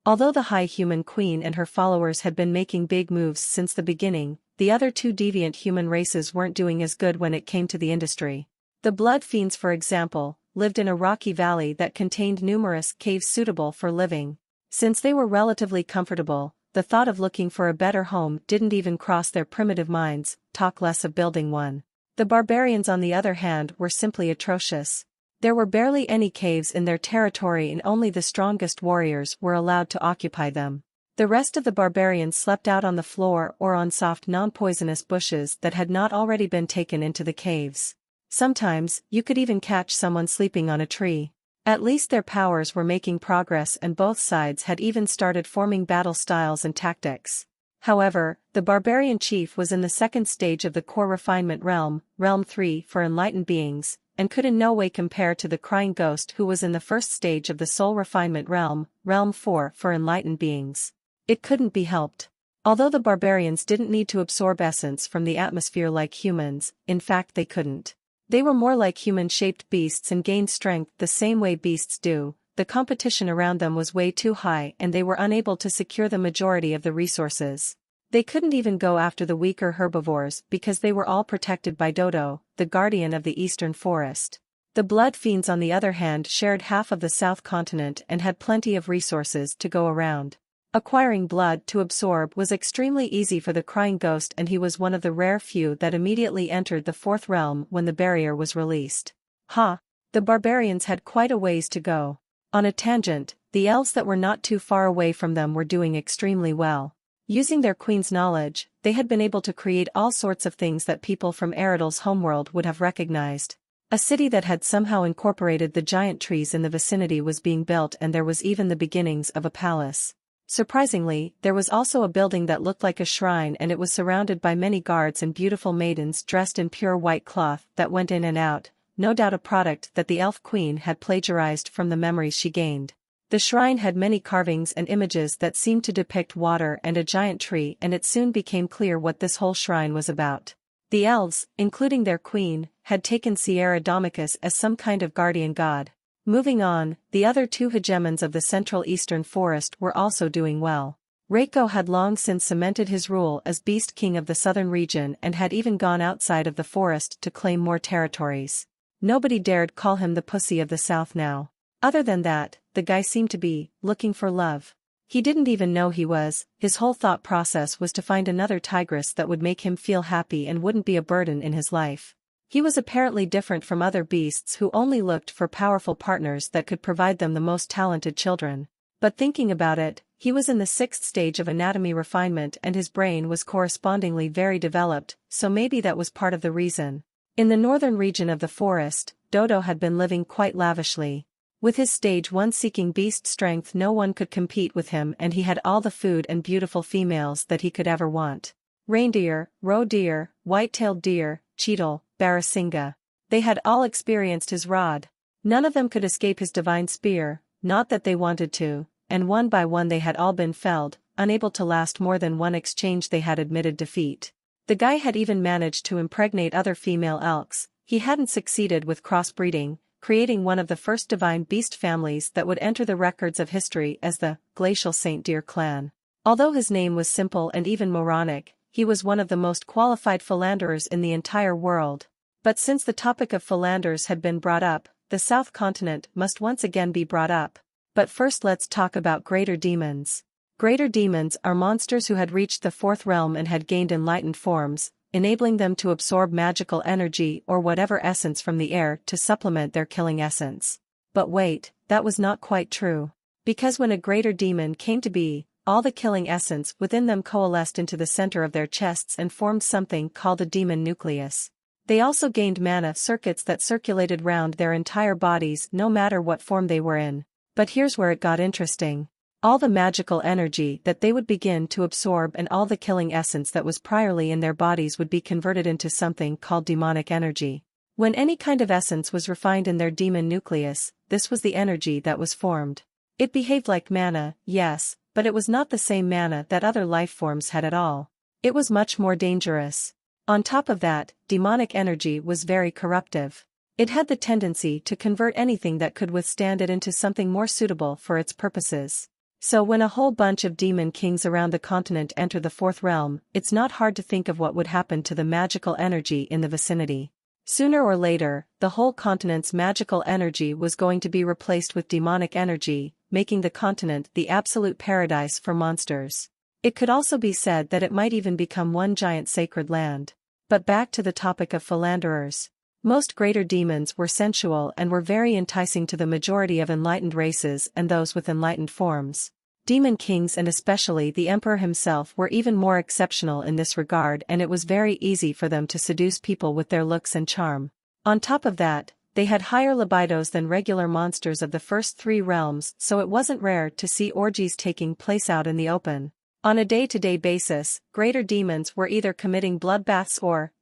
Although the High Human Queen and her followers had been making big moves since the beginning, the other two deviant human races weren't doing as good when it came to the industry. The Blood Fiends, for example, lived in a rocky valley that contained numerous caves suitable for living. Since they were relatively comfortable, the thought of looking for a better home didn't even cross their primitive minds, talk less of building one. The barbarians, on the other hand, were simply atrocious. There were barely any caves in their territory and only the strongest warriors were allowed to occupy them. The rest of the barbarians slept out on the floor or on soft non-poisonous bushes that had not already been taken into the caves. Sometimes, you could even catch someone sleeping on a tree. At least their powers were making progress and both sides had even started forming battle styles and tactics. However, the barbarian chief was in the second stage of the core refinement realm, Realm 3 for enlightened beings, and could in no way compare to the crying ghost who was in the first stage of the soul refinement realm, Realm 4 for enlightened beings. It couldn't be helped. Although the barbarians didn't need to absorb essence from the atmosphere like humans, in fact they couldn't. They were more like human-shaped beasts and gained strength the same way beasts do. The competition around them was way too high and they were unable to secure the majority of the resources. They couldn't even go after the weaker herbivores because they were all protected by Dodo, the guardian of the eastern forest. The Blood Fiends, on the other hand, shared half of the south continent and had plenty of resources to go around. Acquiring blood to absorb was extremely easy for the crying ghost and he was one of the rare few that immediately entered the fourth realm when the barrier was released. The barbarians had quite a ways to go. On a tangent, the elves that were not too far away from them were doing extremely well. Using their queen's knowledge, they had been able to create all sorts of things that people from Eridel's homeworld would have recognized. A city that had somehow incorporated the giant trees in the vicinity was being built and there was even the beginnings of a palace. Surprisingly, there was also a building that looked like a shrine and it was surrounded by many guards and beautiful maidens dressed in pure white cloth that went in and out, no doubt a product that the elf queen had plagiarized from the memories she gained. The shrine had many carvings and images that seemed to depict water and a giant tree and it soon became clear what this whole shrine was about. The elves, including their queen, had taken Eridel Domicus as some kind of guardian god. Moving on, the other two hegemons of the central eastern forest were also doing well. Reiko had long since cemented his rule as Beast King of the southern region and had even gone outside of the forest to claim more territories. Nobody dared call him the pussy of the south now. Other than that, the guy seemed to be looking for love. He didn't even know he was. His whole thought process was to find another tigress that would make him feel happy and wouldn't be a burden in his life. He was apparently different from other beasts who only looked for powerful partners that could provide them the most talented children. But thinking about it, he was in the sixth stage of anatomy refinement and his brain was correspondingly very developed, so maybe that was part of the reason. In the northern region of the forest, Dodo had been living quite lavishly. With his stage 1 seeking beast strength, no one could compete with him and he had all the food and beautiful females that he could ever want. Reindeer, roe deer, white-tailed deer, cheetal, Barasinga. They had all experienced his rod. None of them could escape his divine spear, not that they wanted to, and one by one they had all been felled, unable to last more than one exchange they had admitted defeat. The guy had even managed to impregnate other female elks. He hadn't succeeded with crossbreeding, creating one of the first divine beast families that would enter the records of history as the Glacial Saint Deer clan. Although his name was simple and even moronic, he was one of the most qualified philanderers in the entire world. But since the topic of philanders had been brought up, the South Continent must once again be brought up. But first let's talk about greater demons. Greater demons are monsters who had reached the fourth realm and had gained enlightened forms, enabling them to absorb magical energy or whatever essence from the air to supplement their killing essence. But wait, that was not quite true. Because when a greater demon came to be, all the killing essence within them coalesced into the center of their chests and formed something called a demon nucleus. They also gained mana circuits that circulated round their entire bodies no matter what form they were in. But here's where it got interesting. All the magical energy that they would begin to absorb and all the killing essence that was priorly in their bodies would be converted into something called demonic energy. When any kind of essence was refined in their demon nucleus, this was the energy that was formed. It behaved like mana, yes, but it was not the same mana that other life forms had at all. It was much more dangerous. On top of that, demonic energy was very corruptive. It had the tendency to convert anything that could withstand it into something more suitable for its purposes. So when a whole bunch of demon kings around the continent enter the fourth realm, it's not hard to think of what would happen to the magical energy in the vicinity. Sooner or later, the whole continent's magical energy was going to be replaced with demonic energy, making the continent the absolute paradise for monsters. It could also be said that it might even become one giant sacred land. But back to the topic of philanderers. Most greater demons were sensual and were very enticing to the majority of enlightened races and those with enlightened forms. Demon kings and especially the emperor himself were even more exceptional in this regard, and it was very easy for them to seduce people with their looks and charm. On top of that, they had higher libidos than regular monsters of the first three realms, so it wasn't rare to see orgies taking place out in the open. On a day-to-day basis, greater demons were either committing bloodbaths or,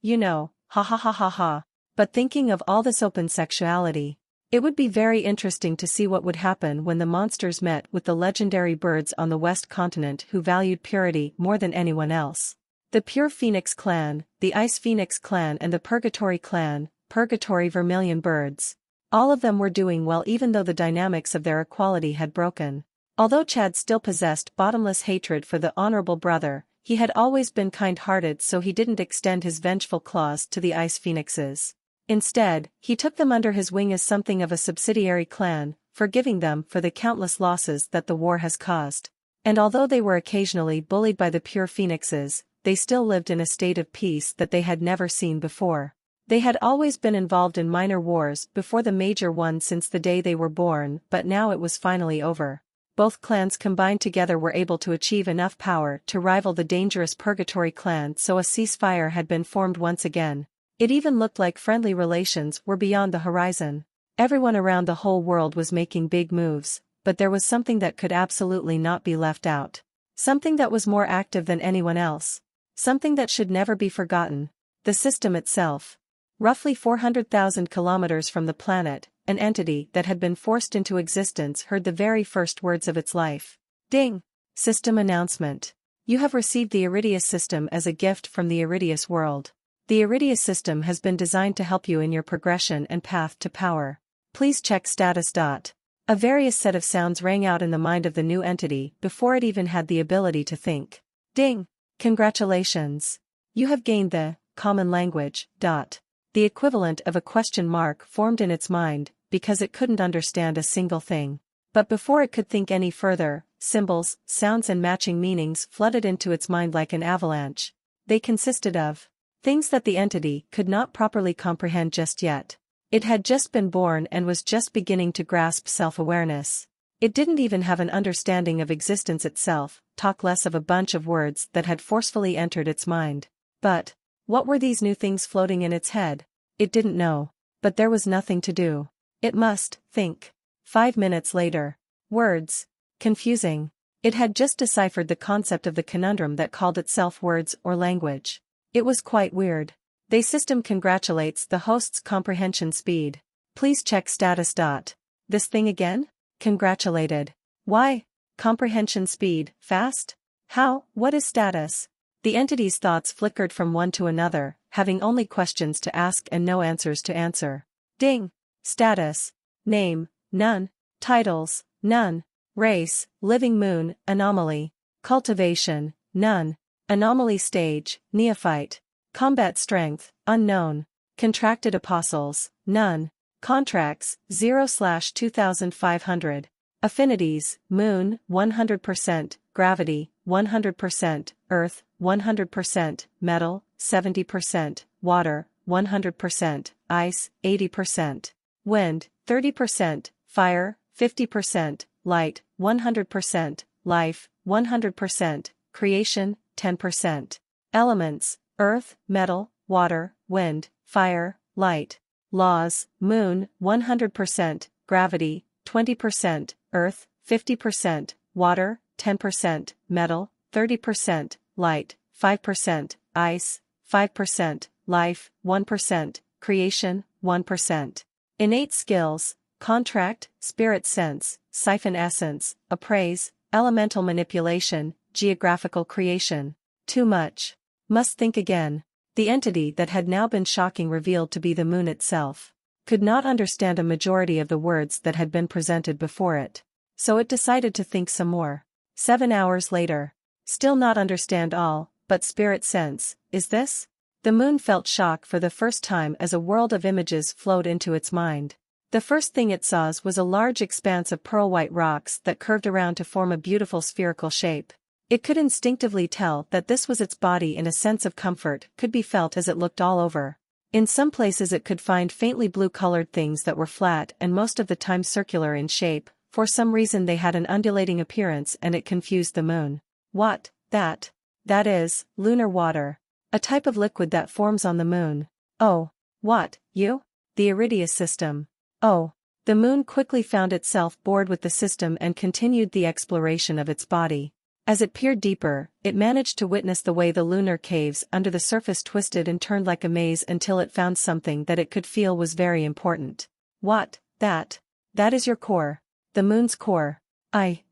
ha ha ha ha ha. But thinking of all this open sexuality, it would be very interesting to see what would happen when the monsters met with the legendary birds on the West Continent who valued purity more than anyone else. The Pure Phoenix Clan, the Ice Phoenix Clan and the Purgatory Clan, Purgatory Vermilion Birds. All of them were doing well even though the dynamics of their equality had broken. Although Chad still possessed bottomless hatred for the honorable brother, he had always been kind-hearted, so he didn't extend his vengeful claws to the Ice Phoenixes. Instead, he took them under his wing as something of a subsidiary clan, forgiving them for the countless losses that the war has caused. And although they were occasionally bullied by the Pure Phoenixes, they still lived in a state of peace that they had never seen before. They had always been involved in minor wars before the major one since the day they were born, but now it was finally over. Both clans combined together were able to achieve enough power to rival the dangerous Purgatory Clan, so a ceasefire had been formed once again. It even looked like friendly relations were beyond the horizon. Everyone around the whole world was making big moves, but there was something that could absolutely not be left out. Something that was more active than anyone else. Something that should never be forgotten. The system itself. Roughly 400,000 kilometers from the planet, an entity that had been forced into existence heard the very first words of its life. Ding! System announcement. You have received the Iridius system as a gift from the Iridius world. The Iridius system has been designed to help you in your progression and path to power. Please check status. A various set of sounds rang out in the mind of the new entity before it even had the ability to think. Ding! Congratulations! You have gained the common language. The equivalent of a question mark formed in its mind, because it couldn't understand a single thing. But before it could think any further, symbols, sounds and matching meanings flooded into its mind like an avalanche. They consisted of things that the entity could not properly comprehend just yet. It had just been born and was just beginning to grasp self-awareness. It didn't even have an understanding of existence itself, talk less of a bunch of words that had forcefully entered its mind. But what were these new things floating in its head? It didn't know. But there was nothing to do. It must think. 5 minutes later. Words. Confusing. It had just deciphered the concept of the conundrum that called itself words or language. It was quite weird. The system congratulates the host's comprehension speed. Please check status. This thing again? Congratulated. Why? Comprehension speed, fast? How? What is status? The entity's thoughts flickered from one to another, having only questions to ask and no answers to answer. Ding! Status. Name, none. Titles, none. Race, living moon, anomaly. Cultivation, none. Anomaly stage, neophyte. Combat strength, unknown. Contracted apostles, none. Contracts, 0/2500. Affinities, moon, 100%, gravity, 100%, earth, 100%, metal, 70%, water, 100%, ice, 80%, wind, 30%, fire, 50%, light, 100%, life, 100%, creation, 10%. Elements, earth, metal, water, wind, fire, light. Laws, moon, 100%, gravity, 20%, earth, 50%, water, 10%, metal, 30%, light, 5%, ice, 5%, life, 1%, creation, 1%. Innate skills, contract, spirit sense, siphon essence, appraise, elemental manipulation, geographical creation. Too much. Must think again. The entity that had now been shocking revealed to be the moon itself could not understand a majority of the words that had been presented before it. So it decided to think some more. 7 hours later. Still not understand all, but spirit sense, is this? The moon felt shock for the first time as a world of images flowed into its mind. The first thing it saw was a large expanse of pearl-white rocks that curved around to form a beautiful spherical shape. It could instinctively tell that this was its body, and a sense of comfort could be felt as it looked all over. In some places it could find faintly blue-colored things that were flat and most of the time circular in shape. For some reason they had an undulating appearance and it confused the moon. What, that? That is, lunar water. A type of liquid that forms on the moon. Oh. What, you? The Eridel system. Oh. The moon quickly found itself bored with the system and continued the exploration of its body. As it peered deeper, it managed to witness the way the lunar caves under the surface twisted and turned like a maze until it found something that it could feel was very important. What, that? That is your core. The moon's core.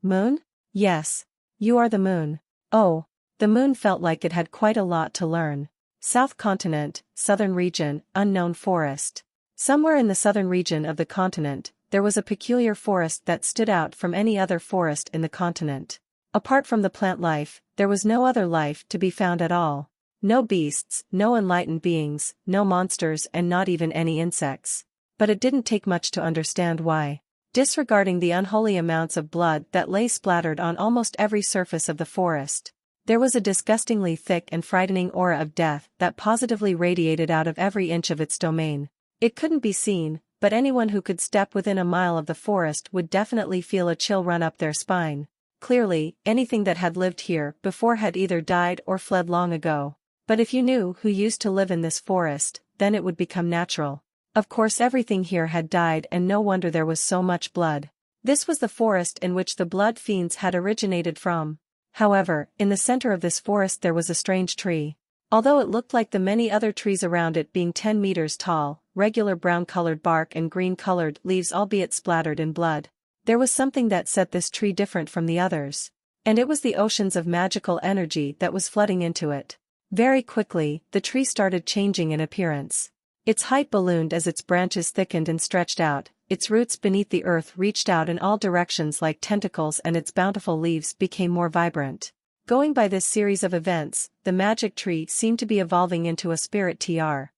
Moon? Yes. You are the moon. Oh. The moon felt like it had quite a lot to learn. South continent, southern region, unknown forest. Somewhere in the southern region of the continent, there was a peculiar forest that stood out from any other forest in the continent. Apart from the plant life, there was no other life to be found at all. No beasts, no enlightened beings, no monsters, and not even any insects. But it didn't take much to understand why. Disregarding the unholy amounts of blood that lay splattered on almost every surface of the forest, there was a disgustingly thick and frightening aura of death that positively radiated out of every inch of its domain. It couldn't be seen, but anyone who could step within a mile of the forest would definitely feel a chill run up their spine. Clearly, anything that had lived here before had either died or fled long ago. But if you knew who used to live in this forest, then it would become natural. Of course everything here had died, and no wonder there was so much blood. This was the forest in which the blood fiends had originated from. However, in the center of this forest there was a strange tree. Although it looked like the many other trees around it, being 10 meters tall, regular brown-colored bark and green-colored leaves albeit splattered in blood, there was something that set this tree different from the others. And it was the oceans of magical energy that was flooding into it. Very quickly, the tree started changing in appearance. Its height ballooned as its branches thickened and stretched out, its roots beneath the earth reached out in all directions like tentacles, and its bountiful leaves became more vibrant. Going by this series of events, the magic tree seemed to be evolving into a spirit TR.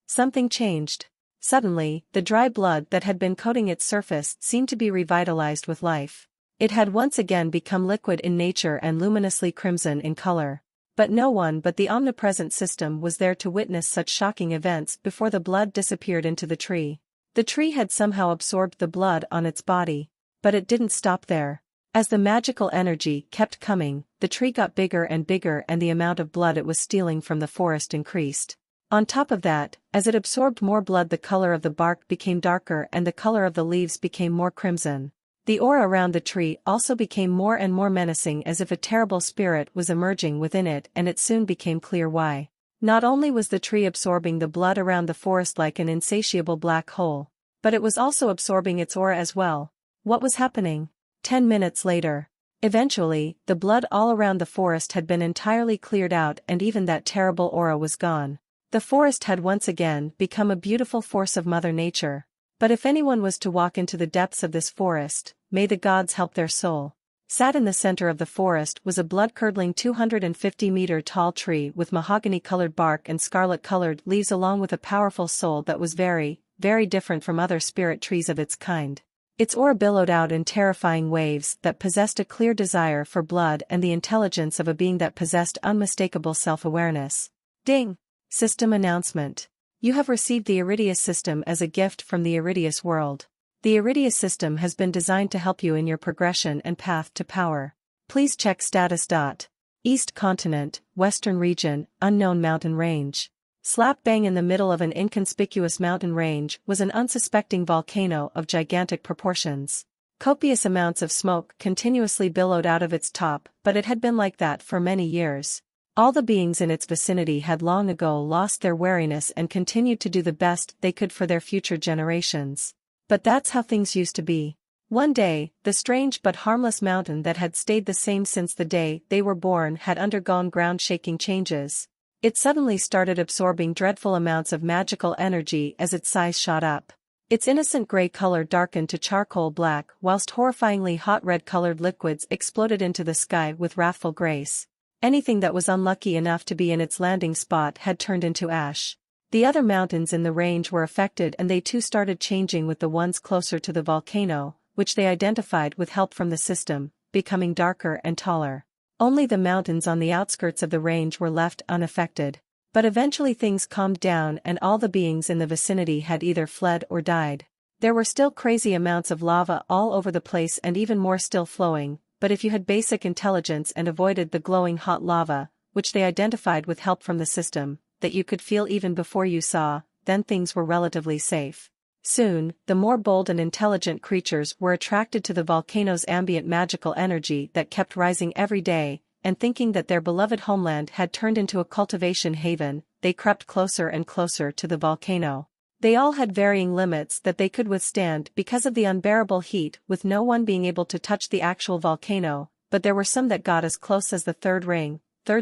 Something changed. Suddenly, the dry blood that had been coating its surface seemed to be revitalized with life. It had once again become liquid in nature and luminously crimson in color. But no one but the omnipresent system was there to witness such shocking events before the blood disappeared into the tree. The tree had somehow absorbed the blood on its body. But it didn't stop there. As the magical energy kept coming, the tree got bigger and bigger, and the amount of blood it was stealing from the forest increased. On top of that, as it absorbed more blood, the color of the bark became darker and the color of the leaves became more crimson. The aura around the tree also became more and more menacing, as if a terrible spirit was emerging within it, and it soon became clear why. Not only was the tree absorbing the blood around the forest like an insatiable black hole, but it was also absorbing its aura as well. What was happening? 10 minutes later. Eventually, the blood all around the forest had been entirely cleared out, and even that terrible aura was gone. The forest had once again become a beautiful force of Mother Nature. But if anyone was to walk into the depths of this forest, may the gods help their soul. Sat in the center of the forest was a blood-curdling 250-meter-tall tree with mahogany-colored bark and scarlet-colored leaves, along with a powerful soul that was very, very different from other spirit trees of its kind. Its aura billowed out in terrifying waves that possessed a clear desire for blood and the intelligence of a being that possessed unmistakable self-awareness. Ding! System announcement. You have received the Eridel system as a gift from the Eridel world. The Eridel system has been designed to help you in your progression and path to power. Please check status. East continent, western region, unknown mountain range. Slap bang in the middle of an inconspicuous mountain range was an unsuspecting volcano of gigantic proportions. Copious amounts of smoke continuously billowed out of its top, but it had been like that for many years. All the beings in its vicinity had long ago lost their wariness and continued to do the best they could for their future generations. But that's how things used to be. One day, the strange but harmless mountain that had stayed the same since the day they were born had undergone ground-shaking changes. It suddenly started absorbing dreadful amounts of magical energy as its size shot up. Its innocent gray color darkened to charcoal black whilst horrifyingly hot red-colored liquids exploded into the sky with wrathful grace. Anything that was unlucky enough to be in its landing spot had turned into ash. The other mountains in the range were affected and they too started changing with the ones closer to the volcano, which they identified with help from the system, becoming darker and taller. Only the mountains on the outskirts of the range were left unaffected. But eventually things calmed down and all the beings in the vicinity had either fled or died. There were still crazy amounts of lava all over the place and even more still flowing, but if you had basic intelligence and avoided the glowing hot lava, which they identified with help from the system, that you could feel even before you saw, then things were relatively safe. Soon, the more bold and intelligent creatures were attracted to the volcano's ambient magical energy that kept rising every day, and thinking that their beloved homeland had turned into a cultivation haven, they crept closer and closer to the volcano. They all had varying limits that they could withstand because of the unbearable heat, with no one being able to touch the actual volcano, but there were some that got as close as the third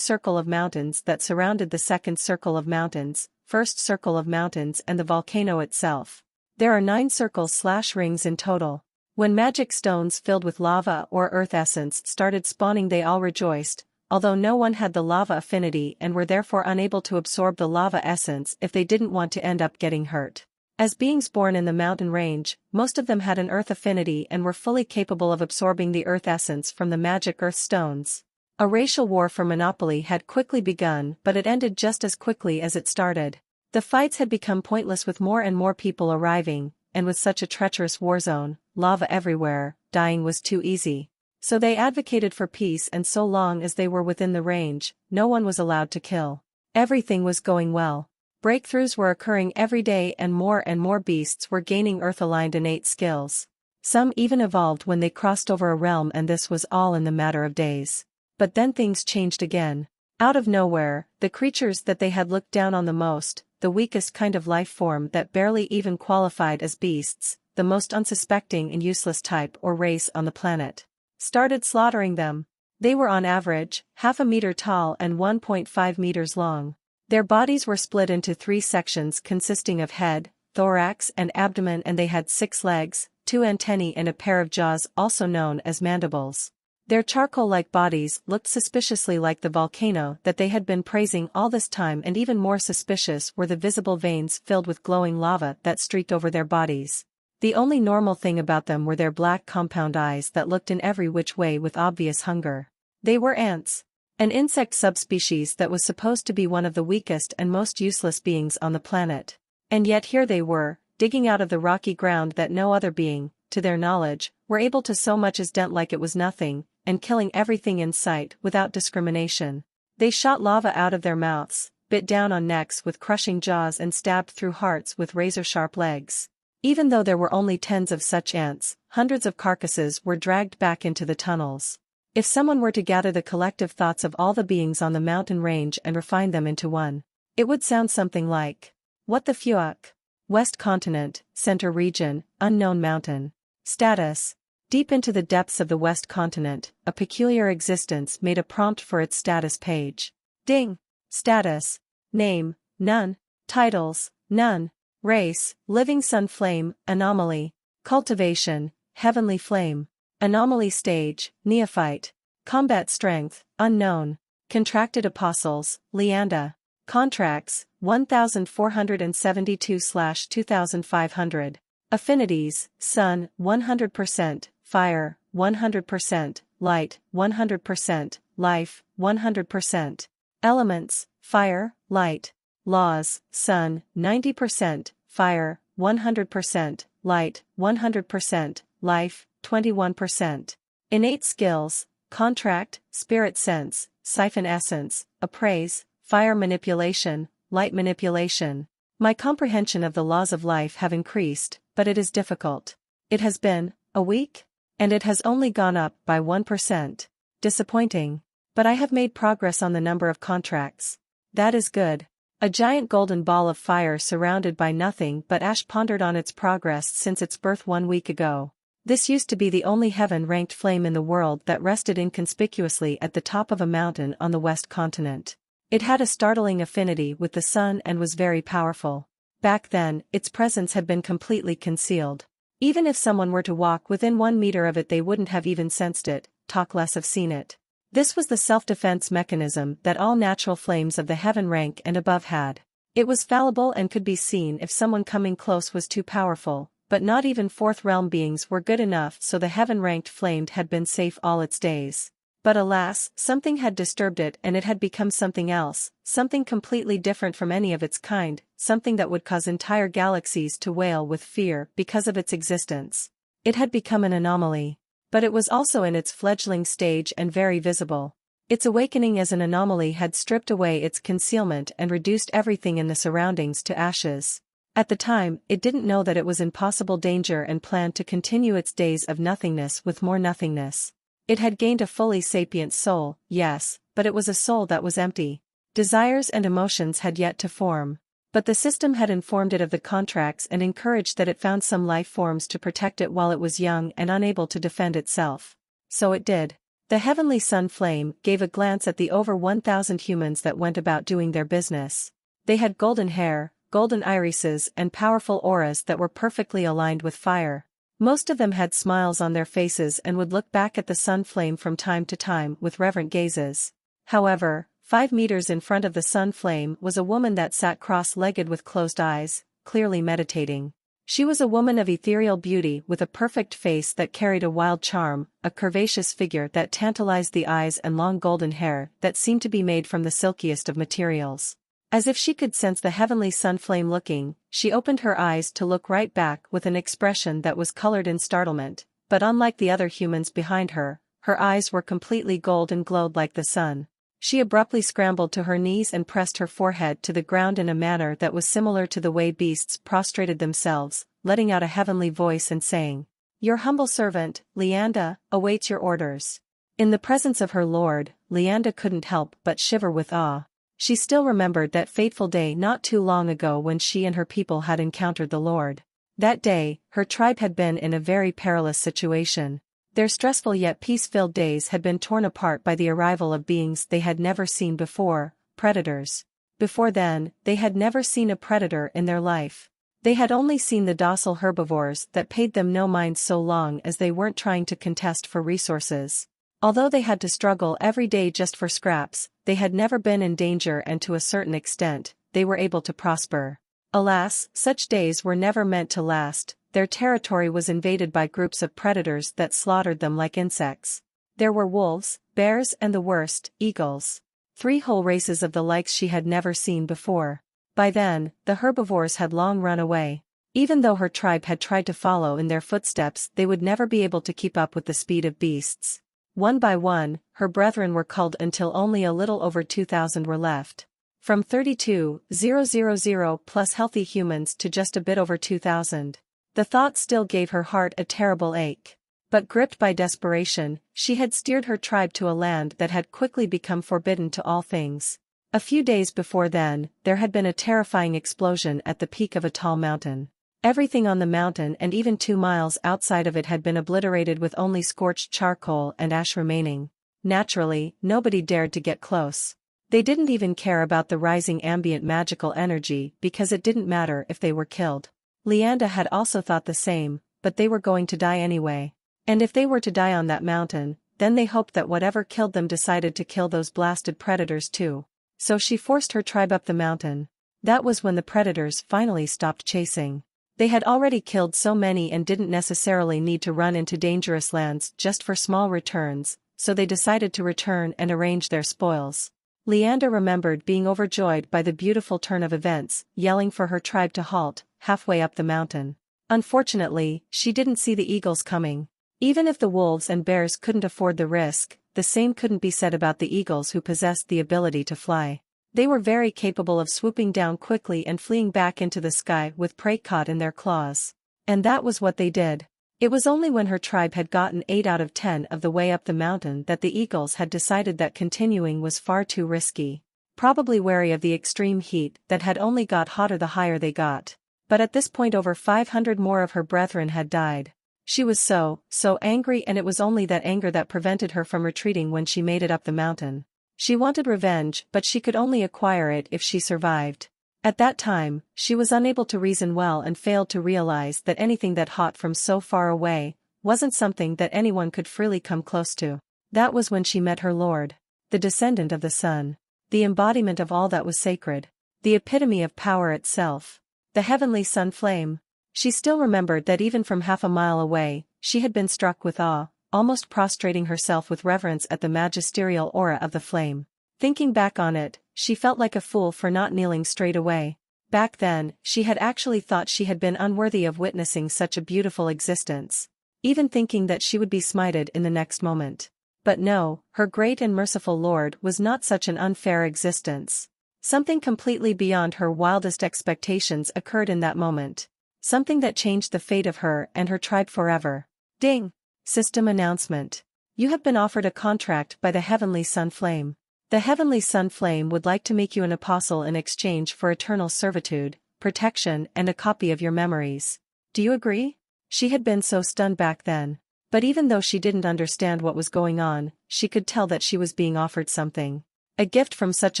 circle of mountains that surrounded the second circle of mountains, first circle of mountains and the volcano itself. There are 9 circles/rings in total. When magic stones filled with lava or earth essence started spawning, they all rejoiced, although no one had the lava affinity and were therefore unable to absorb the lava essence if they didn't want to end up getting hurt. As beings born in the mountain range, most of them had an earth affinity and were fully capable of absorbing the earth essence from the magic earth stones. A racial war for monopoly had quickly begun, but it ended just as quickly as it started. The fights had become pointless with more and more people arriving, and with such a treacherous war zone, lava everywhere, dying was too easy. So they advocated for peace, and so long as they were within the range, no one was allowed to kill. Everything was going well. Breakthroughs were occurring every day and more beasts were gaining earth-aligned innate skills. Some even evolved when they crossed over a realm, and this was all in the matter of days. But then things changed again. Out of nowhere, the creatures that they had looked down on the most, the weakest kind of life form that barely even qualified as beasts, the most unsuspecting and useless type or race on the planet, started slaughtering them. They were on average, 0.5 meter tall and 1.5 meters long. Their bodies were split into 3 sections consisting of head, thorax and abdomen, and they had 6 legs, 2 antennae and a pair of jaws, also known as mandibles. Their charcoal-like bodies looked suspiciously like the volcano that they had been praising all this time, and even more suspicious were the visible veins filled with glowing lava that streaked over their bodies. The only normal thing about them were their black compound eyes that looked in every which way with obvious hunger. They were ants, an insect subspecies that was supposed to be one of the weakest and most useless beings on the planet. And yet here they were, digging out of the rocky ground that no other being, to their knowledge, were able to so much as dent like it was nothing, and killing everything in sight without discrimination. They shot lava out of their mouths, bit down on necks with crushing jaws, and stabbed through hearts with razor-sharp legs. Even though there were only tens of such ants, hundreds of carcasses were dragged back into the tunnels. If someone were to gather the collective thoughts of all the beings on the mountain range and refine them into one, it would sound something like, what the fuck? West Continent, Center Region, Unknown Mountain. Status. Deep into the depths of the West Continent, a peculiar existence made a prompt for its status page. Ding. Status. Name, none. Titles, none. Race, living sun flame, anomaly. Cultivation, heavenly flame. Anomaly stage, neophyte. Combat strength, unknown. Contracted apostles, Leanda. Contracts, 1472/2500. Affinities, sun, 100%, fire, 100%, light, 100%, life, 100%. Elements, fire, light. Laws, sun, 90%, fire, 100%, light, 100%, life, 21%. Innate skills, contract, spirit sense, siphon essence, appraise, fire manipulation, light manipulation. My comprehension of the laws of life have increased, but it is difficult. It has been a week, and it has only gone up by 1%. Disappointing. But I have made progress on the number of contracts. That is good. A giant golden ball of fire surrounded by nothing but ash pondered on its progress since its birth 1 week ago. This used to be the only heaven-ranked flame in the world that rested inconspicuously at the top of a mountain on the West Continent. It had a startling affinity with the sun and was very powerful. Back then, its presence had been completely concealed. Even if someone were to walk within 1 meter of it, they wouldn't have even sensed it, talk less of seen it. This was the self-defense mechanism that all natural flames of the heaven rank and above had. It was fallible and could be seen if someone coming close was too powerful, but not even fourth realm beings were good enough, so the heaven-ranked flame had been safe all its days. But alas, something had disturbed it, and it had become something else, something completely different from any of its kind, something that would cause entire galaxies to wail with fear because of its existence. It had become an anomaly. But it was also in its fledgling stage and very visible. Its awakening as an anomaly had stripped away its concealment and reduced everything in the surroundings to ashes. At the time, it didn't know that it was in possible danger and planned to continue its days of nothingness with more nothingness. It had gained a fully sapient soul, yes, but it was a soul that was empty. Desires and emotions had yet to form. But the system had informed it of the contracts and encouraged that it found some life forms to protect it while it was young and unable to defend itself. So it did. The heavenly sun flame gave a glance at the over 1,000 humans that went about doing their business. They had golden hair, golden irises, and powerful auras that were perfectly aligned with fire. Most of them had smiles on their faces and would look back at the sun flame from time to time with reverent gazes. However, 5 meters in front of the sun flame was a woman that sat cross-legged with closed eyes, clearly meditating. She was a woman of ethereal beauty with a perfect face that carried a wild charm, a curvaceous figure that tantalized the eyes, and long golden hair that seemed to be made from the silkiest of materials. As if she could sense the heavenly sun flame looking, she opened her eyes to look right back with an expression that was colored in startlement, but unlike the other humans behind her, her eyes were completely gold and glowed like the sun. She abruptly scrambled to her knees and pressed her forehead to the ground in a manner that was similar to the way beasts prostrated themselves, letting out a heavenly voice and saying, "Your humble servant, Leanda, awaits your orders." In the presence of her lord, Leanda couldn't help but shiver with awe. She still remembered that fateful day not too long ago when she and her people had encountered the Lord. That day, her tribe had been in a very perilous situation. Their stressful yet peace-filled days had been torn apart by the arrival of beings they had never seen before, predators. Before then, they had never seen a predator in their life. They had only seen the docile herbivores that paid them no mind so long as they weren't trying to contest for resources. Although they had to struggle every day just for scraps, they had never been in danger, and to a certain extent, they were able to prosper. Alas, such days were never meant to last. Their territory was invaded by groups of predators that slaughtered them like insects. There were wolves, bears, and the worst, eagles. 3 whole races of the likes she had never seen before. By then, the herbivores had long run away. Even though her tribe had tried to follow in their footsteps, they would never be able to keep up with the speed of beasts. One by one, her brethren were culled until only a little over 2,000 were left. From 32,000 plus healthy humans to just a bit over 2,000. The thought still gave her heart a terrible ache. But gripped by desperation, she had steered her tribe to a land that had quickly become forbidden to all things. A few days before then, there had been a terrifying explosion at the peak of a tall mountain. Everything on the mountain and even 2 miles outside of it had been obliterated with only scorched charcoal and ash remaining. Naturally, nobody dared to get close. They didn't even care about the rising ambient magical energy because it didn't matter if they were killed. Leanda had also thought the same, but they were going to die anyway. And if they were to die on that mountain, then they hoped that whatever killed them decided to kill those blasted predators too. So she forced her tribe up the mountain. That was when the predators finally stopped chasing. They had already killed so many and didn't necessarily need to run into dangerous lands just for small returns, so they decided to return and arrange their spoils. Leanda remembered being overjoyed by the beautiful turn of events, yelling for her tribe to halt, halfway up the mountain. Unfortunately, she didn't see the eagles coming. Even if the wolves and bears couldn't afford the risk, the same couldn't be said about the eagles, who possessed the ability to fly. They were very capable of swooping down quickly and fleeing back into the sky with prey caught in their claws. And that was what they did. It was only when her tribe had gotten 8 out of 10 of the way up the mountain that the eagles had decided that continuing was far too risky. Probably wary of the extreme heat that had only got hotter the higher they got. But at this point over 500 more of her brethren had died. She was so angry, and it was only that anger that prevented her from retreating when she made it up the mountain. She wanted revenge, but she could only acquire it if she survived. At that time, she was unable to reason well and failed to realize that anything that hot from so far away wasn't something that anyone could freely come close to. That was when she met her lord, the descendant of the sun, the embodiment of all that was sacred, the epitome of power itself, the heavenly sun flame. She still remembered that even from half a mile away, she had been struck with awe, almost prostrating herself with reverence at the magisterial aura of the flame. Thinking back on it, she felt like a fool for not kneeling straight away. Back then, she had actually thought she had been unworthy of witnessing such a beautiful existence, even thinking that she would be smited in the next moment. But no, her great and merciful Lord was not such an unfair existence. Something completely beyond her wildest expectations occurred in that moment. Something that changed the fate of her and her tribe forever. Ding! System announcement. You have been offered a contract by the Heavenly Sun Flame. The Heavenly Sun Flame would like to make you an apostle in exchange for eternal servitude, protection and a copy of your memories. Do you agree? She had been so stunned back then. But even though she didn't understand what was going on, she could tell that she was being offered something. A gift from such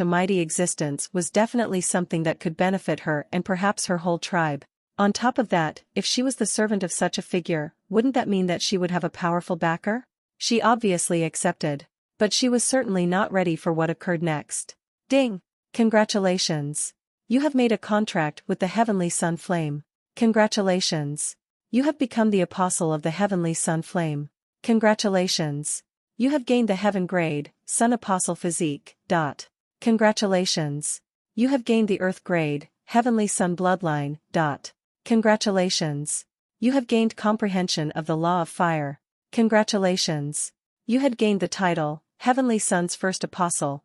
a mighty existence was definitely something that could benefit her and perhaps her whole tribe. On top of that, if she was the servant of such a figure, wouldn't that mean that she would have a powerful backer? She obviously accepted. But she was certainly not ready for what occurred next. Ding! Congratulations! You have made a contract with the Heavenly Sun Flame. Congratulations! You have become the apostle of the Heavenly Sun Flame. Congratulations! You have gained the Heaven grade, Sun Apostle physique. Congratulations! You have gained the Earth grade, Heavenly Sun bloodline. Congratulations! You have gained comprehension of the law of fire. Congratulations! You had gained the title, Heavenly Sun's First Apostle.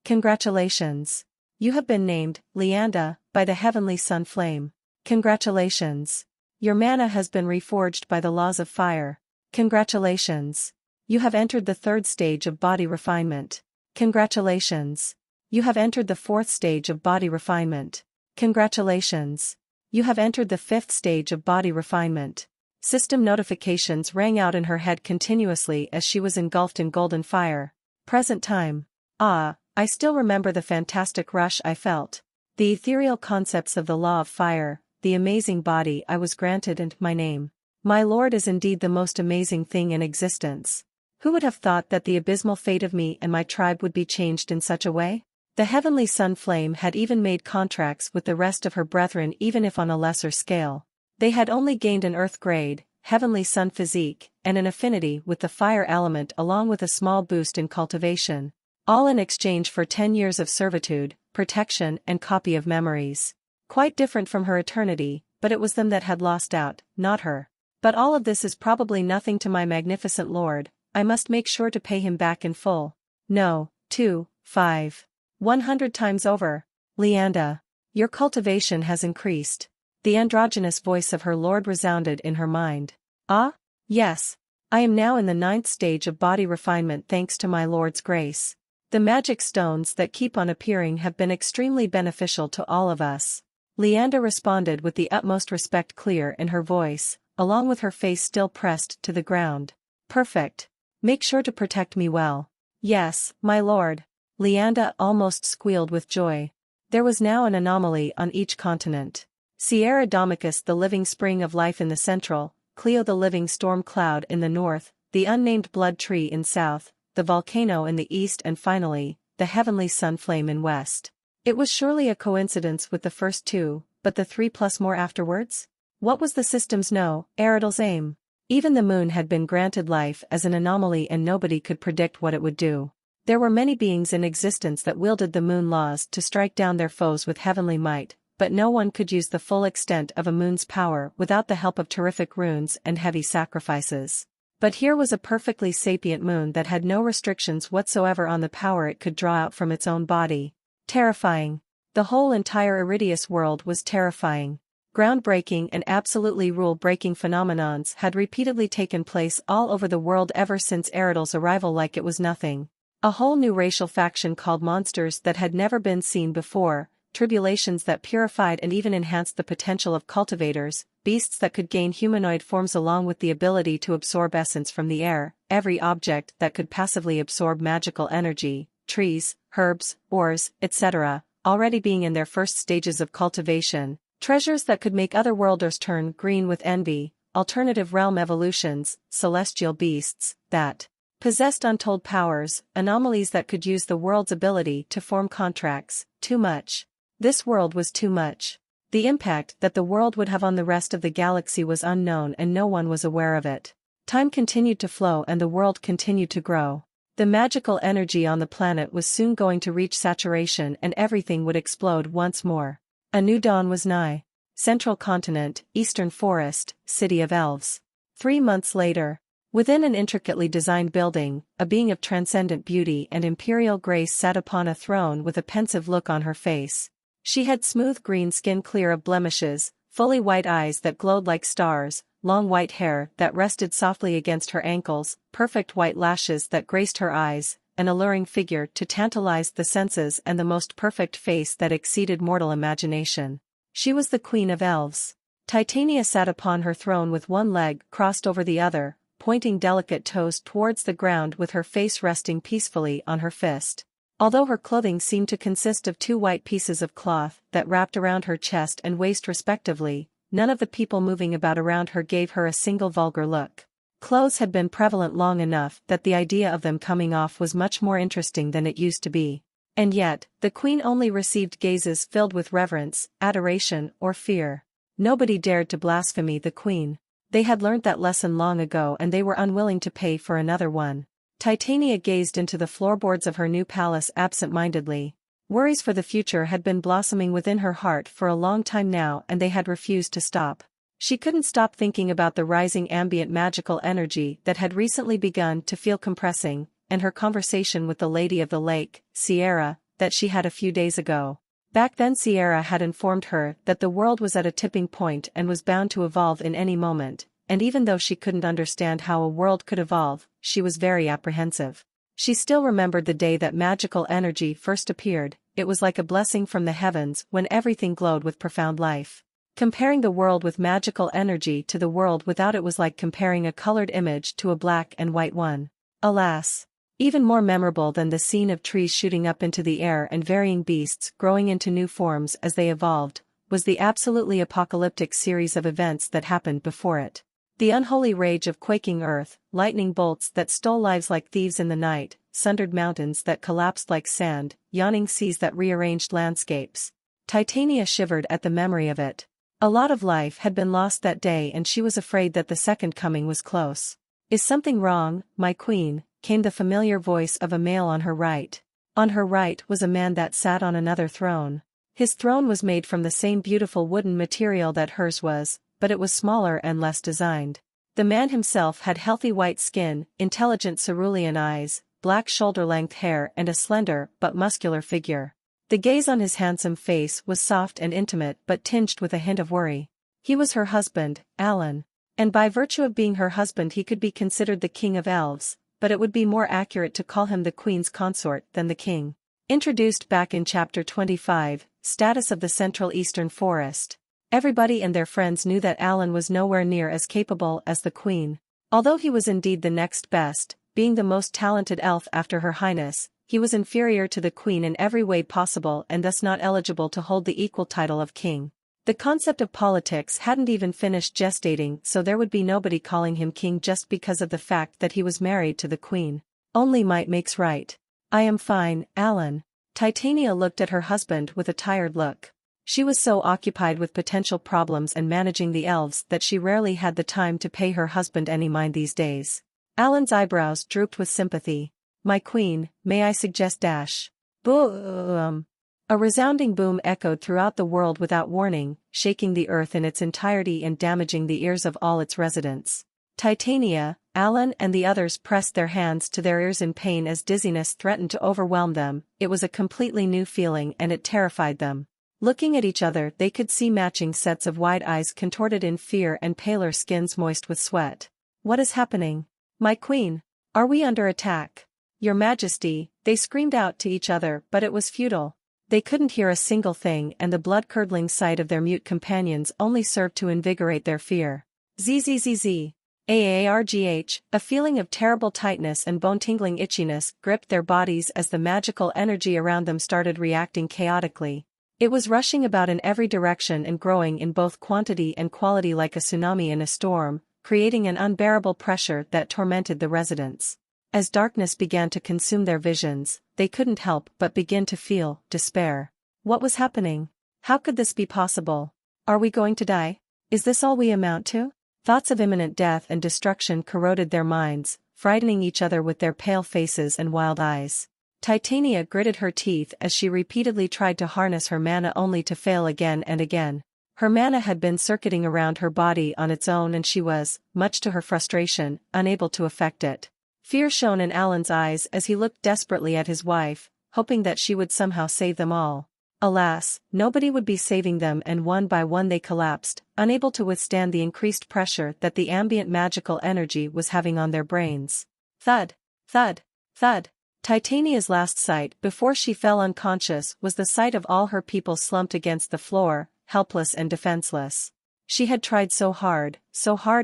Congratulations! You have been named, Leanda, by the Heavenly Sun Flame. Congratulations! Your mana has been reforged by the laws of fire. Congratulations! You have entered the third stage of body refinement. Congratulations! You have entered the fourth stage of body refinement. Congratulations! You have entered the fifth stage of body refinement. System notifications rang out in her head continuously as she was engulfed in golden fire. Present time. Ah, I still remember the fantastic rush I felt. The ethereal concepts of the law of fire, the amazing body I was granted and my name. My Lord is indeed the most amazing thing in existence. Who would have thought that the abysmal fate of me and my tribe would be changed in such a way? The Heavenly Sun Flame had even made contracts with the rest of her brethren even if on a lesser scale. They had only gained an Earth grade, Heavenly Sun physique, and an affinity with the fire element along with a small boost in cultivation. All in exchange for 10 years of servitude, protection and copy of memories. Quite different from her eternity, but it was them that had lost out, not her. But all of this is probably nothing to my magnificent Lord. I must make sure to pay him back in full. No, 2, 5, 100 times over. Leanda, your cultivation has increased. The androgynous voice of her lord resounded in her mind. Ah? Yes. I am now in the 9th stage of body refinement thanks to my Lord's grace. The magic stones that keep on appearing have been extremely beneficial to all of us. Leanda responded with the utmost respect clear in her voice, along with her face still pressed to the ground. Perfect. Make sure to protect me well. Yes, my lord. Leanda almost squealed with joy. There was now an anomaly on each continent. Eridel Domicus, the living spring of life in the central, Cleo the living storm cloud in the north, the unnamed blood tree in south, the volcano in the east and finally, the heavenly sun flame in west. It was surely a coincidence with the first two, but the 3 plus more afterwards? What was the system's Eridel's aim? Even the moon had been granted life as an anomaly and nobody could predict what it would do. There were many beings in existence that wielded the moon laws to strike down their foes with heavenly might, but no one could use the full extent of a moon's power without the help of terrific runes and heavy sacrifices. But here was a perfectly sapient moon that had no restrictions whatsoever on the power it could draw out from its own body. Terrifying. The whole entire Iridius world was terrifying. Groundbreaking and absolutely rule-breaking phenomenons had repeatedly taken place all over the world ever since Eridel's arrival like it was nothing. A whole new racial faction called monsters that had never been seen before, tribulations that purified and even enhanced the potential of cultivators, beasts that could gain humanoid forms along with the ability to absorb essence from the air, every object that could passively absorb magical energy, trees, herbs, ores, etc., already being in their first stages of cultivation, treasures that could make other worlders turn green with envy, alternative realm evolutions, celestial beasts, that possessed untold powers, anomalies that could use the world's ability to form contracts. Too much. This world was too much. The impact that the world would have on the rest of the galaxy was unknown and no one was aware of it. Time continued to flow and the world continued to grow. The magical energy on the planet was soon going to reach saturation and everything would explode once more. A new dawn was nigh. Central continent, Eastern Forest, City of Elves. 3 months later. Within an intricately designed building, a being of transcendent beauty and imperial grace sat upon a throne with a pensive look on her face. She had smooth green skin clear of blemishes, fully white eyes that glowed like stars, long white hair that rested softly against her ankles, perfect white lashes that graced her eyes, an alluring figure to tantalize the senses and the most perfect face that exceeded mortal imagination. She was the Queen of Elves. Titania sat upon her throne with one leg crossed over the other, pointing delicate toes towards the ground with her face resting peacefully on her fist. Although her clothing seemed to consist of 2 white pieces of cloth that wrapped around her chest and waist respectively, none of the people moving about around her gave her a single vulgar look. Clothes had been prevalent long enough that the idea of them coming off was much more interesting than it used to be. And yet, the queen only received gazes filled with reverence, adoration, or fear. Nobody dared to blaspheme the queen. They had learnt that lesson long ago and they were unwilling to pay for another one. Titania gazed into the floorboards of her new palace absent-mindedly. Worries for the future had been blossoming within her heart for a long time now and they had refused to stop. She couldn't stop thinking about the rising ambient magical energy that had recently begun to feel compressing, and her conversation with the Lady of the Lake, Sierra, that she had a few days ago. Back then Sierra had informed her that the world was at a tipping point and was bound to evolve in any moment, and even though she couldn't understand how a world could evolve, she was very apprehensive. She still remembered the day that magical energy first appeared. It was like a blessing from the heavens when everything glowed with profound life. Comparing the world with magical energy to the world without it was like comparing a colored image to a black and white one. Alas! Even more memorable than the scene of trees shooting up into the air and varying beasts growing into new forms as they evolved, was the absolutely apocalyptic series of events that happened before it. The unholy rage of quaking earth, lightning bolts that stole lives like thieves in the night, sundered mountains that collapsed like sand, yawning seas that rearranged landscapes. Titania shivered at the memory of it. A lot of life had been lost that day and she was afraid that the second coming was close. "Is something wrong, my queen?" came the familiar voice of a male on her right. On her right was a man that sat on another throne. His throne was made from the same beautiful wooden material that hers was, but it was smaller and less designed. The man himself had healthy white skin, intelligent cerulean eyes, black shoulder-length hair and a slender but muscular figure. The gaze on his handsome face was soft and intimate but tinged with a hint of worry. He was her husband, Alan. And by virtue of being her husband he could be considered the king of elves, but it would be more accurate to call him the queen's consort than the king. Introduced back in chapter 25, Status of the Central Eastern Forest. Everybody and their friends knew that Alan was nowhere near as capable as the queen. Although he was indeed the next best, being the most talented elf after her highness, he was inferior to the queen in every way possible and thus not eligible to hold the equal title of king. The concept of politics hadn't even finished gestating, so there would be nobody calling him king just because of the fact that he was married to the queen. Only might makes right. "I am fine, Alan." Titania looked at her husband with a tired look. She was so occupied with potential problems and managing the elves that she rarely had the time to pay her husband any mind these days. Alan's eyebrows drooped with sympathy. "My queen, may I suggest dash?" Boom! A resounding boom echoed throughout the world without warning, shaking the earth in its entirety and damaging the ears of all its residents. Titania, Alan and the others pressed their hands to their ears in pain as dizziness threatened to overwhelm them. It was a completely new feeling and it terrified them. Looking at each other they could see matching sets of wide eyes contorted in fear and paler skins moist with sweat. "What is happening? My queen? Are we under attack? Your Majesty," they screamed out to each other, but it was futile. They couldn't hear a single thing and the blood-curdling sight of their mute companions only served to invigorate their fear. "Zzz. A feeling of terrible tightness and bone-tingling itchiness gripped their bodies as the magical energy around them started reacting chaotically. It was rushing about in every direction and growing in both quantity and quality like a tsunami in a storm, creating an unbearable pressure that tormented the residents. As darkness began to consume their visions, they couldn't help but begin to feel despair. What was happening? How could this be possible? Are we going to die? Is this all we amount to? Thoughts of imminent death and destruction corroded their minds, frightening each other with their pale faces and wild eyes. Titania gritted her teeth as she repeatedly tried to harness her mana only to fail again and again. Her mana had been circuiting around her body on its own and she was, much to her frustration, unable to affect it. Fear shone in Alan's eyes as he looked desperately at his wife, hoping that she would somehow save them all. Alas, nobody would be saving them and one by one they collapsed, unable to withstand the increased pressure that the ambient magical energy was having on their brains. Thud, thud, thud. Titania's last sight before she fell unconscious was the sight of all her people slumped against the floor, helpless and defenseless. She had tried so hard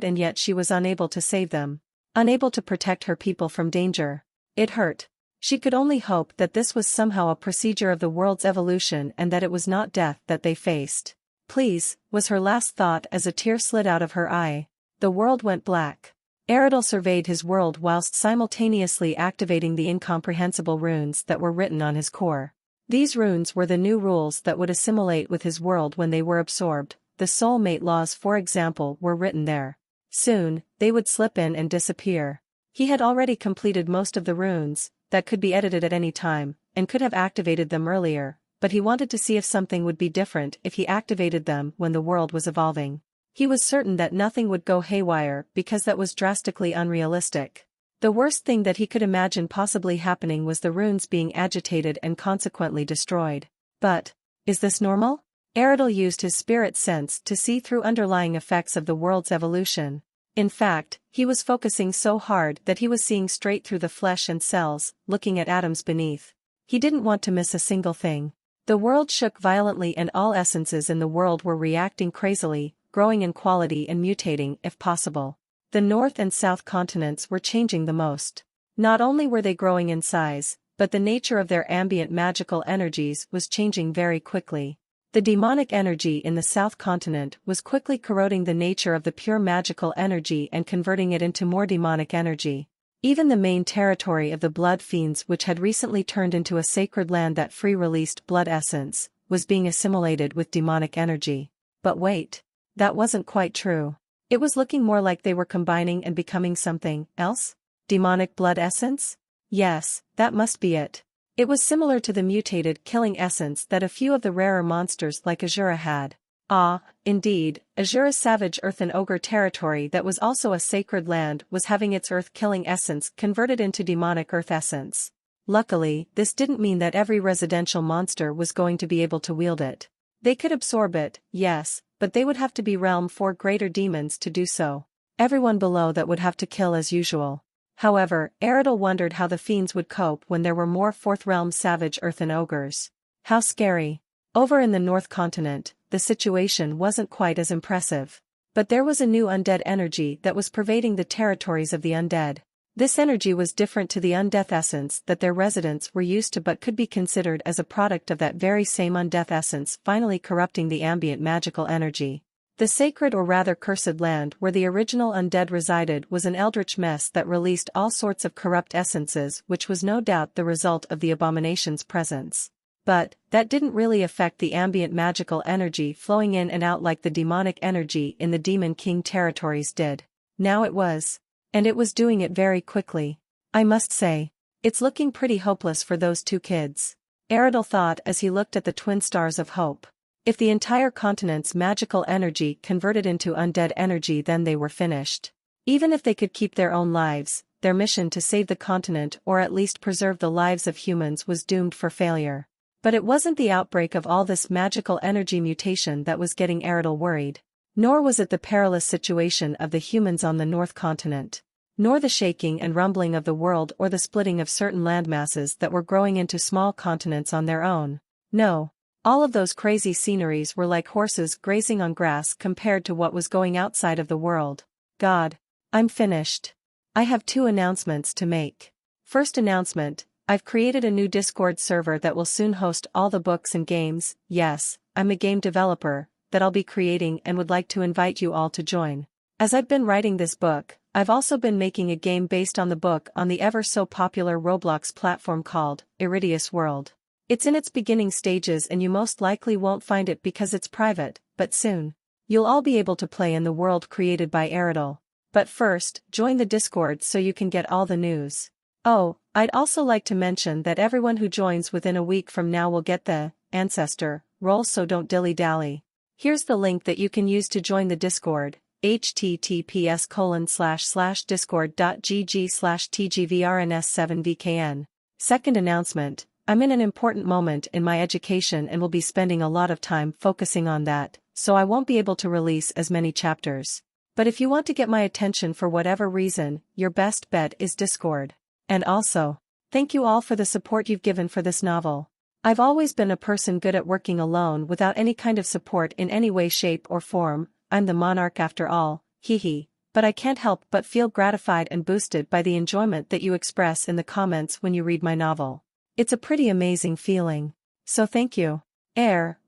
and yet she was unable to save them. Unable to protect her people from danger. It hurt. She could only hope that this was somehow a procedure of the world's evolution and that it was not death that they faced. Please, was her last thought as a tear slid out of her eye. The world went black. Eridel surveyed his world whilst simultaneously activating the incomprehensible runes that were written on his core. These runes were the new rules that would assimilate with his world when they were absorbed. The soulmate laws, for example, were written there. Soon, they would slip in and disappear. He had already completed most of the runes, that could be edited at any time, and could have activated them earlier, but he wanted to see if something would be different if he activated them when the world was evolving. He was certain that nothing would go haywire because that was drastically unrealistic. The worst thing that he could imagine possibly happening was the runes being agitated and consequently destroyed. But, is this normal? Eridel used his spirit sense to see through underlying effects of the world's evolution. In fact, he was focusing so hard that he was seeing straight through the flesh and cells, looking at atoms beneath. He didn't want to miss a single thing. The world shook violently and all essences in the world were reacting crazily, growing in quality and mutating if possible. The North and South continents were changing the most. Not only were they growing in size, but the nature of their ambient magical energies was changing very quickly. The demonic energy in the South continent was quickly corroding the nature of the pure magical energy and converting it into more demonic energy. Even the main territory of the blood fiends, which had recently turned into a sacred land that free-released blood essence, was being assimilated with demonic energy. But wait. That wasn't quite true. It was looking more like they were combining and becoming something else? Demonic blood essence? Yes, that must be it. It was similar to the mutated killing essence that a few of the rarer monsters like Azura had. Ah, indeed, Azura's savage earthen ogre territory that was also a sacred land was having its earth-killing essence converted into demonic earth essence. Luckily, this didn't mean that every residential monster was going to be able to wield it. They could absorb it, yes, but they would have to be Realm 4 greater demons to do so. Everyone below that would have to kill as usual. However, Eridel wondered how the fiends would cope when there were more Fourth Realm savage earthen ogres. How scary. Over in the North Continent, the situation wasn't quite as impressive. But there was a new undead energy that was pervading the territories of the undead. This energy was different to the undeath essence that their residents were used to but could be considered as a product of that very same undeath essence finally corrupting the ambient magical energy. The sacred or rather cursed land where the original undead resided was an eldritch mess that released all sorts of corrupt essences, which was no doubt the result of the abomination's presence. But, that didn't really affect the ambient magical energy flowing in and out like the demonic energy in the Demon King territories did. Now it was. And it was doing it very quickly. I must say, it's looking pretty hopeless for those two kids. Eridel thought as he looked at the twin stars of hope. If the entire continent's magical energy converted into undead energy, then they were finished. Even if they could keep their own lives, their mission to save the continent or at least preserve the lives of humans was doomed for failure. But it wasn't the outbreak of all this magical energy mutation that was getting Eridel worried. Nor was it the perilous situation of the humans on the North Continent. Nor the shaking and rumbling of the world or the splitting of certain landmasses that were growing into small continents on their own. No. All of those crazy sceneries were like horses grazing on grass compared to what was going outside of the world. God. I'm finished. I have 2 announcements to make. First announcement, I've created a new Discord server that will soon host all the books and games. Yes, I'm a game developer, that I'll be creating and would like to invite you all to join. As I've been writing this book, I've also been making a game based on the book on the ever so popular Roblox platform called Eridel World. It's in its beginning stages and you most likely won't find it because it's private, but soon, you'll all be able to play in the world created by Eridel. But first, join the Discord so you can get all the news. Oh, I'd also like to mention that everyone who joins within a week from now will get the Ancestor role, so don't dilly-dally. Here's the link that you can use to join the Discord. https://discord.gg/tgvrns7vkn. Second announcement, I'm in an important moment in my education and will be spending a lot of time focusing on that, so I won't be able to release as many chapters. But if you want to get my attention for whatever reason, your best bet is Discord. And also, thank you all for the support you've given for this novel. I've always been a person good at working alone without any kind of support in any way, shape or form. I'm the monarch after all, hee. But I can't help but feel gratified and boosted by the enjoyment that you express in the comments when you read my novel. It's a pretty amazing feeling. So thank you.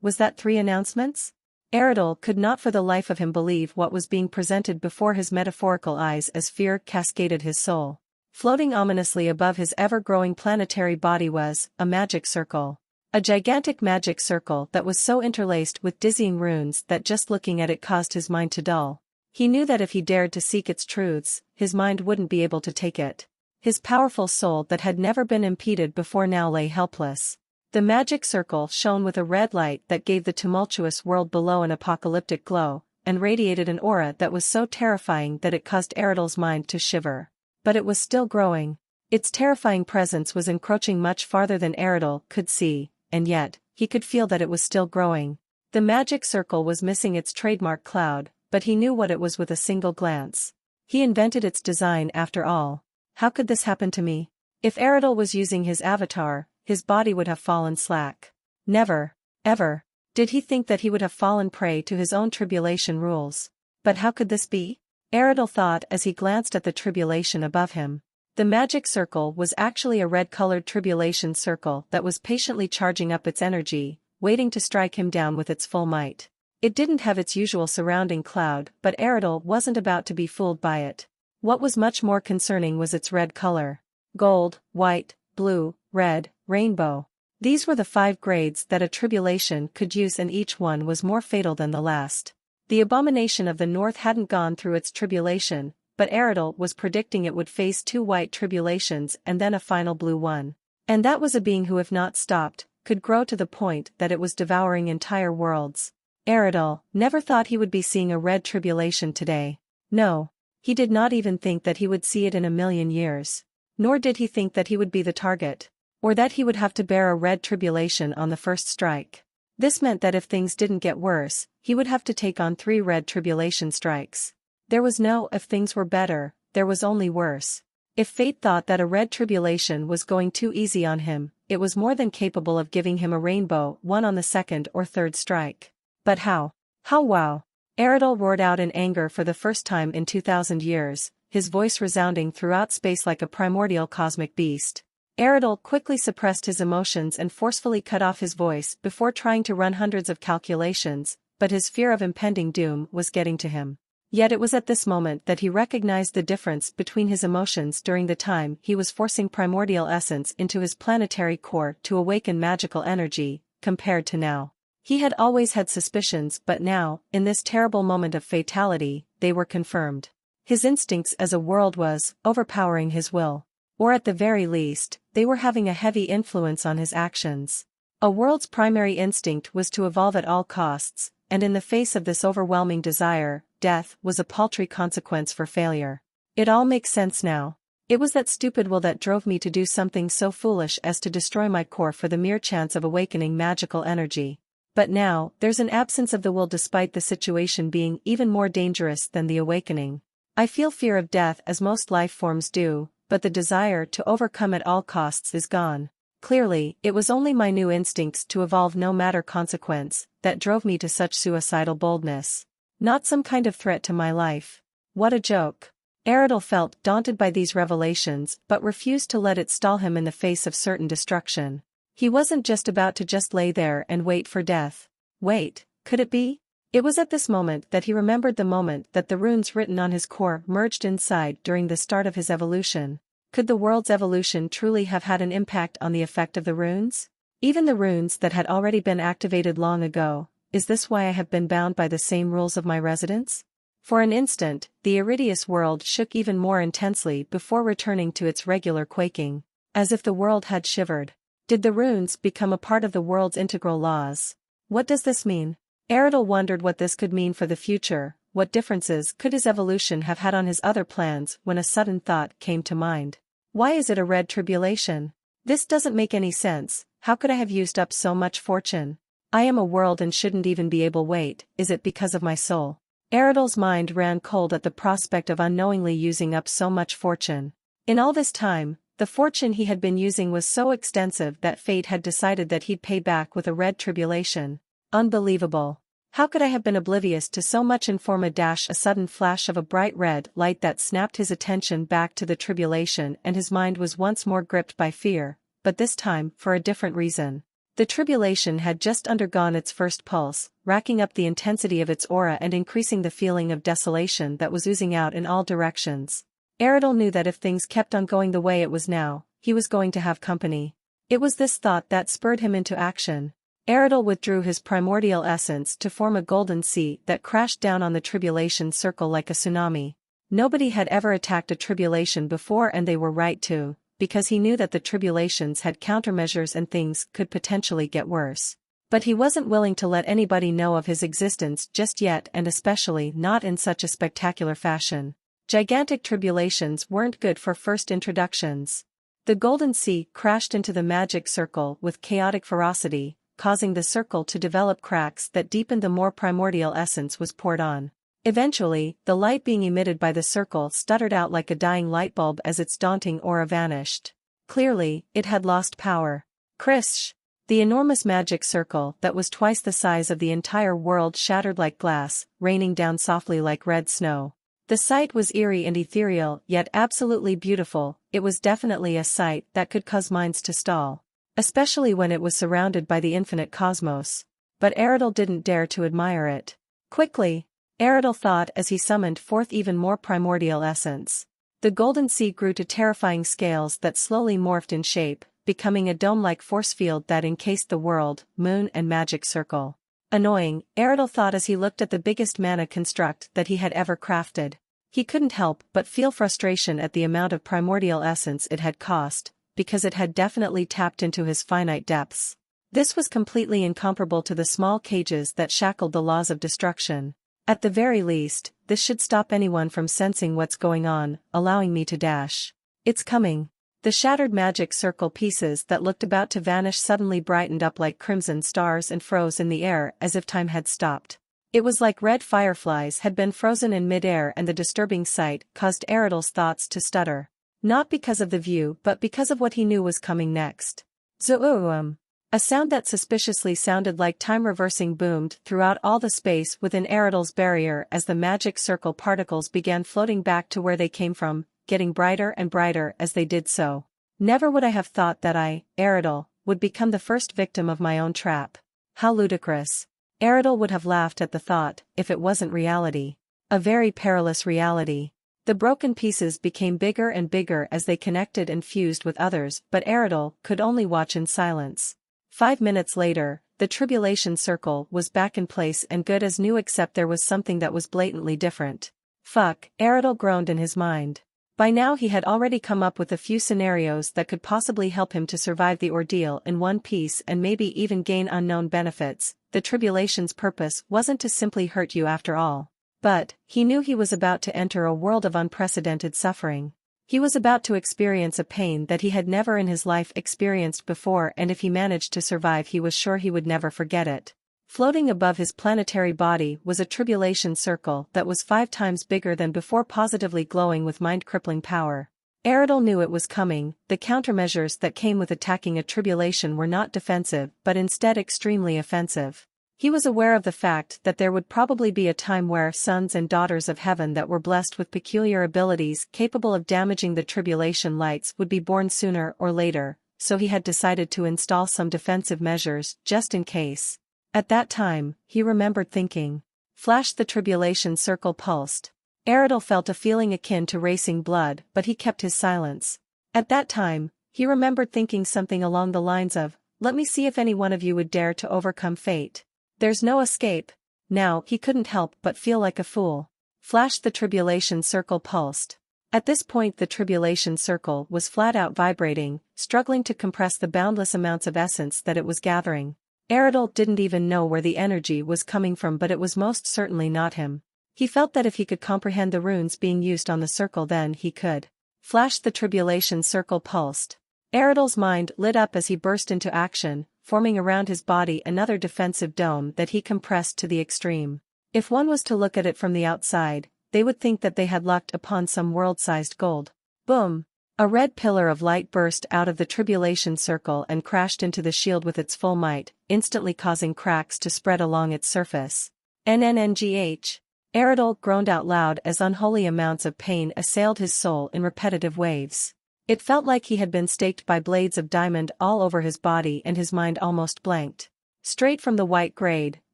Was that 3 announcements? Eridel could not for the life of him believe what was being presented before his metaphorical eyes as fear cascaded his soul. Floating ominously above his ever-growing planetary body was a magic circle. A gigantic magic circle that was so interlaced with dizzying runes that just looking at it caused his mind to dull. He knew that if he dared to seek its truths, his mind wouldn't be able to take it. His powerful soul that had never been impeded before now lay helpless. The magic circle shone with a red light that gave the tumultuous world below an apocalyptic glow, and radiated an aura that was so terrifying that it caused Eridel's mind to shiver. But it was still growing. Its terrifying presence was encroaching much farther than Eridel could see, and yet, he could feel that it was still growing. The magic circle was missing its trademark cloud, but he knew what it was with a single glance. He invented its design after all. How could this happen to me? If Eridel was using his avatar, his body would have fallen slack. Never, ever, did he think that he would have fallen prey to his own tribulation rules. But how could this be? Eridel thought as he glanced at the tribulation above him. The magic circle was actually a red-colored tribulation circle that was patiently charging up its energy, waiting to strike him down with its full might. It didn't have its usual surrounding cloud, but Eridel wasn't about to be fooled by it. What was much more concerning was its red color. Gold, white, blue, red, rainbow. These were the 5 grades that a tribulation could use, and each one was more fatal than the last. The abomination of the north hadn't gone through its tribulation, but Eridel was predicting it would face 2 white tribulations and then a final blue one. And that was a being who, if not stopped, could grow to the point that it was devouring entire worlds. Eridel never thought he would be seeing a red tribulation today. No, he did not even think that he would see it in a million years. Nor did he think that he would be the target, or that he would have to bear a red tribulation on the first strike. This meant that if things didn't get worse, he would have to take on 3 red tribulation strikes. There was no if things were better, there was only worse. If fate thought that a red tribulation was going too easy on him, it was more than capable of giving him a rainbow one on the 2nd or 3rd strike. But how? How wow! Eridel roared out in anger for the first time in 2,000 years, his voice resounding throughout space like a primordial cosmic beast. Eridel quickly suppressed his emotions and forcefully cut off his voice before trying to run hundreds of calculations, but his fear of impending doom was getting to him. Yet it was at this moment that he recognized the difference between his emotions during the time he was forcing primordial essence into his planetary core to awaken magical energy, compared to now. He had always had suspicions, but now, in this terrible moment of fatality, they were confirmed. His instincts as a world was overpowering his will. Or at the very least, they were having a heavy influence on his actions. A world's primary instinct was to evolve at all costs, and in the face of this overwhelming desire, death was a paltry consequence for failure. It all makes sense now. It was that stupid will that drove me to do something so foolish as to destroy my core for the mere chance of awakening magical energy. But now, there's an absence of the will despite the situation being even more dangerous than the awakening. I feel fear of death as most life forms do, but the desire to overcome at all costs is gone. Clearly, it was only my new instincts to evolve no matter consequence that drove me to such suicidal boldness. Not some kind of threat to my life. What a joke. Eridel felt daunted by these revelations but refused to let it stall him in the face of certain destruction. He wasn't just about to lay there and wait for death. Wait, could it be? It was at this moment that he remembered the moment that the runes written on his core merged inside during the start of his evolution. Could the world's evolution truly have had an impact on the effect of the runes? Even the runes that had already been activated long ago. Is this why I have been bound by the same rules of my residence? For an instant, the Iridius world shook even more intensely before returning to its regular quaking, as if the world had shivered. Did the runes become a part of the world's integral laws? What does this mean? Eridel wondered what this could mean for the future. What differences could his evolution have had on his other plans when a sudden thought came to mind. Why is it a red tribulation? This doesn't make any sense. How could I have used up so much fortune? I am a world and shouldn't even be able wait, is it because of my soul? Eridel's mind ran cold at the prospect of unknowingly using up so much fortune. In all this time, the fortune he had been using was so extensive that fate had decided that he'd pay back with a red tribulation. Unbelievable. How could I have been oblivious to so much? A sudden flash of a bright red light that snapped his attention back to the tribulation, and his mind was once more gripped by fear, but this time for a different reason. The tribulation had just undergone its first pulse, racking up the intensity of its aura and increasing the feeling of desolation that was oozing out in all directions. Eridel knew that if things kept on going the way it was now, he was going to have company. It was this thought that spurred him into action. Eridel withdrew his primordial essence to form a golden sea that crashed down on the tribulation circle like a tsunami. Nobody had ever attacked a tribulation before, and they were right to, because he knew that the tribulations had countermeasures and things could potentially get worse. But he wasn't willing to let anybody know of his existence just yet, and especially not in such a spectacular fashion. Gigantic tribulations weren't good for first introductions. The golden sea crashed into the magic circle with chaotic ferocity, causing the circle to develop cracks that deepened the more primordial essence was poured on. Eventually, the light being emitted by the circle stuttered out like a dying light bulb as its daunting aura vanished. Clearly, it had lost power. Krish! The enormous magic circle that was twice the size of the entire world shattered like glass, raining down softly like red snow. The sight was eerie and ethereal, yet absolutely beautiful. It was definitely a sight that could cause minds to stall, especially when it was surrounded by the infinite cosmos. But Eridel didn't dare to admire it. Quickly, Eridel thought as he summoned forth even more primordial essence. The golden sea grew to terrifying scales that slowly morphed in shape, becoming a dome-like force field that encased the world, moon and magic circle. Annoying, Eridel thought as he looked at the biggest mana construct that he had ever crafted. He couldn't help but feel frustration at the amount of primordial essence it had cost, because it had definitely tapped into his finite depths. This was completely incomparable to the small cages that shackled the laws of destruction. At the very least, this should stop anyone from sensing what's going on, allowing me to dash. It's coming. The shattered magic circle pieces that looked about to vanish suddenly brightened up like crimson stars and froze in the air as if time had stopped. It was like red fireflies had been frozen in mid-air, and the disturbing sight caused Eridel's thoughts to stutter. Not because of the view but because of what he knew was coming next. Zoom! A sound that suspiciously sounded like time reversing boomed throughout all the space within Eridel's barrier as the magic circle particles began floating back to where they came from, getting brighter and brighter as they did so. Never would I have thought that I, Eridel, would become the first victim of my own trap. How ludicrous. Eridel would have laughed at the thought, if it wasn't reality. A very perilous reality. The broken pieces became bigger and bigger as they connected and fused with others, but Eridel could only watch in silence. 5 minutes later, the tribulation circle was back in place and good as new, except there was something that was blatantly different. Fuck, Eridel groaned in his mind. By now he had already come up with a few scenarios that could possibly help him to survive the ordeal in one piece and maybe even gain unknown benefits. The tribulation's purpose wasn't to simply hurt you after all. But, he knew he was about to enter a world of unprecedented suffering. He was about to experience a pain that he had never in his life experienced before, and if he managed to survive he was sure he would never forget it. Floating above his planetary body was a tribulation circle that was 5 times bigger than before, positively glowing with mind-crippling power. Eridel knew it was coming. The countermeasures that came with attacking a tribulation were not defensive but instead extremely offensive. He was aware of the fact that there would probably be a time where sons and daughters of heaven that were blessed with peculiar abilities capable of damaging the tribulation lights would be born sooner or later, so he had decided to install some defensive measures just in case. At that time, he remembered thinking. Flash, the tribulation circle pulsed. Eridel felt a feeling akin to racing blood, but he kept his silence. At that time, he remembered thinking something along the lines of, "Let me see if any one of you would dare to overcome fate. There's no escape." Now, he couldn't help but feel like a fool. Flash, the tribulation circle pulsed. At this point the tribulation circle was flat out vibrating, struggling to compress the boundless amounts of essence that it was gathering. Eridel didn't even know where the energy was coming from, but it was most certainly not him. He felt that if he could comprehend the runes being used on the circle, then he could. Flash, the tribulation circle pulsed. Eridel's mind lit up as he burst into action, forming around his body another defensive dome that he compressed to the extreme. If one was to look at it from the outside, they would think that they had lucked upon some world-sized gold. Boom! A red pillar of light burst out of the tribulation circle and crashed into the shield with its full might, instantly causing cracks to spread along its surface. NNNGH. Eridel groaned out loud as unholy amounts of pain assailed his soul in repetitive waves. It felt like he had been staked by blades of diamond all over his body, and his mind almost blanked. Straight from the white grade,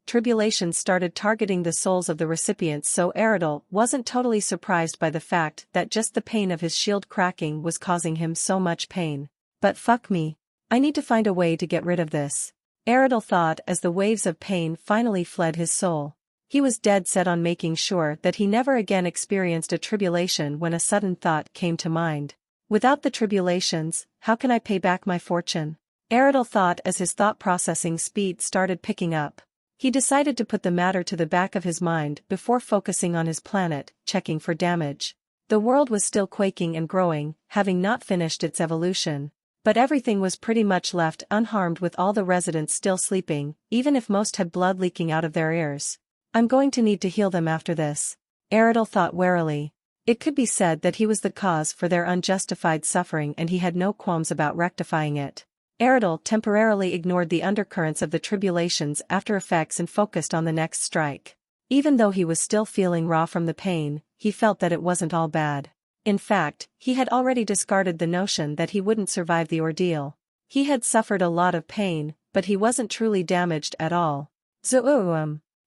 tribulation started targeting the souls of the recipients, so Eridel wasn't totally surprised by the fact that just the pain of his shield cracking was causing him so much pain. But fuck me. I need to find a way to get rid of this, Eridel thought as the waves of pain finally fled his soul. He was dead set on making sure that he never again experienced a tribulation when a sudden thought came to mind. Without the tribulations, how can I pay back my fortune? Eridel thought as his thought processing speed started picking up. He decided to put the matter to the back of his mind before focusing on his planet, checking for damage. The world was still quaking and growing, having not finished its evolution. But everything was pretty much left unharmed, with all the residents still sleeping, even if most had blood leaking out of their ears. I'm going to need to heal them after this, Eridel thought warily. It could be said that he was the cause for their unjustified suffering, and he had no qualms about rectifying it. Eridel temporarily ignored the undercurrents of the tribulation's after effects and focused on the next strike. Even though he was still feeling raw from the pain, he felt that it wasn't all bad. In fact, he had already discarded the notion that he wouldn't survive the ordeal. He had suffered a lot of pain, but he wasn't truly damaged at all.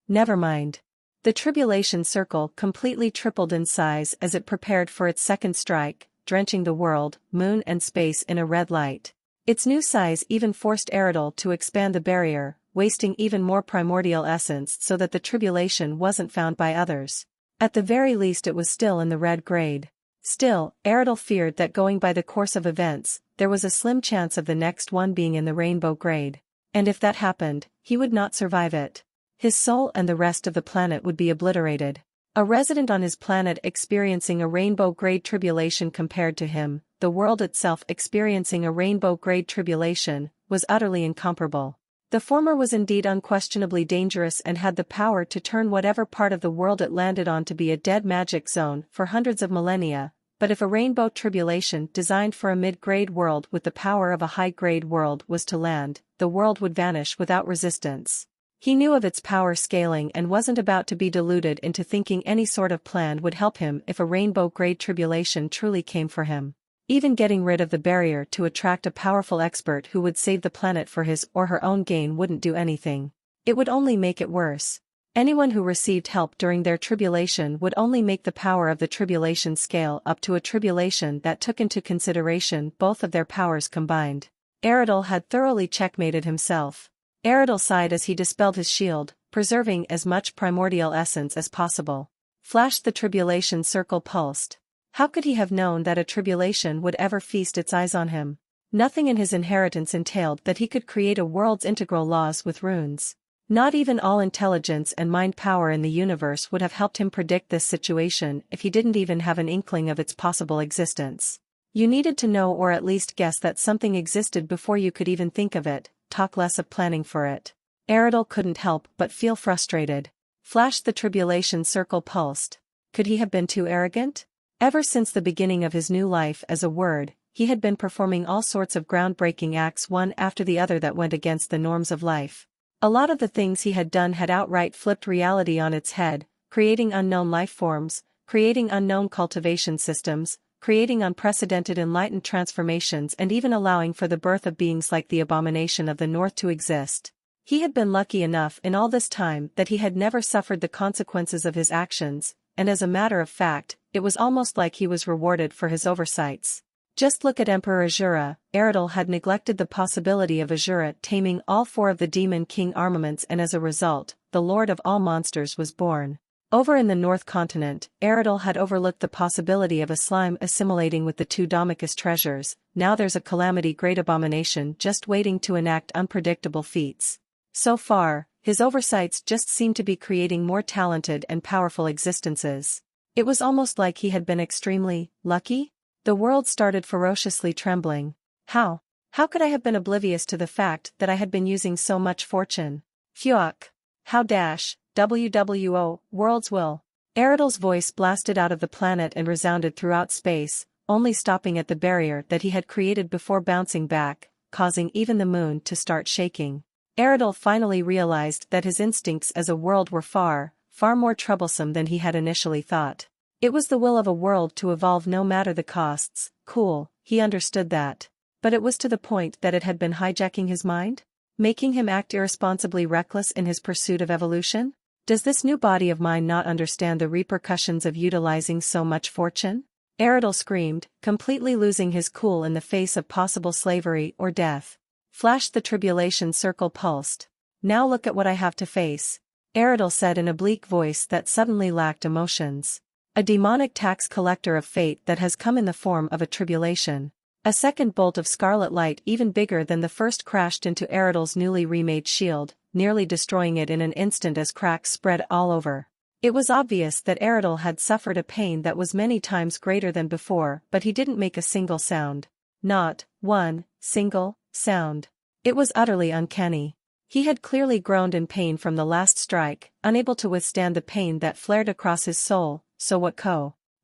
Never mind. The tribulation circle completely tripled in size as it prepared for its second strike, drenching the world, moon and space in a red light. Its new size even forced Eridel to expand the barrier, wasting even more primordial essence so that the tribulation wasn't found by others. At the very least it was still in the red grade. Still, Eridel feared that going by the course of events, there was a slim chance of the next one being in the rainbow grade. And if that happened, he would not survive it. His soul and the rest of the planet would be obliterated. A resident on his planet experiencing a rainbow-grade tribulation compared to him, the world itself experiencing a rainbow-grade tribulation, was utterly incomparable. The former was indeed unquestionably dangerous and had the power to turn whatever part of the world it landed on to be a dead magic zone for hundreds of millennia, but if a rainbow tribulation designed for a mid-grade world with the power of a high-grade world was to land, the world would vanish without resistance. He knew of its power scaling and wasn't about to be deluded into thinking any sort of plan would help him if a rainbow-grade tribulation truly came for him. Even getting rid of the barrier to attract a powerful expert who would save the planet for his or her own gain wouldn't do anything. It would only make it worse. Anyone who received help during their tribulation would only make the power of the tribulation scale up to a tribulation that took into consideration both of their powers combined. Eridel had thoroughly checkmated himself. Eridel sighed as he dispelled his shield, preserving as much primordial essence as possible. Flash, the tribulation circle pulsed. How could he have known that a tribulation would ever feast its eyes on him? Nothing in his inheritance entailed that he could create a world's integral laws with runes. Not even all intelligence and mind power in the universe would have helped him predict this situation if he didn't even have an inkling of its possible existence. You needed to know or at least guess that something existed before you could even think of it, talk less of planning for it. Eridel couldn't help but feel frustrated. Flash, the tribulation circle pulsed. Could he have been too arrogant? Ever since the beginning of his new life as a word, he had been performing all sorts of groundbreaking acts one after the other that went against the norms of life. A lot of the things he had done had outright flipped reality on its head, creating unknown life forms, creating unknown cultivation systems, creating unprecedented enlightened transformations, and even allowing for the birth of beings like the abomination of the North to exist. He had been lucky enough in all this time that he had never suffered the consequences of his actions, and as a matter of fact, it was almost like he was rewarded for his oversights. Just look at Emperor Azura. Eridel had neglected the possibility of Azura taming all 4 of the Demon King armaments, and as a result, the Lord of all monsters was born. Over in the North Continent, Eridel had overlooked the possibility of a slime assimilating with the 2 Domicus treasures. Now there's a calamity great abomination just waiting to enact unpredictable feats. So far, his oversights just seemed to be creating more talented and powerful existences. It was almost like he had been extremely lucky. The world started ferociously trembling. How could I have been oblivious to the fact that I had been using so much fortune? Phuoc. How WWO, worlds will. Eridel's voice blasted out of the planet and resounded throughout space, only stopping at the barrier that he had created before bouncing back, causing even the moon to start shaking. Eridel finally realized that his instincts as a world were far more troublesome than he had initially thought. It was the will of a world to evolve no matter the costs. Cool, he understood that. But it was to the point that it had been hijacking his mind? Making him act irresponsibly reckless in his pursuit of evolution? Does this new body of mine not understand the repercussions of utilizing so much fortune? Eridel screamed, completely losing his cool in the face of possible slavery or death. Flashed the tribulation circle pulsed. Now look at what I have to face. Eridel said in a bleak voice that suddenly lacked emotions. A demonic tax collector of fate that has come in the form of a tribulation. A second bolt of scarlet light even bigger than the first crashed into Eridel's newly remade shield, nearly destroying it in an instant as cracks spread all over. It was obvious that Eridel had suffered a pain that was many times greater than before, but he didn't make a single sound. Not one single sound. It was utterly uncanny. He had clearly groaned in pain from the last strike, unable to withstand the pain that flared across his soul. So what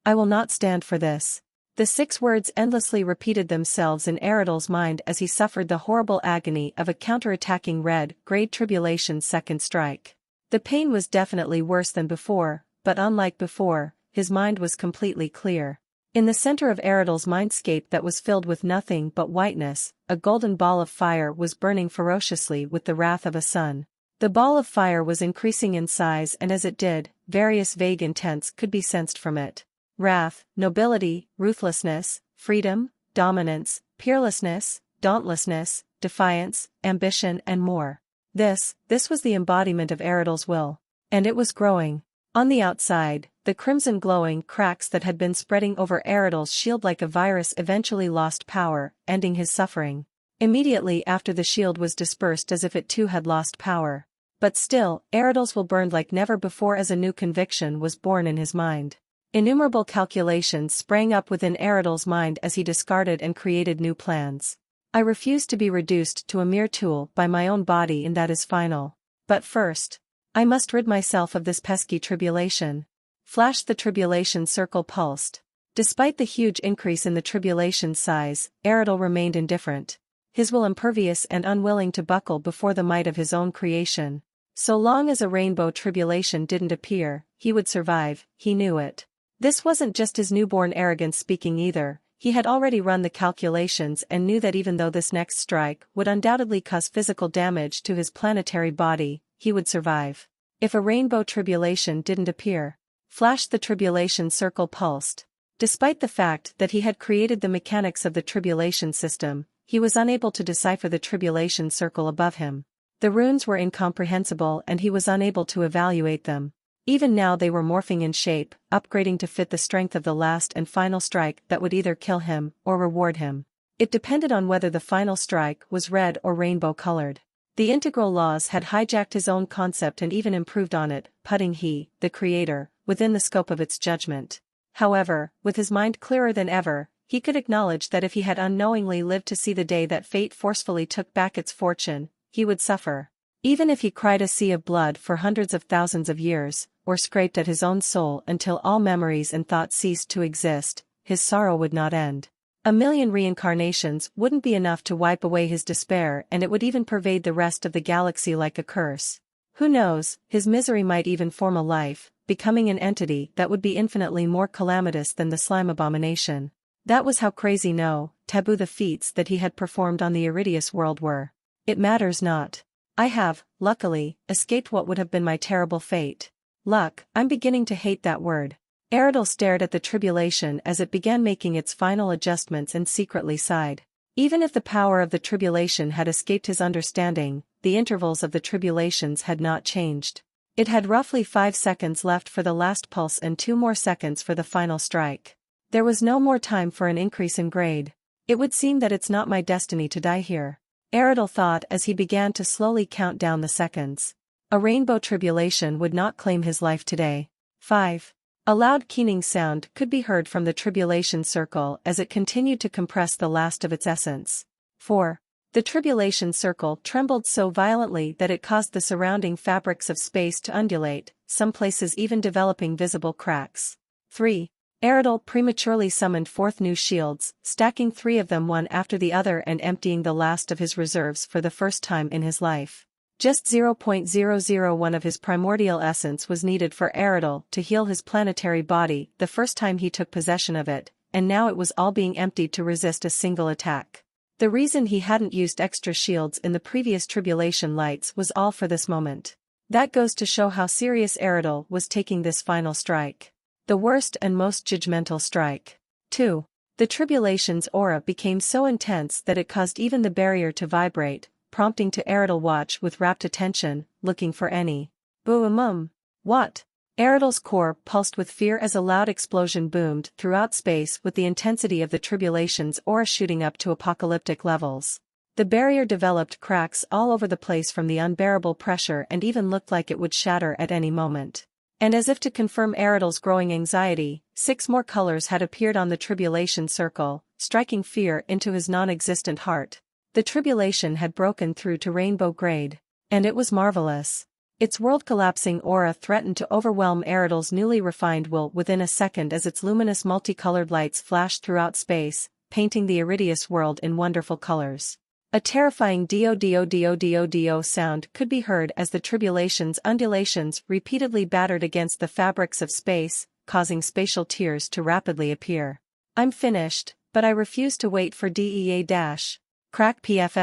I will not stand for this. The 6 words endlessly repeated themselves in Eridel's mind as he suffered the horrible agony of a counterattacking red-grade tribulation's second strike. The pain was definitely worse than before, but unlike before, his mind was completely clear. In the center of Eridel's mindscape that was filled with nothing but whiteness, a golden ball of fire was burning ferociously with the wrath of a sun. The ball of fire was increasing in size, and as it did, various vague intents could be sensed from it. Wrath, nobility, ruthlessness, freedom, dominance, peerlessness, dauntlessness, defiance, ambition, and more. This was the embodiment of Eridel's will. And it was growing. On the outside, the crimson glowing cracks that had been spreading over Eridel's shield like a virus eventually lost power, ending his suffering. Immediately after the shield was dispersed as if it too had lost power. But still, Eridel's will burned like never before as a new conviction was born in his mind. Innumerable calculations sprang up within Eridel's mind as he discarded and created new plans. I refuse to be reduced to a mere tool by my own body, and that is final. But first, I must rid myself of this pesky tribulation. Flashed the tribulation circle pulsed. Despite the huge increase in the tribulation's size, Eridel remained indifferent. His will impervious and unwilling to buckle before the might of his own creation. So long as a rainbow tribulation didn't appear, he would survive, he knew it. This wasn't just his newborn arrogance speaking either. He had already run the calculations and knew that even though this next strike would undoubtedly cause physical damage to his planetary body, he would survive. If a rainbow tribulation didn't appear. Flashed the tribulation circle pulsed. Despite the fact that he had created the mechanics of the tribulation system, he was unable to decipher the tribulation circle above him. The runes were incomprehensible and he was unable to evaluate them. Even now they were morphing in shape, upgrading to fit the strength of the last and final strike that would either kill him or reward him. It depended on whether the final strike was red or rainbow-colored. The integral laws had hijacked his own concept and even improved on it, putting he, the creator, within the scope of its judgment. However, with his mind clearer than ever, he could acknowledge that if he had unknowingly lived to see the day that fate forcefully took back its fortune, he would suffer. Even if he cried a sea of blood for hundreds of thousands of years, or scraped at his own soul until all memories and thoughts ceased to exist, his sorrow would not end. A million reincarnations wouldn't be enough to wipe away his despair, and it would even pervade the rest of the galaxy like a curse. Who knows, his misery might even form a life, becoming an entity that would be infinitely more calamitous than the slime abomination. That was how crazy no, taboo the feats that he had performed on the Iridius world were. It matters not. I have, luckily, escaped what would have been my terrible fate. Luck, I'm beginning to hate that word. Eridel stared at the tribulation as it began making its final adjustments and secretly sighed. Even if the power of the tribulation had escaped his understanding, the intervals of the tribulations had not changed. It had roughly 5 seconds left for the last pulse and 2 more seconds for the final strike. There was no more time for an increase in grade. It would seem that it's not my destiny to die here, Eridel thought as he began to slowly count down the seconds. A rainbow tribulation would not claim his life today. 5. A loud keening sound could be heard from the tribulation circle as it continued to compress the last of its essence. 4. The tribulation circle trembled so violently that it caused the surrounding fabrics of space to undulate, some places even developing visible cracks. 3. Eridel prematurely summoned forth new shields, stacking 3 of them one after the other and emptying the last of his reserves for the first time in his life. Just 0.001 of his primordial essence was needed for Eridel to heal his planetary body the first time he took possession of it, and now it was all being emptied to resist a single attack. The reason he hadn't used extra shields in the previous tribulation lights was all for this moment. That goes to show how serious Eridel was taking this final strike. The worst and most judgmental strike. 2. The tribulation's aura became so intense that it caused even the barrier to vibrate, prompting to Eridel watch with rapt attention, looking for any. Boom. What? Eridel's core pulsed with fear as a loud explosion boomed throughout space with the intensity of the tribulation's aura shooting up to apocalyptic levels. The barrier developed cracks all over the place from the unbearable pressure and even looked like it would shatter at any moment. And as if to confirm Eridel's growing anxiety, 6 more colors had appeared on the tribulation circle, striking fear into his non-existent heart. The tribulation had broken through to rainbow grade. And it was marvelous. Its world-collapsing aura threatened to overwhelm Eridel's newly refined will within a second as its luminous multicolored lights flashed throughout space, painting the Iridius world in wonderful colors. A terrifying do-do-do-do-do sound could be heard as the tribulation's undulations repeatedly battered against the fabrics of space, causing spatial tears to rapidly appear. I'm finished, but I refuse to wait for DEA dash. Crack pff.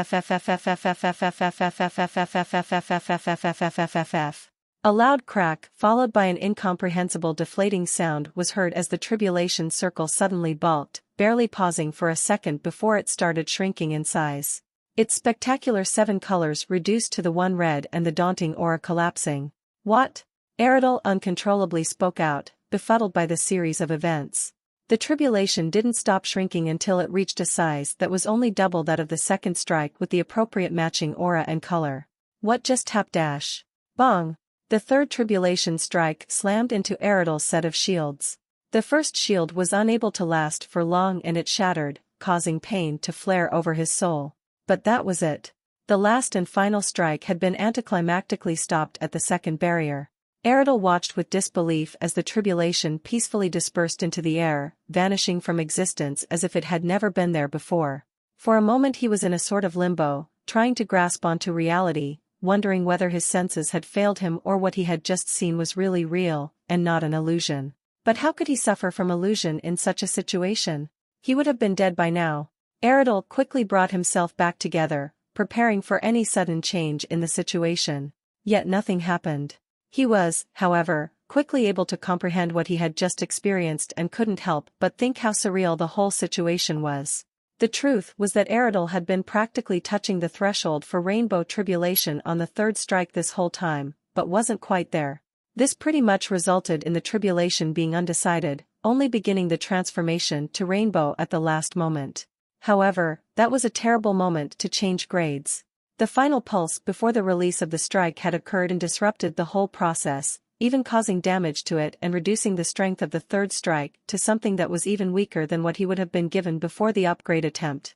A loud crack followed by an incomprehensible deflating sound was heard as the tribulation circle suddenly bulked, barely pausing for a second before it started shrinking in size. Its spectacular 7 colors reduced to the one red and the daunting aura collapsing. What? Eridel uncontrollably spoke out, befuddled by the series of events. The tribulation didn't stop shrinking until it reached a size that was only double that of the second strike with the appropriate matching aura and color. What just happened? Bong! The third tribulation strike slammed into Eridel's set of shields. The first shield was unable to last for long and it shattered, causing pain to flare over his soul. But that was it. The last and final strike had been anticlimactically stopped at the second barrier. Eridel watched with disbelief as the tribulation peacefully dispersed into the air, vanishing from existence as if it had never been there before. For a moment he was in a sort of limbo, trying to grasp onto reality, wondering whether his senses had failed him or what he had just seen was really real, and not an illusion. But how could he suffer from illusion in such a situation? He would have been dead by now. Eridel quickly brought himself back together, preparing for any sudden change in the situation. Yet nothing happened. He was, however, quickly able to comprehend what he had just experienced and couldn't help but think how surreal the whole situation was. The truth was that Eridel had been practically touching the threshold for rainbow tribulation on the third strike this whole time, but wasn't quite there. This pretty much resulted in the tribulation being undecided, only beginning the transformation to rainbow at the last moment. However, that was a terrible moment to change grades. The final pulse before the release of the strike had occurred and disrupted the whole process, even causing damage to it and reducing the strength of the third strike to something that was even weaker than what he would have been given before the upgrade attempt.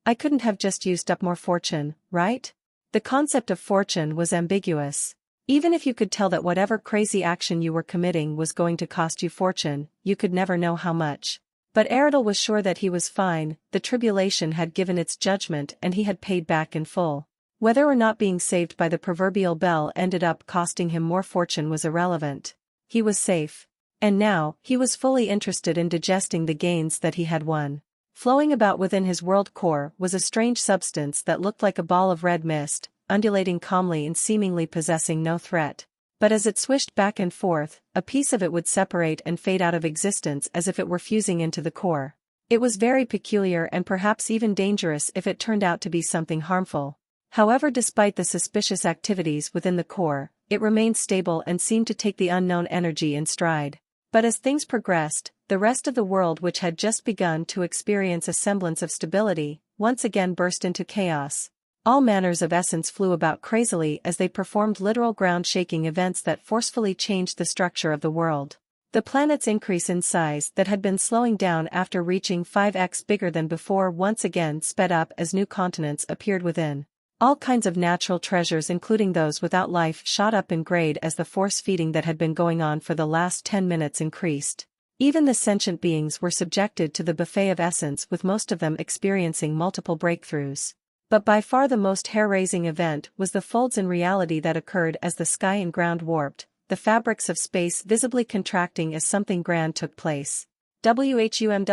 I couldn't have just used up more fortune, right? The concept of fortune was ambiguous. Even if you could tell that whatever crazy action you were committing was going to cost you fortune, you could never know how much. But Eridel was sure that he was fine. The tribulation had given its judgment and he had paid back in full. Whether or not being saved by the proverbial bell ended up costing him more fortune was irrelevant. He was safe. And now, he was fully interested in digesting the gains that he had won. Flowing about within his world core was a strange substance that looked like a ball of red mist, undulating calmly and seemingly possessing no threat. But as it swished back and forth, a piece of it would separate and fade out of existence as if it were fusing into the core. It was very peculiar and perhaps even dangerous if it turned out to be something harmful. However, despite the suspicious activities within the core, it remained stable and seemed to take the unknown energy in stride. But as things progressed, the rest of the world, which had just begun to experience a semblance of stability, once again burst into chaos. All manners of essence flew about crazily as they performed literal ground-shaking events that forcefully changed the structure of the world. The planet's increase in size that had been slowing down after reaching 5x bigger than before once again sped up as new continents appeared within. All kinds of natural treasures, including those without life, shot up in grade as the force feeding that had been going on for the last 10 minutes increased. Even the sentient beings were subjected to the buffet of essence, with most of them experiencing multiple breakthroughs. But by far the most hair-raising event was the folds in reality that occurred as the sky and ground warped, the fabrics of space visibly contracting as something grand took place. WHUM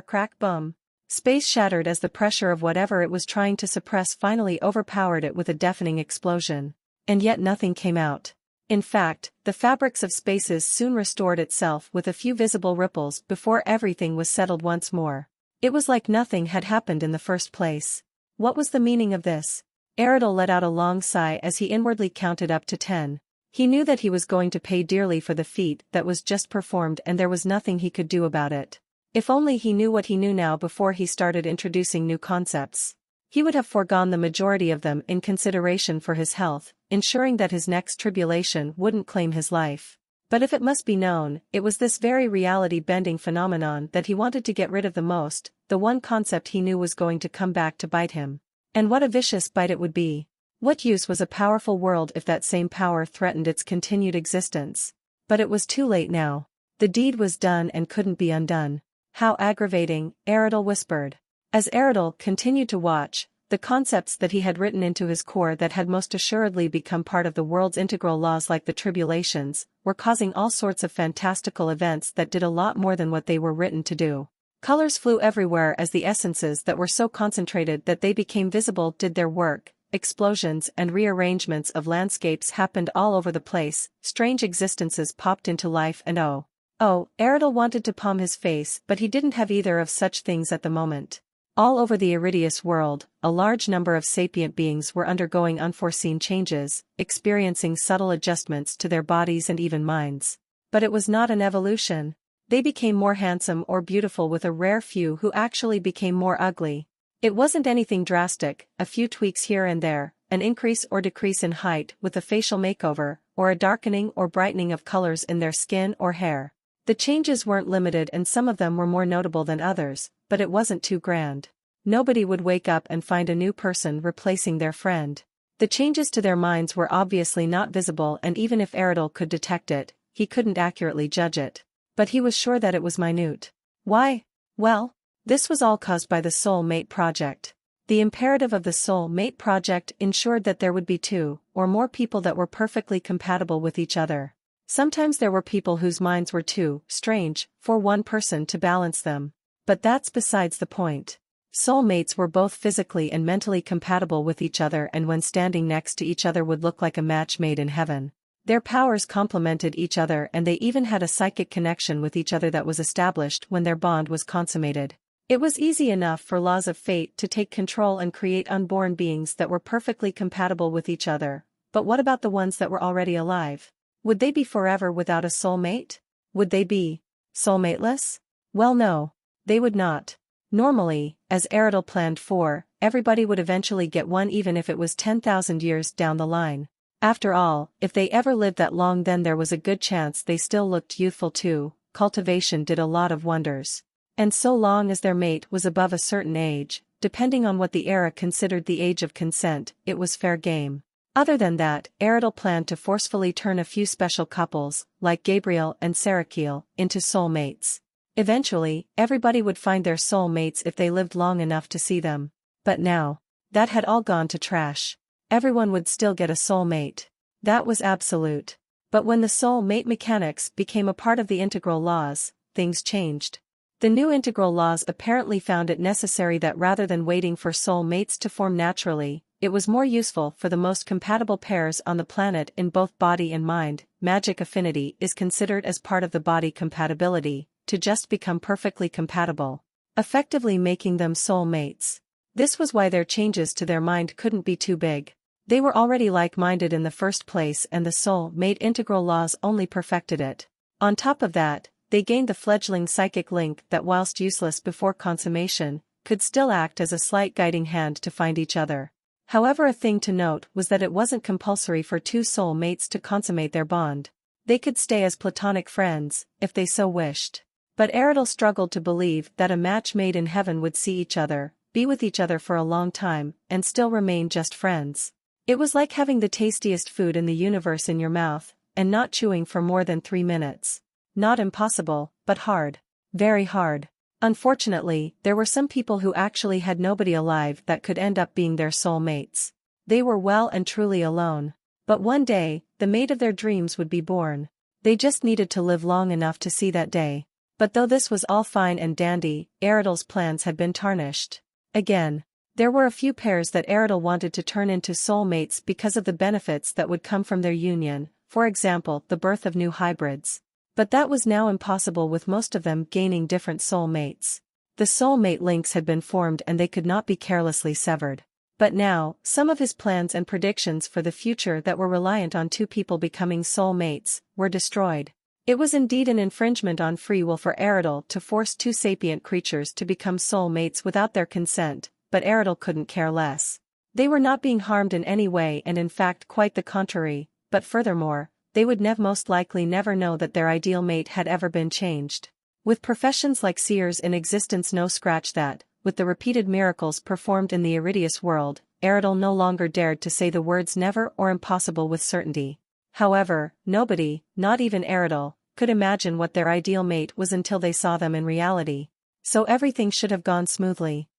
crack boom. Space shattered as the pressure of whatever it was trying to suppress finally overpowered it with a deafening explosion. And yet nothing came out. In fact, the fabrics of spaces soon restored itself with a few visible ripples before everything was settled once more. It was like nothing had happened in the first place. What was the meaning of this? Eridel let out a long sigh as he inwardly counted up to 10. He knew that he was going to pay dearly for the feat that was just performed, and there was nothing he could do about it. If only he knew what he knew now before he started introducing new concepts. He would have foregone the majority of them in consideration for his health, ensuring that his next tribulation wouldn't claim his life. But if it must be known, it was this very reality-bending phenomenon that he wanted to get rid of the most, the one concept he knew was going to come back to bite him. And what a vicious bite it would be. What use was a powerful world if that same power threatened its continued existence? But it was too late now. The deed was done and couldn't be undone. How aggravating, Eridel whispered. As Eridel continued to watch, the concepts that he had written into his core that had most assuredly become part of the world's integral laws, like the tribulations, were causing all sorts of fantastical events that did a lot more than what they were written to do. Colors flew everywhere as the essences that were so concentrated that they became visible did their work. Explosions and rearrangements of landscapes happened all over the place, strange existences popped into life, and Eridel wanted to palm his face, but he didn't have either of such things at the moment. All over the Iridius world, a large number of sapient beings were undergoing unforeseen changes, experiencing subtle adjustments to their bodies and even minds. But it was not an evolution. They became more handsome or beautiful, with a rare few who actually became more ugly. It wasn't anything drastic, a few tweaks here and there, an increase or decrease in height with a facial makeover, or a darkening or brightening of colors in their skin or hair. The changes weren't limited, and some of them were more notable than others, but it wasn't too grand. Nobody would wake up and find a new person replacing their friend. The changes to their minds were obviously not visible, and even if Eridel could detect it, he couldn't accurately judge it. But he was sure that it was minute. Why? Well, this was all caused by the Soul Mate Project. The imperative of the Soul Mate Project ensured that there would be two or more people that were perfectly compatible with each other. Sometimes there were people whose minds were too strange for one person to balance them. But that's besides the point. Soulmates were both physically and mentally compatible with each other, and when standing next to each other would look like a match made in heaven. Their powers complemented each other, and they even had a psychic connection with each other that was established when their bond was consummated. It was easy enough for laws of fate to take control and create unborn beings that were perfectly compatible with each other, but what about the ones that were already alive? Would they be forever without a soulmate? Would they be soulmateless? Well, no, they would not. Normally, as Eridel planned for, everybody would eventually get one, even if it was 10,000 years down the line. After all, if they ever lived that long, then there was a good chance they still looked youthful too. Cultivation did a lot of wonders. And so long as their mate was above a certain age, depending on what the era considered the age of consent, it was fair game. Other than that, Eridel planned to forcefully turn a few special couples, like Gabriel and Serakiel, into soulmates. Eventually, everybody would find their soulmates if they lived long enough to see them. But now, that had all gone to trash. Everyone would still get a soulmate. That was absolute. But when the soul-mate mechanics became a part of the integral laws, things changed. The new integral laws apparently found it necessary that rather than waiting for soul-mates to form naturally, it was more useful for the most compatible pairs on the planet in both body and mind. Magic affinity is considered as part of the body compatibility, to just become perfectly compatible, effectively making them soul-mates. This was why their changes to their mind couldn't be too big. They were already like-minded in the first place and the soul-mate integral laws only perfected it. On top of that, they gained the fledgling psychic link that whilst useless before consummation, could still act as a slight guiding hand to find each other. However, a thing to note was that it wasn't compulsory for two soul-mates to consummate their bond. They could stay as platonic friends, if they so wished. But Eridel struggled to believe that a match made in heaven would see each other, be with each other for a long time, and still remain just friends. It was like having the tastiest food in the universe in your mouth, and not chewing for more than 3 minutes. Not impossible, but hard. Very hard. Unfortunately, there were some people who actually had nobody alive that could end up being their soul mates. They were well and truly alone. But one day, the mate of their dreams would be born. They just needed to live long enough to see that day. But though this was all fine and dandy, Eridel's plans had been tarnished. Again. There were a few pairs that Eridel wanted to turn into soulmates because of the benefits that would come from their union, for example, the birth of new hybrids. But that was now impossible with most of them gaining different soulmates. The soulmate links had been formed and they could not be carelessly severed. But now, some of his plans and predictions for the future that were reliant on two people becoming soulmates were destroyed. It was indeed an infringement on free will for Eridel to force two sapient creatures to become soulmates without their consent. But Eridel couldn't care less. They were not being harmed in any way and in fact quite the contrary, but furthermore, they would most likely never know that their ideal mate had ever been changed. With professions like seers in existence no scratch that, with the repeated miracles performed in the Iridius world, Eridel no longer dared to say the words never or impossible with certainty. However, nobody, not even Eridel, could imagine what their ideal mate was until they saw them in reality. So everything should have gone smoothly.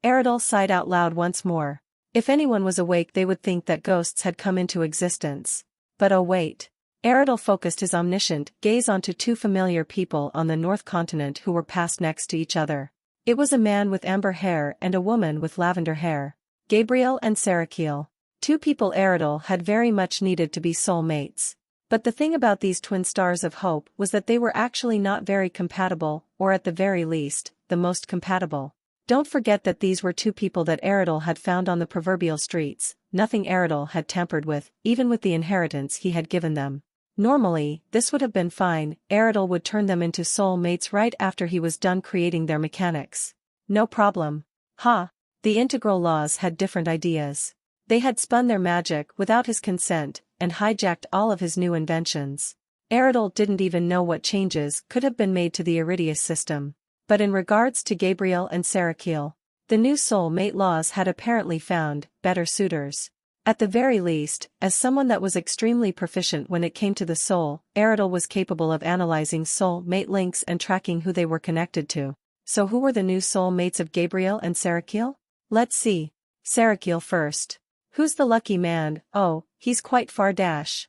Eridel sighed out loud once more. If anyone was awake they would think that ghosts had come into existence. But oh wait. Eridel focused his omniscient gaze onto two familiar people on the North Continent who were passed next to each other. It was a man with amber hair and a woman with lavender hair. Gabriel and Serakiel. Two people Eridel had very much needed to be soulmates. But the thing about these twin stars of hope was that they were actually not very compatible, or at the very least, the most compatible. Don't forget that these were two people that Eridel had found on the proverbial streets, nothing Eridel had tampered with, even with the inheritance he had given them. Normally, this would have been fine, Eridel would turn them into soul mates right after he was done creating their mechanics. No problem. The integral laws had different ideas. They had spun their magic without his consent, and hijacked all of his new inventions. Eridel didn't even know what changes could have been made to the Iridius system. But in regards to Gabriel and Serakiel, the new soul-mate laws had apparently found better suitors. At the very least, as someone that was extremely proficient when it came to the soul, Eridel was capable of analyzing soul-mate links and tracking who they were connected to. So who were the new soul-mates of Gabriel and Serakiel? Let's see. Serakiel first. Who's the lucky man? Oh, he's quite far dash.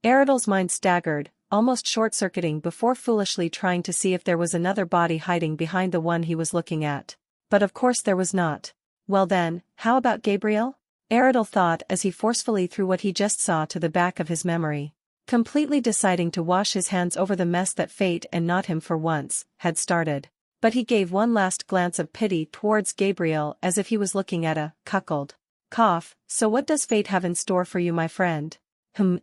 Eridel's mind staggered, almost short-circuiting before foolishly trying to see if there was another body hiding behind the one he was looking at. But of course there was not. Well then, how about Gabriel? Eridel thought as he forcefully threw what he just saw to the back of his memory. Completely deciding to wash his hands over the mess that fate and not him for once, had started. But he gave one last glance of pity towards Gabriel as if he was looking at a cuckold. So what does fate have in store for you my friend?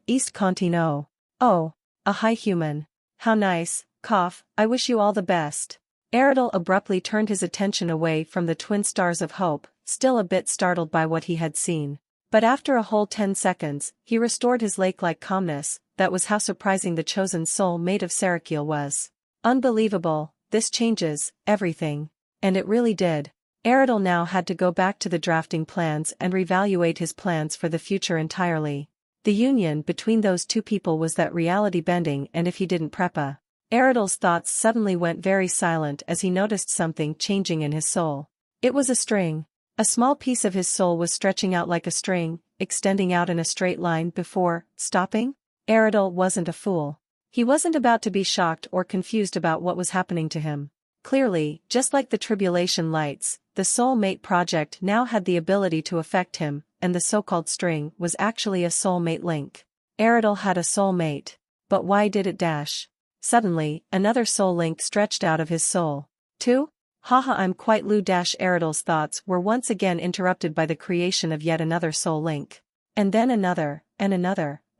East Contino. Oh. A high human. How nice, I wish you all the best. Eridel abruptly turned his attention away from the twin stars of hope, still a bit startled by what he had seen. But after a whole 10 seconds, he restored his lake-like calmness. That was how surprising the chosen soul mate of Serakiel was. Unbelievable, this changes everything. And it really did. Eridel now had to go back to the drafting plans and reevaluate his plans for the future entirely. The union between those two people was that reality bending, and if he didn't prepare. Eridel's thoughts suddenly went very silent as he noticed something changing in his soul. It was a string. A small piece of his soul was stretching out like a string, extending out in a straight line before stopping. Eridel wasn't a fool. He wasn't about to be shocked or confused about what was happening to him. Clearly, just like the tribulation lights, the soul mate project now had the ability to affect him, and the so-called string was actually a soul mate link. Eridel had a soul mate. But why did it dash? Suddenly, another soul link stretched out of his soul. 2? Haha, I'm quite Lou. Eridel's thoughts were once again interrupted by the creation of yet another soul link. And then another,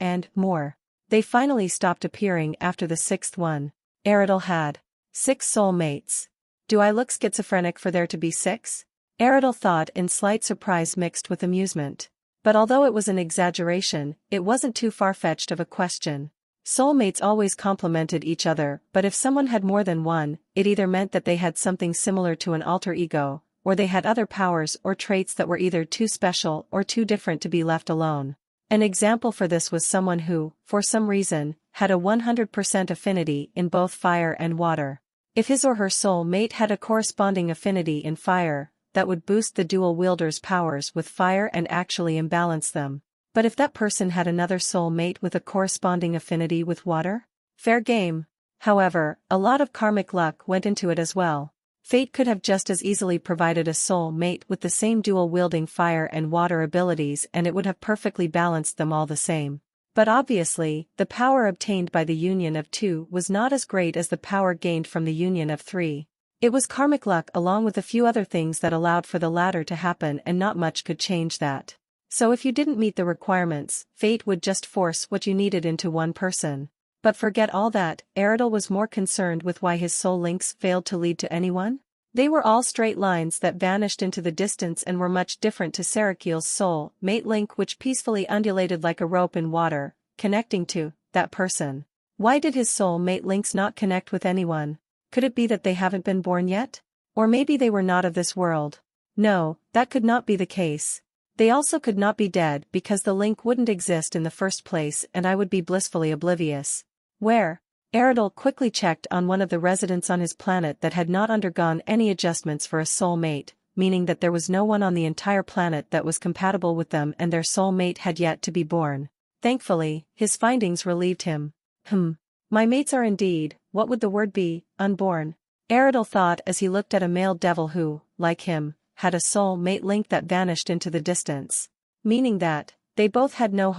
and more. They finally stopped appearing after the 6th one. Eridel had 6 soul mates. Do I look schizophrenic for there to be 6? Eridel thought in slight surprise mixed with amusement. But although it was an exaggeration, it wasn't too far-fetched of a question. Soulmates always complemented each other, but if someone had more than one, it either meant that they had something similar to an alter ego, or they had other powers or traits that were either too special or too different to be left alone. An example for this was someone who, for some reason, had a 100% affinity in both fire and water. If his or her soul mate had a corresponding affinity in fire, that would boost the dual wielder's powers with fire and actually imbalance them. But if that person had another soul mate with a corresponding affinity with water? Fair game. However, a lot of karmic luck went into it as well. Fate could have just as easily provided a soul mate with the same dual-wielding fire and water abilities, and it would have perfectly balanced them all the same. But obviously, the power obtained by the union of 2 was not as great as the power gained from the union of 3. It was karmic luck along with a few other things that allowed for the latter to happen, and not much could change that. So if you didn't meet the requirements, fate would just force what you needed into one person. But forget all that, Eridel was more concerned with why his soul links failed to lead to anyone. They were all straight lines that vanished into the distance and were much different to Sarakiel's soul mate link, which peacefully undulated like a rope in water, connecting to that person. Why did his soul mate links not connect with anyone? Could it be that they haven't been born yet? Or maybe they were not of this world? No, that could not be the case. They also could not be dead because the link wouldn't exist in the first place and I would be blissfully oblivious. Where? Eridel quickly checked on one of the residents on his planet that had not undergone any adjustments for a soul mate, meaning that there was no one on the entire planet that was compatible with them and their soul mate had yet to be born. Thankfully, his findings relieved him. My mates are indeed, what would the word be, unborn? Eridel thought as he looked at a male devil who, like him, had a soul mate link that vanished into the distance. Meaning that, they both had no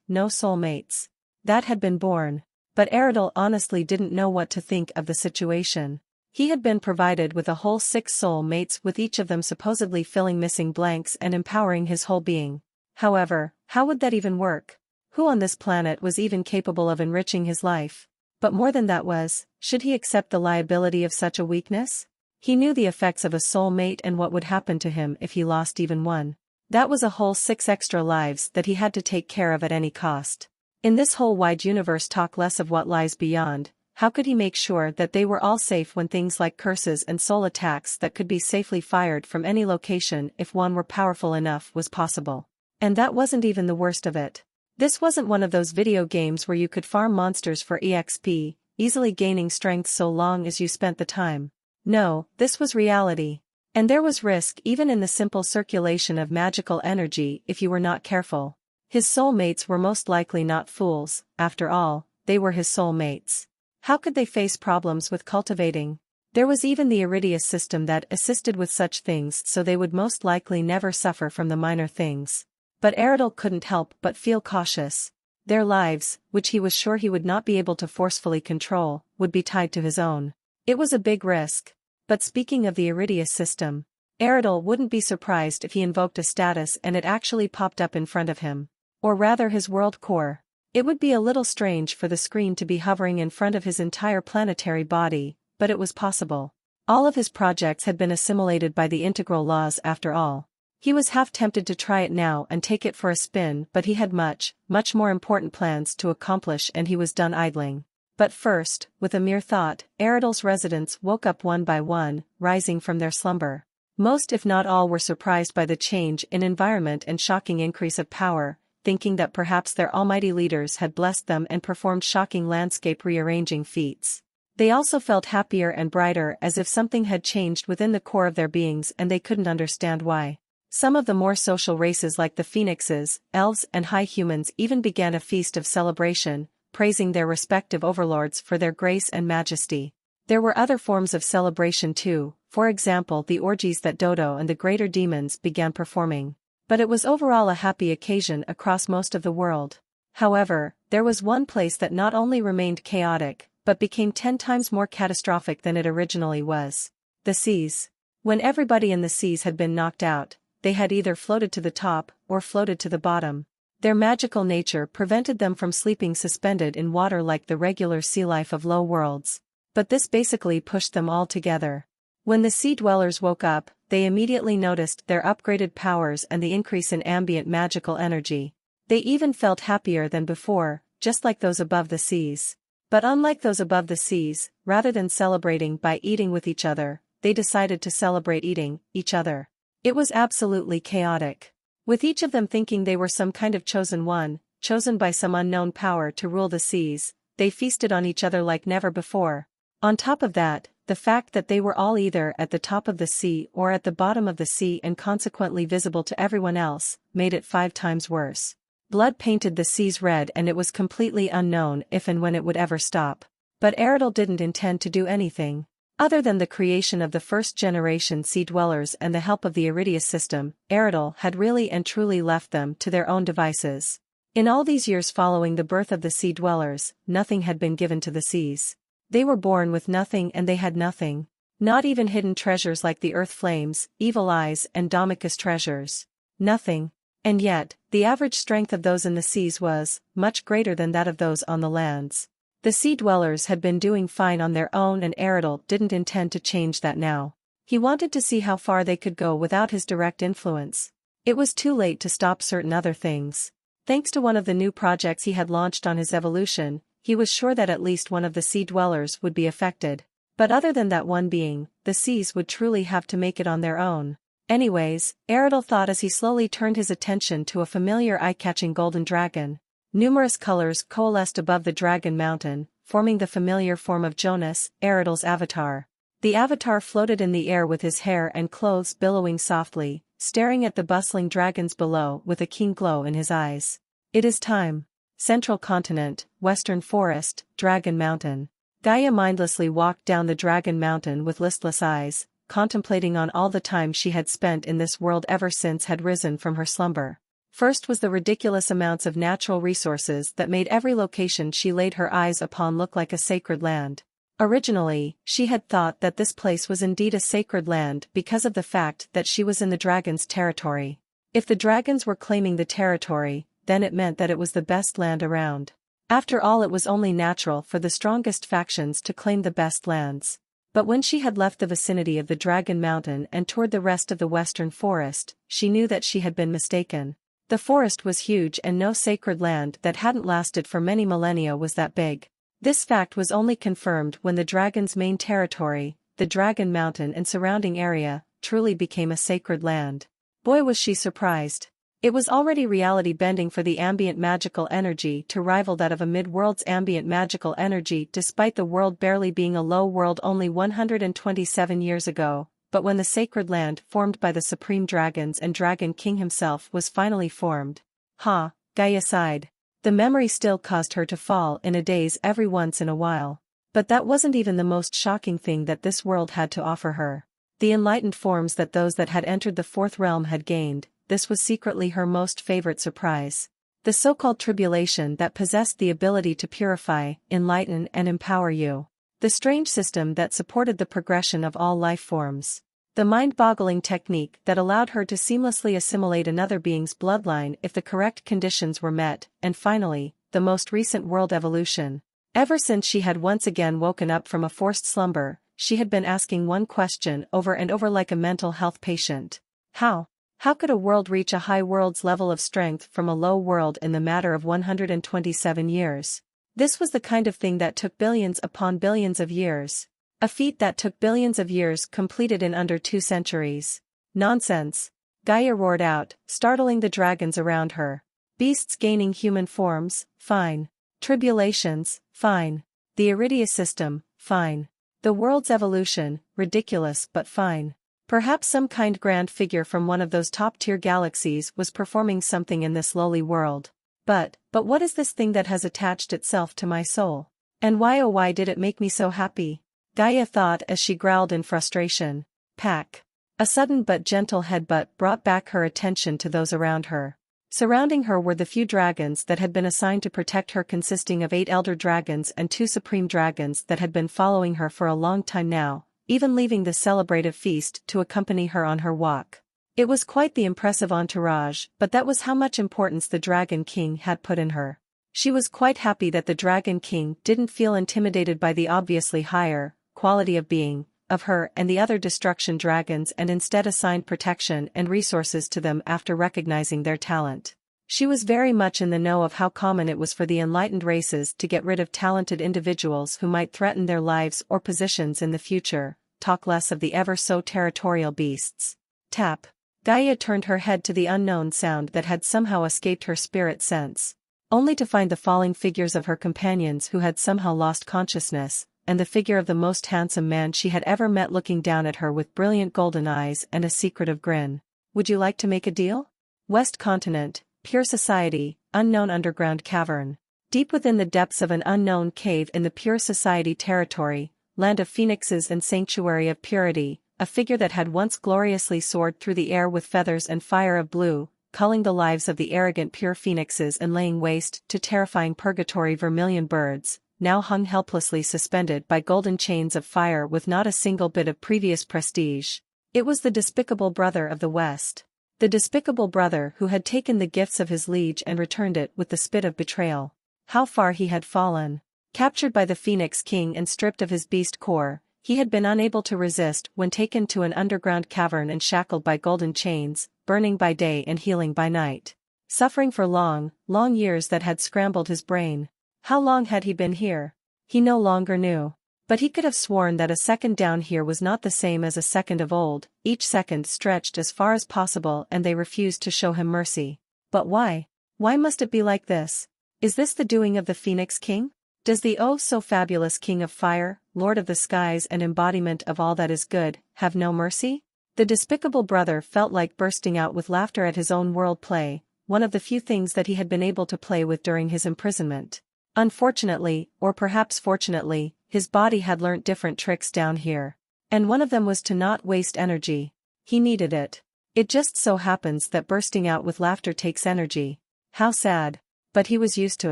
no soul mates. That had been born. But Eridel honestly didn't know what to think of the situation. He had been provided with a whole 6 soul mates, with each of them supposedly filling missing blanks and empowering his whole being. However, how would that even work? Who on this planet was even capable of enriching his life? But more than that was, should he accept the liability of such a weakness? He knew the effects of a soul mate and what would happen to him if he lost even one. That was a whole 6 extra lives that he had to take care of at any cost. In this whole wide universe, talk less of what lies beyond, how could he make sure that they were all safe when things like curses and soul attacks that could be safely fired from any location if one were powerful enough was possible? And that wasn't even the worst of it. This wasn't one of those video games where you could farm monsters for EXP, easily gaining strength so long as you spent the time. No, this was reality. And there was risk even in the simple circulation of magical energy if you were not careful. His soul mates were most likely not fools, after all, they were his soul mates. How could they face problems with cultivating? There was even the Eridel system that assisted with such things, so they would most likely never suffer from the minor things. But Eridel couldn't help but feel cautious. Their lives, which he was sure he would not be able to forcefully control, would be tied to his own. It was a big risk. But speaking of the Eridel system, Eridel wouldn't be surprised if he invoked a status and it actually popped up in front of him. Or rather his world core. It would be a little strange for the screen to be hovering in front of his entire planetary body, but it was possible. All of his projects had been assimilated by the integral laws after all. He was half tempted to try it now and take it for a spin, but he had much more important plans to accomplish and he was done idling. But first, with a mere thought, Eridel's residents woke up one by one, rising from their slumber. Most if not all were surprised by the change in environment and shocking increase of power, thinking that perhaps their almighty leaders had blessed them and performed shocking landscape rearranging feats. They also felt happier and brighter, as if something had changed within the core of their beings and they couldn't understand why. Some of the more social races like the phoenixes, elves and high humans even began a feast of celebration, praising their respective overlords for their grace and majesty. There were other forms of celebration too, for example the orgies that Dodo and the greater demons began performing. But it was overall a happy occasion across most of the world. However, there was one place that not only remained chaotic, but became 10 times more catastrophic than it originally was. The seas. When everybody in the seas had been knocked out, they had either floated to the top or floated to the bottom. Their magical nature prevented them from sleeping suspended in water like the regular sea life of low worlds. But this basically pushed them all together. When the sea dwellers woke up, they immediately noticed their upgraded powers and the increase in ambient magical energy. They even felt happier than before, just like those above the seas. But unlike those above the seas, rather than celebrating by eating with each other, they decided to celebrate eating each other. It was absolutely chaotic. With each of them thinking they were some kind of chosen one, chosen by some unknown power to rule the seas, they feasted on each other like never before. On top of that, the fact that they were all either at the top of the sea or at the bottom of the sea and consequently visible to everyone else, made it 5 times worse. Blood painted the seas red and it was completely unknown if and when it would ever stop. But Eridel didn't intend to do anything. Other than the creation of the first-generation sea dwellers and the help of the Iridius system, Eridel had really and truly left them to their own devices. In all these years following the birth of the sea dwellers, nothing had been given to the seas. They were born with nothing and they had nothing. Not even hidden treasures like the earth flames, evil eyes and Domicus treasures. Nothing. And yet, the average strength of those in the seas was much greater than that of those on the lands. The sea dwellers had been doing fine on their own and Eridel didn't intend to change that now. He wanted to see how far they could go without his direct influence. It was too late to stop certain other things. Thanks to one of the new projects he had launched on his evolution, he was sure that at least one of the sea dwellers would be affected. But other than that one being, the seas would truly have to make it on their own. Anyways, Eridel thought as he slowly turned his attention to a familiar eye-catching golden dragon. Numerous colors coalesced above the dragon mountain, forming the familiar form of Jonas, Eridel's avatar. The avatar floated in the air with his hair and clothes billowing softly, staring at the bustling dragons below with a keen glow in his eyes. It is time. Central continent, Western forest, Dragon Mountain. Gaia mindlessly walked down the Dragon Mountain with listless eyes, contemplating on all the time she had spent in this world ever since had risen from her slumber. First was the ridiculous amounts of natural resources that made every location she laid her eyes upon look like a sacred land. Originally, she had thought that this place was indeed a sacred land because of the fact that she was in the dragon's territory. If the dragons were claiming the territory, then it meant that it was the best land around. After all, it was only natural for the strongest factions to claim the best lands. But when she had left the vicinity of the Dragon Mountain and toured the rest of the western forest, she knew that she had been mistaken. The forest was huge and no sacred land that hadn't lasted for many millennia was that big. This fact was only confirmed when the dragon's main territory, the Dragon Mountain and surrounding area, truly became a sacred land. Boy was she surprised. It was already reality bending for the ambient magical energy to rival that of a mid-world's ambient magical energy despite the world barely being a low world only 127 years ago. But when the sacred land formed by the supreme dragons and Dragon King himself was finally formed. Gaia sighed. The memory still caused her to fall in a daze every once in a while. But that wasn't even the most shocking thing that this world had to offer her. The enlightened forms that those that had entered the fourth realm had gained, this was secretly her most favorite surprise. The so-called tribulation that possessed the ability to purify, enlighten and empower you. The strange system that supported the progression of all life forms. The mind-boggling technique that allowed her to seamlessly assimilate another being's bloodline if the correct conditions were met, and finally, the most recent world evolution. Ever since she had once again woken up from a forced slumber, she had been asking one question over and over like a mental health patient. How? How could a world reach a high world's level of strength from a low world in the matter of 127 years? This was the kind of thing that took billions upon billions of years. A feat that took billions of years completed in under 2 centuries. Nonsense. Gaia roared out, startling the dragons around her. Beasts gaining human forms, fine. Tribulations, fine. The Eridel system, fine. The world's evolution, ridiculous but fine. Perhaps some kind grand figure from one of those top-tier galaxies was performing something in this lowly world. But what is this thing that has attached itself to my soul? And why oh why did it make me so happy? Gaia thought as she growled in frustration. Pack. A sudden but gentle headbutt brought back her attention to those around her. Surrounding her were the few dragons that had been assigned to protect her, consisting of 8 elder dragons and 2 supreme dragons that had been following her for a long time now, even leaving the celebrative feast to accompany her on her walk. It was quite the impressive entourage, but that was how much importance the Dragon King had put in her. She was quite happy that the Dragon King didn't feel intimidated by the obviously higher quality of being of her and the other destruction dragons, and instead assigned protection and resources to them after recognizing their talent. She was very much in the know of how common it was for the enlightened races to get rid of talented individuals who might threaten their lives or positions in the future, talk less of the ever-so-territorial beasts. Tap. Gaia turned her head to the unknown sound that had somehow escaped her spirit sense, only to find the falling figures of her companions who had somehow lost consciousness, and the figure of the most handsome man she had ever met looking down at her with brilliant golden eyes and a secretive grin. Would you like to make a deal? West Continent, Pure Society, Unknown Underground Cavern. Deep within the depths of an unknown cave in the Pure Society territory, land of phoenixes and sanctuary of purity, a figure that had once gloriously soared through the air with feathers and fire of blue, culling the lives of the arrogant pure phoenixes and laying waste to terrifying purgatory vermilion birds, now hung helplessly suspended by golden chains of fire with not a single bit of previous prestige. It was the despicable brother of the West. The despicable brother who had taken the gifts of his liege and returned it with the spit of betrayal. How far he had fallen. Captured by the Phoenix King and stripped of his beast core, he had been unable to resist when taken to an underground cavern and shackled by golden chains, burning by day and healing by night. Suffering for long, long years that had scrambled his brain. How long had he been here? He no longer knew. But he could have sworn that a second down here was not the same as a second of old. Each second stretched as far as possible and they refused to show him mercy. But why? Why must it be like this? Is this the doing of the Phoenix King? Does the oh-so-fabulous King of Fire, Lord of the Skies and embodiment of all that is good, have no mercy? The despicable brother felt like bursting out with laughter at his own world play, one of the few things that he had been able to play with during his imprisonment. Unfortunately, or perhaps fortunately, his body had learnt different tricks down here. And one of them was to not waste energy. He needed it. It just so happens that bursting out with laughter takes energy. How sad. But he was used to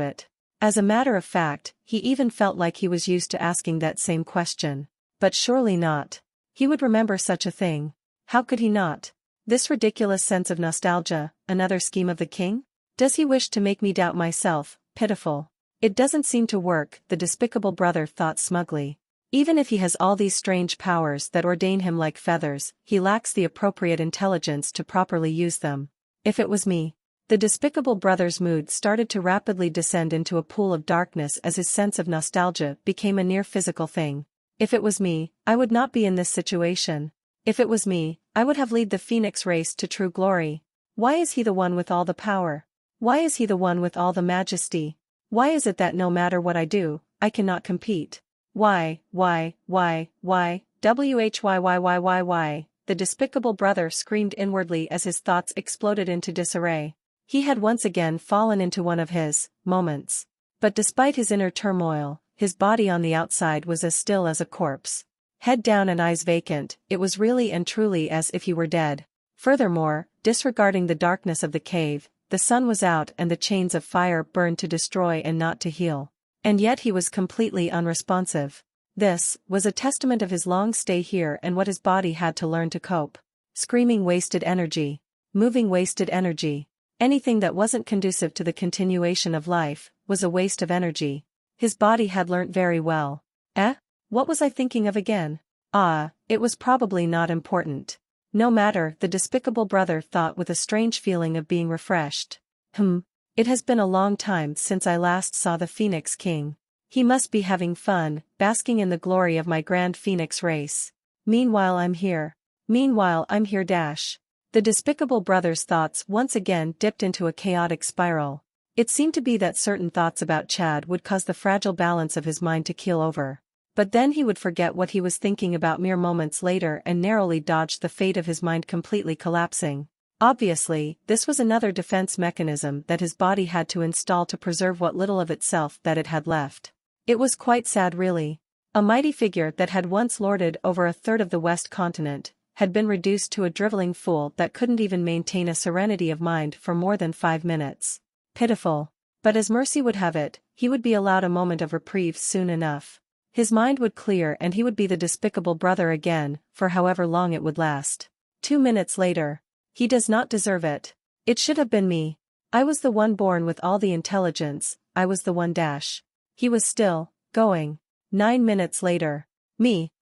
it. As a matter of fact, he even felt like he was used to asking that same question. But surely not. He would remember such a thing. How could he not? This ridiculous sense of nostalgia, another scheme of the king? Does he wish to make me doubt myself? Pitiful. It doesn't seem to work, the despicable brother thought smugly. Even if he has all these strange powers that ordain him like feathers, he lacks the appropriate intelligence to properly use them. If it was me. The despicable brother's mood started to rapidly descend into a pool of darkness as his sense of nostalgia became a near physical thing. If it was me, I would not be in this situation. If it was me, I would have led the Phoenix race to true glory. Why is he the one with all the power? Why is he the one with all the majesty? Why is it that no matter what I do, I cannot compete? Why, why, why, the despicable brother screamed inwardly as his thoughts exploded into disarray. He had once again fallen into one of his moments. But despite his inner turmoil, his body on the outside was as still as a corpse. Head down and eyes vacant, it was really and truly as if he were dead. Furthermore, disregarding the darkness of the cave, the sun was out and the chains of fire burned to destroy and not to heal. And yet he was completely unresponsive. This was a testament of his long stay here and what his body had to learn to cope. Screaming wasted energy. Moving wasted energy. Anything that wasn't conducive to the continuation of life was a waste of energy. His body had learnt very well. What was I thinking of again? It was probably not important. No matter, the despicable brother thought with a strange feeling of being refreshed. It has been a long time since I last saw the Phoenix King. He must be having fun, basking in the glory of my grand phoenix race. Meanwhile I'm here. Dash. The despicable brother's thoughts once again dipped into a chaotic spiral. It seemed to be that certain thoughts about Chad would cause the fragile balance of his mind to keel over. But then he would forget what he was thinking about mere moments later and narrowly dodge the fate of his mind completely collapsing. Obviously, this was another defense mechanism that his body had to install to preserve what little of itself that it had left. It was quite sad really. A mighty figure that had once lorded over a third of the West continent, had been reduced to a driveling fool that couldn't even maintain a serenity of mind for more than 5 minutes. Pitiful. But as mercy would have it, he would be allowed a moment of reprieve soon enough. His mind would clear and he would be the despicable brother again, for however long it would last. 2 minutes later. He does not deserve it. It should have been me. I was the one born with all the intelligence, I was the one dash. He was still going. 9 minutes later. Me.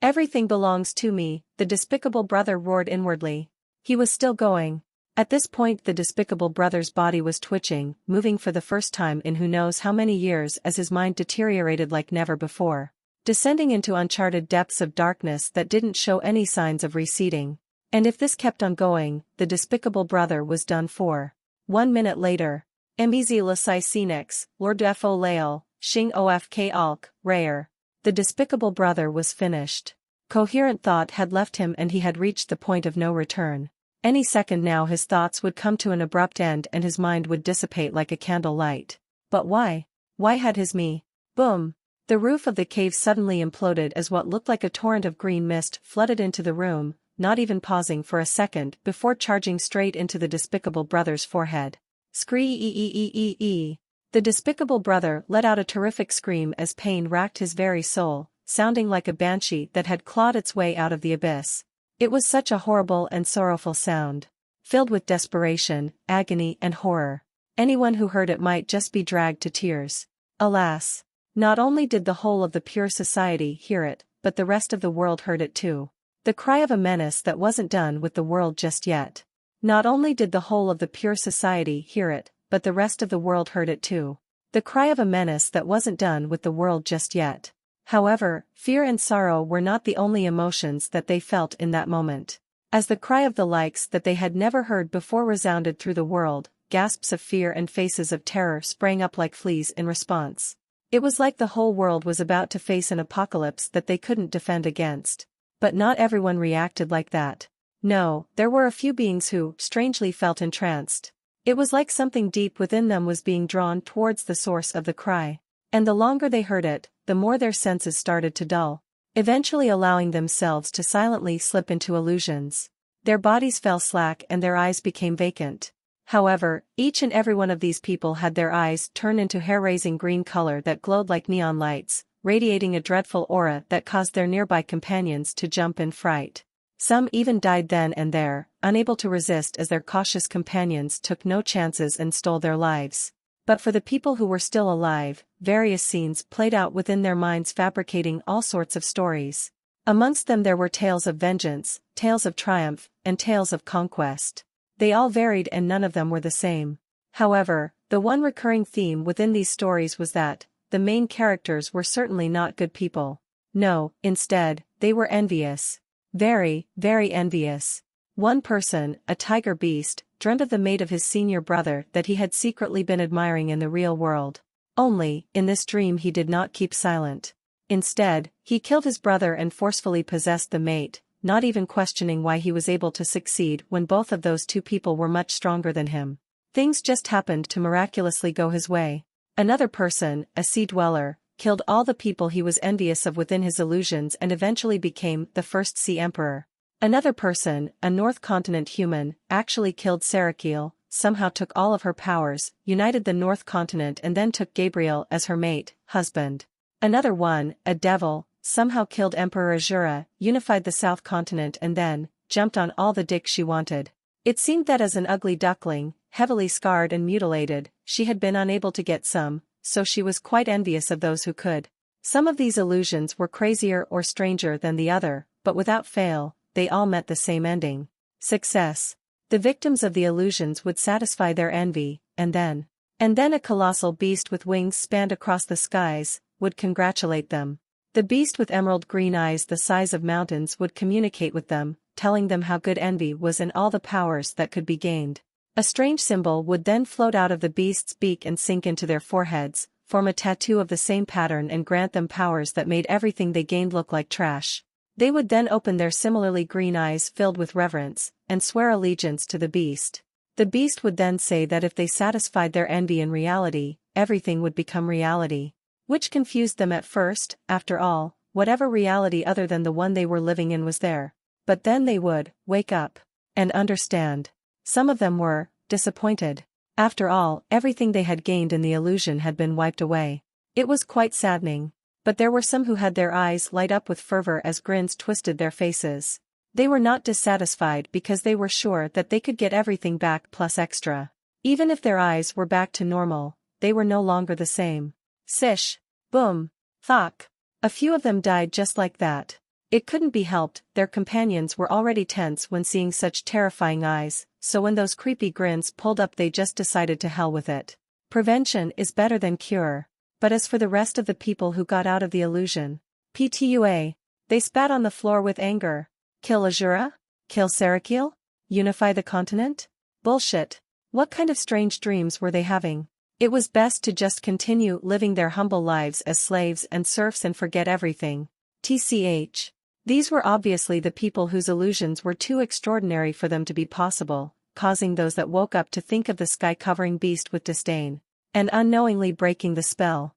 Everything belongs to me, the despicable brother roared inwardly. He was still going. At this point the despicable brother's body was twitching, moving for the first time in who knows how many years as his mind deteriorated like never before. Descending into uncharted depths of darkness that didn't show any signs of receding. And if this kept on going, the despicable brother was done for. 1 minute later. Mbz lasai Phoenix, Lord Fo Lael, Xing Ofk Alk, Rare. The despicable brother was finished. Coherent thought had left him and he had reached the point of no return. Any second now his thoughts would come to an abrupt end and his mind would dissipate like a candle light. But why? Why had his me? Boom! The roof of the cave suddenly imploded as what looked like a torrent of green mist flooded into the room, not even pausing for a second before charging straight into the despicable brother's forehead. Scree-ee-ee-ee-ee. The despicable brother let out a terrific scream as pain racked his very soul, sounding like a banshee that had clawed its way out of the abyss. It was such a horrible and sorrowful sound. Filled with desperation, agony and horror. Anyone who heard it might just be dragged to tears. Alas! Not only did the whole of the pure society hear it, but the rest of the world heard it too. The cry of a menace that wasn't done with the world just yet. Not only did the whole of the pure society hear it, but the rest of the world heard it too. The cry of a menace that wasn't done with the world just yet. However, fear and sorrow were not the only emotions that they felt in that moment. As the cry of the likes that they had never heard before resounded through the world, gasps of fear and faces of terror sprang up like fleas in response. It was like the whole world was about to face an apocalypse that they couldn't defend against. But not everyone reacted like that. No, there were a few beings who, strangely, felt entranced. It was like something deep within them was being drawn towards the source of the cry. And the longer they heard it, the more their senses started to dull, eventually allowing themselves to silently slip into illusions. Their bodies fell slack and their eyes became vacant. However, each and every one of these people had their eyes turn into hair-raising green color that glowed like neon lights, radiating a dreadful aura that caused their nearby companions to jump in fright. Some even died then and there, unable to resist as their cautious companions took no chances and stole their lives. But for the people who were still alive, various scenes played out within their minds, fabricating all sorts of stories. Amongst them there were tales of vengeance, tales of triumph, and tales of conquest. They all varied and none of them were the same. However, the one recurring theme within these stories was that the main characters were certainly not good people. No, instead, they were envious. Very, very envious. One person, a tiger beast, dreamt of the mate of his senior brother that he had secretly been admiring in the real world. Only, in this dream he did not keep silent. Instead, he killed his brother and forcefully possessed the mate, not even questioning why he was able to succeed when both of those two people were much stronger than him. Things just happened to miraculously go his way. Another person, a sea dweller, killed all the people he was envious of within his illusions and eventually became the first sea emperor. Another person, a North Continent human, actually killed Sarakiel, somehow took all of her powers, united the North Continent and then took Gabriel as her mate, husband. Another one, a devil, somehow killed Emperor Azura, unified the South Continent and then jumped on all the dick she wanted. It seemed that as an ugly duckling, heavily scarred and mutilated, she had been unable to get some, so she was quite envious of those who could. Some of these illusions were crazier or stranger than the other, but without fail, they all met the same ending. Success. The victims of the illusions would satisfy their envy, and then And then a colossal beast with wings spanned across the skies would congratulate them. The beast with emerald green eyes the size of mountains would communicate with them, telling them how good envy was and all the powers that could be gained. A strange symbol would then float out of the beast's beak and sink into their foreheads, form a tattoo of the same pattern and grant them powers that made everything they gained look like trash. They would then open their similarly green eyes filled with reverence, and swear allegiance to the beast. The beast would then say that if they satisfied their envy in reality, everything would become reality. Which confused them at first. After all, whatever reality other than the one they were living in was there. But then they would wake up and understand. Some of them were disappointed. After all, everything they had gained in the illusion had been wiped away. It was quite saddening. But there were some who had their eyes light up with fervor as grins twisted their faces. They were not dissatisfied because they were sure that they could get everything back plus extra. Even if their eyes were back to normal, they were no longer the same. Sish. Boom. Thok. A few of them died just like that. It couldn't be helped, their companions were already tense when seeing such terrifying eyes, so when those creepy grins pulled up they just decided to hell with it. Prevention is better than cure. But as for the rest of the people who got out of the illusion, PTUA, they spat on the floor with anger. Kill Azura? Kill Sarakil? Unify the continent? Bullshit. What kind of strange dreams were they having? It was best to just continue living their humble lives as slaves and serfs and forget everything. TCH. These were obviously the people whose illusions were too extraordinary for them to be possible, causing those that woke up to think of the sky-covering beast with disdain, and unknowingly breaking the spell.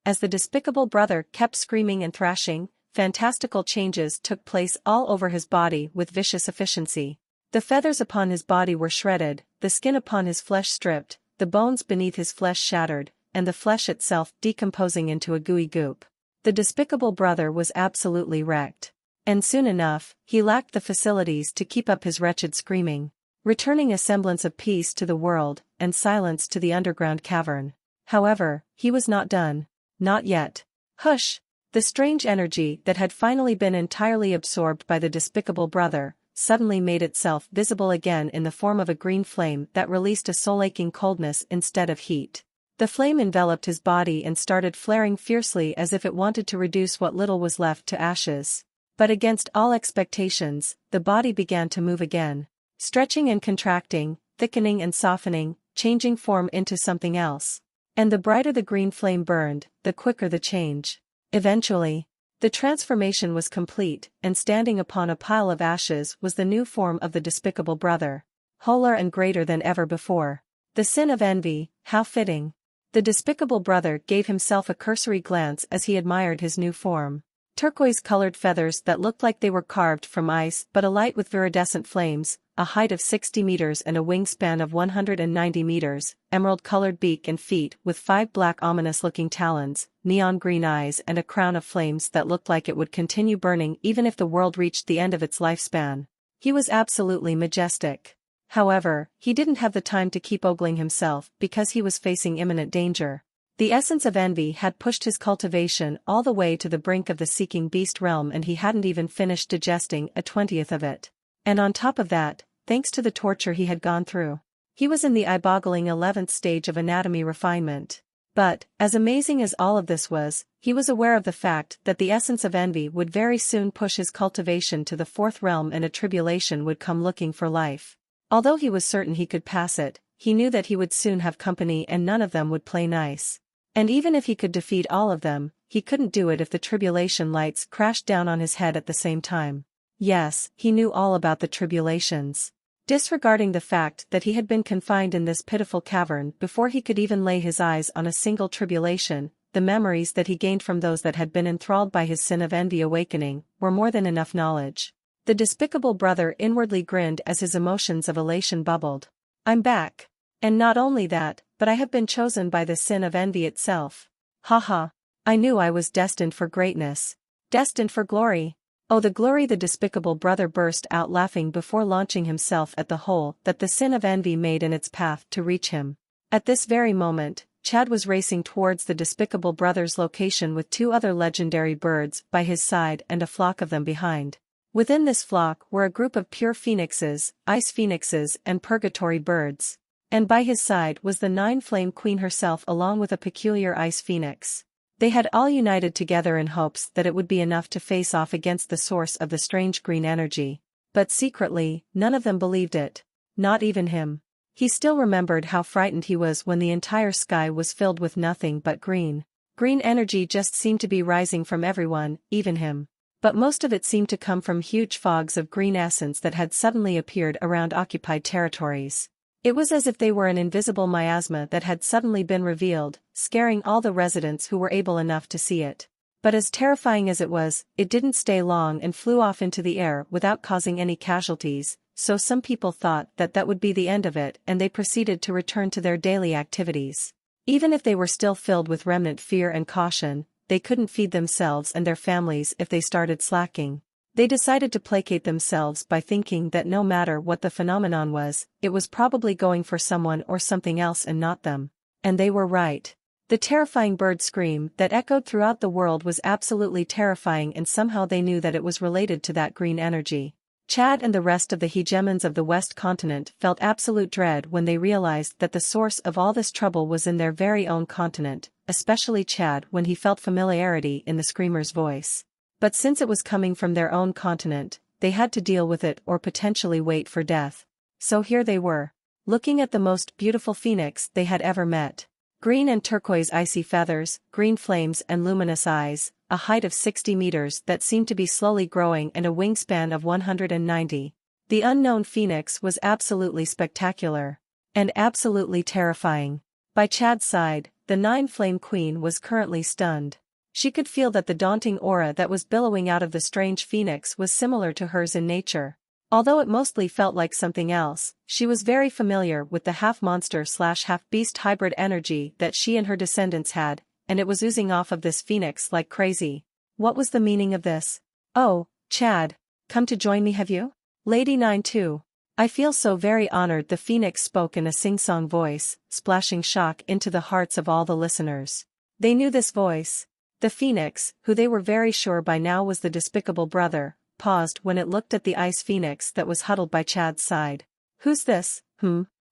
As the despicable brother kept screaming and thrashing, fantastical changes took place all over his body with vicious efficiency. The feathers upon his body were shredded, the skin upon his flesh stripped, the bones beneath his flesh shattered, and the flesh itself decomposing into a gooey goop. The despicable brother was absolutely wrecked. And soon enough, he lacked the facilities to keep up his wretched screaming, returning a semblance of peace to the world, and silence to the underground cavern. However, he was not done. Not yet. Hush! The strange energy that had finally been entirely absorbed by the despicable brother, suddenly made itself visible again in the form of a green flame that released a soul-aching coldness instead of heat. The flame enveloped his body and started flaring fiercely as if it wanted to reduce what little was left to ashes. But against all expectations, the body began to move again, stretching and contracting, thickening and softening, changing form into something else. And the brighter the green flame burned, the quicker the change. Eventually, the transformation was complete, and standing upon a pile of ashes was the new form of the despicable brother. Wholer and greater than ever before. The sin of envy, how fitting. The despicable brother gave himself a cursory glance as he admired his new form. Turquoise-colored feathers that looked like they were carved from ice but alight with viridescent flames, a height of 60 meters and a wingspan of 190 meters, emerald-colored beak and feet with 5 black ominous-looking talons, neon green eyes and a crown of flames that looked like it would continue burning even if the world reached the end of its lifespan. He was absolutely majestic. However, he didn't have the time to keep ogling himself because he was facing imminent danger. The essence of envy had pushed his cultivation all the way to the brink of the seeking beast realm and he hadn't even finished digesting a 20th of it. And on top of that, thanks to the torture he had gone through, he was in the eye-boggling 11th stage of anatomy refinement. But, as amazing as all of this was, he was aware of the fact that the essence of envy would very soon push his cultivation to the 4th realm and a tribulation would come looking for life. Although he was certain he could pass it, he knew that he would soon have company and none of them would play nice. And even if he could defeat all of them, he couldn't do it if the tribulation lights crashed down on his head at the same time. Yes, he knew all about the tribulations. Disregarding the fact that he had been confined in this pitiful cavern before he could even lay his eyes on a single tribulation, the memories that he gained from those that had been enthralled by his sin of envy awakening were more than enough knowledge. The despicable brother inwardly grinned as his emotions of elation bubbled. I'm back. And not only that, but I have been chosen by the sin of envy itself. Haha. I knew I was destined for greatness. Destined for glory. Oh, the glory! The despicable brother burst out laughing before launching himself at the hole that the sin of envy made in its path to reach him. At this very moment, Chad was racing towards the despicable brother's location with 2 other legendary birds by his side and a flock of them behind. Within this flock were a group of pure phoenixes, ice phoenixes and purgatory birds. And by his side was the nine-flame queen herself along with a peculiar ice phoenix. They had all united together in hopes that it would be enough to face off against the source of the strange green energy. But secretly, none of them believed it. Not even him. He still remembered how frightened he was when the entire sky was filled with nothing but green. Green energy just seemed to be rising from everyone, even him. But most of it seemed to come from huge fogs of green essence that had suddenly appeared around occupied territories. It was as if they were an invisible miasma that had suddenly been revealed, scaring all the residents who were able enough to see it. But as terrifying as it was, it didn't stay long and flew off into the air without causing any casualties, so some people thought that that would be the end of it and they proceeded to return to their daily activities. Even if they were still filled with remnant fear and caution, they couldn't feed themselves and their families if they started slacking. They decided to placate themselves by thinking that no matter what the phenomenon was, it was probably going for someone or something else and not them. And they were right. The terrifying bird scream that echoed throughout the world was absolutely terrifying, and somehow they knew that it was related to that green energy. Chad and the rest of the hegemons of the West continent felt absolute dread when they realized that the source of all this trouble was in their very own continent, especially Chad when he felt familiarity in the screamer's voice. But since it was coming from their own continent, they had to deal with it or potentially wait for death. So here they were, looking at the most beautiful phoenix they had ever met. Green and turquoise icy feathers, green flames and luminous eyes, a height of 60 meters that seemed to be slowly growing and a wingspan of 190. The unknown phoenix was absolutely spectacular. And absolutely terrifying. By Chad's side, the nine-flame queen was currently stunned. She could feel that the daunting aura that was billowing out of the strange phoenix was similar to hers in nature. Although it mostly felt like something else, she was very familiar with the half-monster/half-beast hybrid energy that she and her descendants had, and it was oozing off of this phoenix like crazy. What was the meaning of this? "Oh, Chad, come to join me, have you?" "Lady 9-2. I feel so very honored," the phoenix spoke in a sing-song voice, splashing shock into the hearts of all the listeners. They knew this voice. The phoenix, who they were very sure by now was the despicable brother, paused when it looked at the ice phoenix that was huddled by Chad's side. "Who's this?"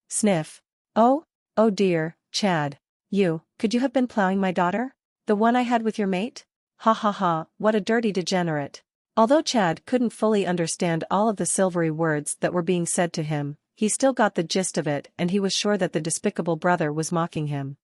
Sniff. Oh dear, Chad. Could you have been plowing my daughter? The one I had with your mate? Ha ha ha, what a dirty degenerate." Although Chad couldn't fully understand all of the silvery words that were being said to him, he still got the gist of it, and he was sure that the despicable brother was mocking him.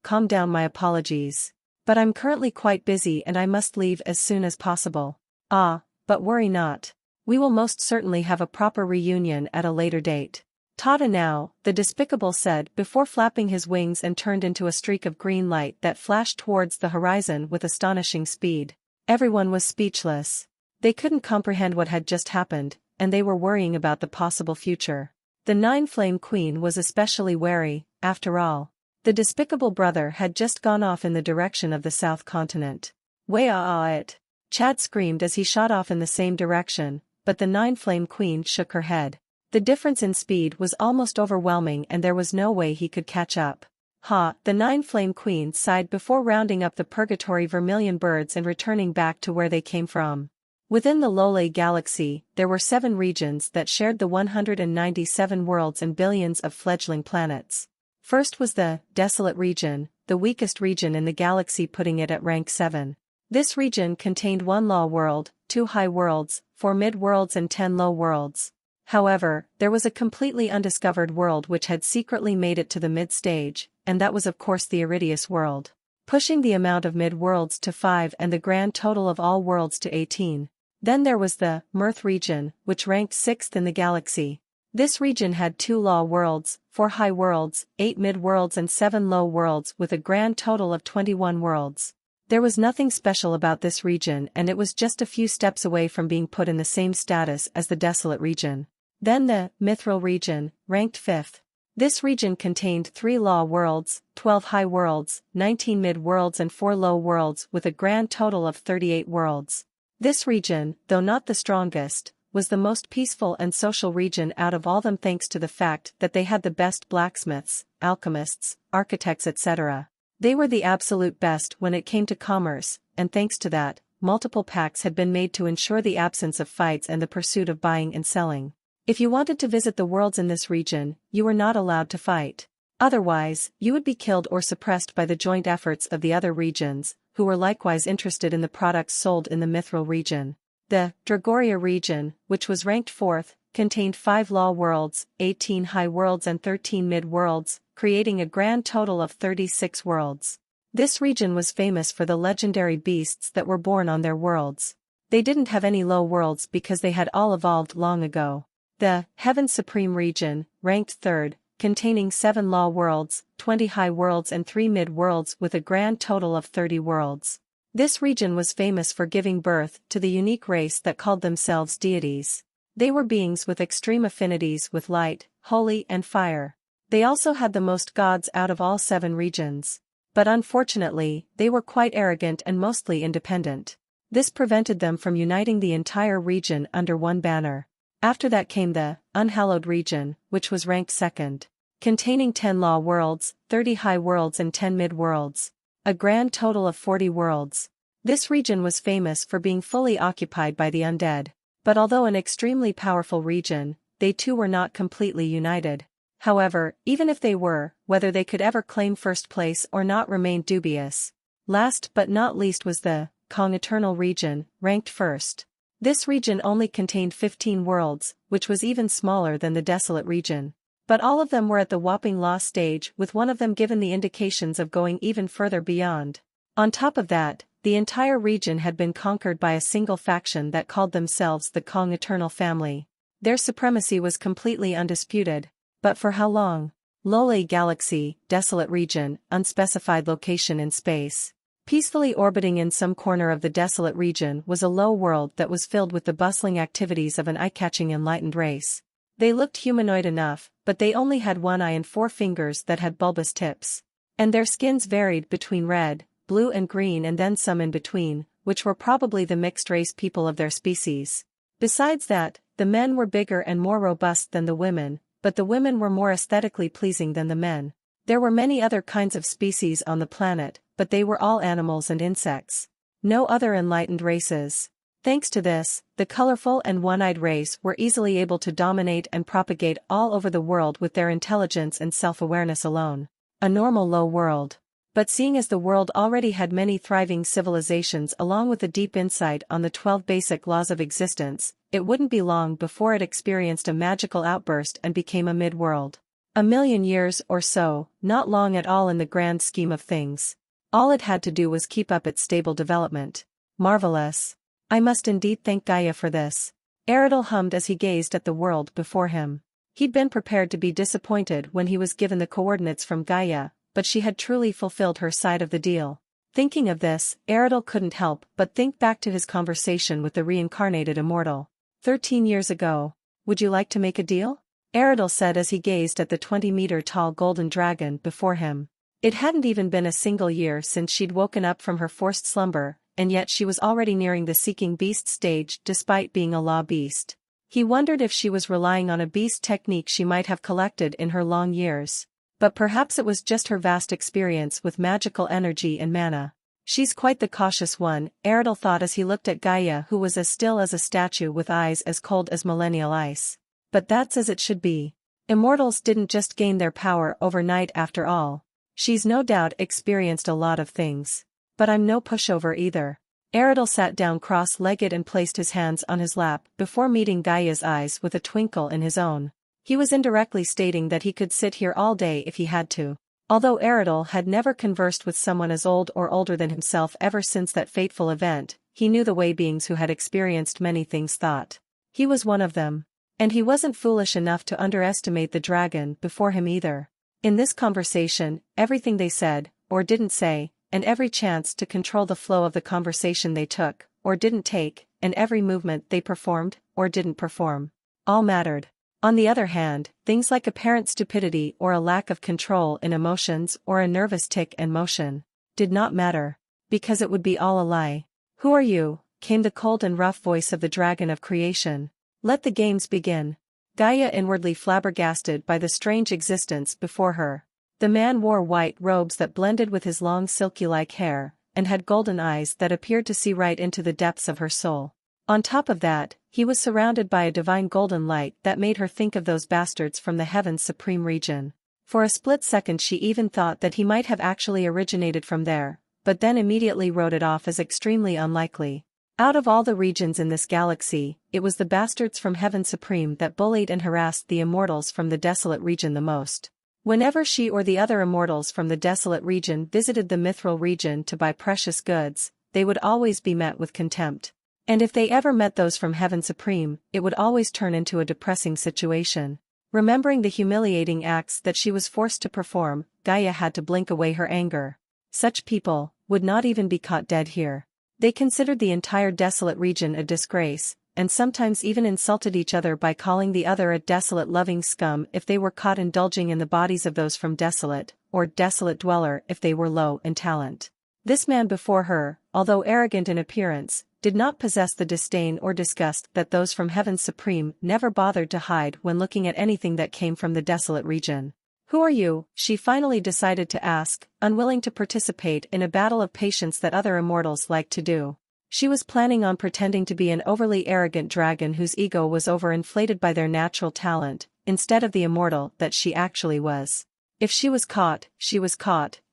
Calm down, my apologies. But I'm currently quite busy and I must leave as soon as possible. But worry not. We will most certainly have a proper reunion at a later date. "Tada now," the despicable said before flapping his wings and turned into a streak of green light that flashed towards the horizon with astonishing speed. Everyone was speechless. They couldn't comprehend what had just happened, and they were worrying about the possible future. The nine-flame queen was especially wary, after all. The despicable brother had just gone off in the direction of the South Continent. It! Chad screamed as he shot off in the same direction, but the nine-flame queen shook her head. The difference in speed was almost overwhelming and there was no way he could catch up. The nine-flame queen sighed before rounding up the purgatory vermilion birds and returning back to where they came from. Within the Lole galaxy, there were 7 regions that shared the 197 worlds and billions of fledgling planets. First was the Desolate region, the weakest region in the galaxy, putting it at rank 7. This region contained 1 law world, 2 high worlds, 4 mid-worlds and 10 low worlds. However, there was a completely undiscovered world which had secretly made it to the mid-stage, and that was of course the Iridius world, pushing the amount of mid-worlds to 5 and the grand total of all worlds to 18. Then there was the Mirth region, which ranked 6th in the galaxy. This region had 2 law worlds, 4 high worlds, 8 mid-worlds and 7 low worlds with a grand total of 21 worlds. There was nothing special about this region and it was just a few steps away from being put in the same status as the Desolate region. Then the Mithril region, ranked 5th. This region contained 3 law worlds, 12 high worlds, 19 mid-worlds and 4 low worlds with a grand total of 38 worlds. This region, though not the strongest, was the most peaceful and social region out of all them thanks to the fact that they had the best blacksmiths, alchemists, architects etc. They were the absolute best when it came to commerce, and thanks to that, multiple pacts had been made to ensure the absence of fights and the pursuit of buying and selling. If you wanted to visit the worlds in this region, you were not allowed to fight. Otherwise, you would be killed or suppressed by the joint efforts of the other regions, who were likewise interested in the products sold in the Mithril region. The Dragoria region, which was ranked 4th, contained 5 law worlds, 18 high worlds and 13 mid worlds, creating a grand total of 36 worlds. This region was famous for the legendary beasts that were born on their worlds. They didn't have any low worlds because they had all evolved long ago. The Heaven Supreme region, ranked 3rd, containing 7 law worlds, 20 high worlds and 3 mid worlds with a grand total of 30 worlds. This region was famous for giving birth to the unique race that called themselves deities. They were beings with extreme affinities with light, holy and fire. They also had the most gods out of all 7 regions. But unfortunately, they were quite arrogant and mostly independent. This prevented them from uniting the entire region under one banner. After that came the Unhallowed region, which was ranked 2nd. Containing 10 law worlds, 30 high worlds and 10 mid worlds. A grand total of 40 worlds. This region was famous for being fully occupied by the undead. But although an extremely powerful region, they too were not completely united. However, even if they were, whether they could ever claim first place or not remained dubious. Last but not least was the Kong Eternal region, ranked 1st. This region only contained 15 worlds, which was even smaller than the Desolate region. But all of them were at the whopping law stage, with one of them given the indications of going even further beyond. On top of that, the entire region had been conquered by a single faction that called themselves the Kong Eternal family. Their supremacy was completely undisputed. But for how long? Lowly Galaxy, Desolate region, unspecified location in space. Peacefully orbiting in some corner of the Desolate region was a low world that was filled with the bustling activities of an eye-catching enlightened race. They looked humanoid enough, but they only had 1 eye and 4 fingers that had bulbous tips. And their skins varied between red, blue and green and then some in between, which were probably the mixed-race people of their species. Besides that, the men were bigger and more robust than the women, but the women were more aesthetically pleasing than the men. There were many other kinds of species on the planet, but they were all animals and insects. No other enlightened races. Thanks to this, the colorful and one-eyed race were easily able to dominate and propagate all over the world with their intelligence and self-awareness alone. A normal low world. But seeing as the world already had many thriving civilizations along with a deep insight on the 12 basic laws of existence, it wouldn't be long before it experienced a magical outburst and became a mid-world. 1,000,000 years or so, not long at all in the grand scheme of things. All it had to do was keep up its stable development. Marvelous. I must indeed thank Gaia for this. Eridel hummed as he gazed at the world before him. He'd been prepared to be disappointed when he was given the coordinates from Gaia, but she had truly fulfilled her side of the deal. Thinking of this, Eridel couldn't help but think back to his conversation with the reincarnated immortal. 13 years ago. Would you like to make a deal? Eridel said as he gazed at the 20-meter-tall golden dragon before him. It hadn't even been a single year since she'd woken up from her forced slumber, and yet she was already nearing the seeking beast stage despite being a law beast. He wondered if she was relying on a beast technique she might have collected in her long years. But perhaps it was just her vast experience with magical energy and mana. She's quite the cautious one, Eridel thought as he looked at Gaia, who was as still as a statue with eyes as cold as millennial ice. But that's as it should be. Immortals didn't just gain their power overnight after all. She's no doubt experienced a lot of things. But I'm no pushover either. Eridel sat down cross-legged and placed his hands on his lap before meeting Gaia's eyes with a twinkle in his own. He was indirectly stating that he could sit here all day if he had to. Although Eridel had never conversed with someone as old or older than himself ever since that fateful event, he knew the way beings who had experienced many things thought. He was one of them. And he wasn't foolish enough to underestimate the dragon before him either. In this conversation, everything they said, or didn't say, and every chance to control the flow of the conversation they took, or didn't take, and every movement they performed, or didn't perform, all mattered. On the other hand, things like apparent stupidity or a lack of control in emotions or a nervous tic and motion did not matter, because it would be all a lie. "Who are you?" came the cold and rough voice of the dragon of creation. "Let the games begin." Gaia inwardly flabbergasted by the strange existence before her. The man wore white robes that blended with his long silky-like hair, and had golden eyes that appeared to see right into the depths of her soul. On top of that, he was surrounded by a divine golden light that made her think of those bastards from the heaven's supreme region. For a split second she even thought that he might have actually originated from there, but then immediately wrote it off as extremely unlikely. Out of all the regions in this galaxy, it was the bastards from Heaven Supreme that bullied and harassed the immortals from the desolate region the most. Whenever she or the other immortals from the desolate region visited the mithril region to buy precious goods, they would always be met with contempt. And if they ever met those from Heaven Supreme, it would always turn into a depressing situation. Remembering the humiliating acts that she was forced to perform, Gaia had to blink away her anger. Such people would not even be caught dead here. They considered the entire desolate region a disgrace, and sometimes even insulted each other by calling the other a desolate loving scum if they were caught indulging in the bodies of those from desolate, or desolate dweller if they were low in talent. This man before her, although arrogant in appearance, did not possess the disdain or disgust that those from Heaven Supreme never bothered to hide when looking at anything that came from the desolate region. "Who are you?" she finally decided to ask, unwilling to participate in a battle of patience that other immortals liked to do. She was planning on pretending to be an overly arrogant dragon whose ego was overinflated by their natural talent, instead of the immortal that she actually was. If she was caught,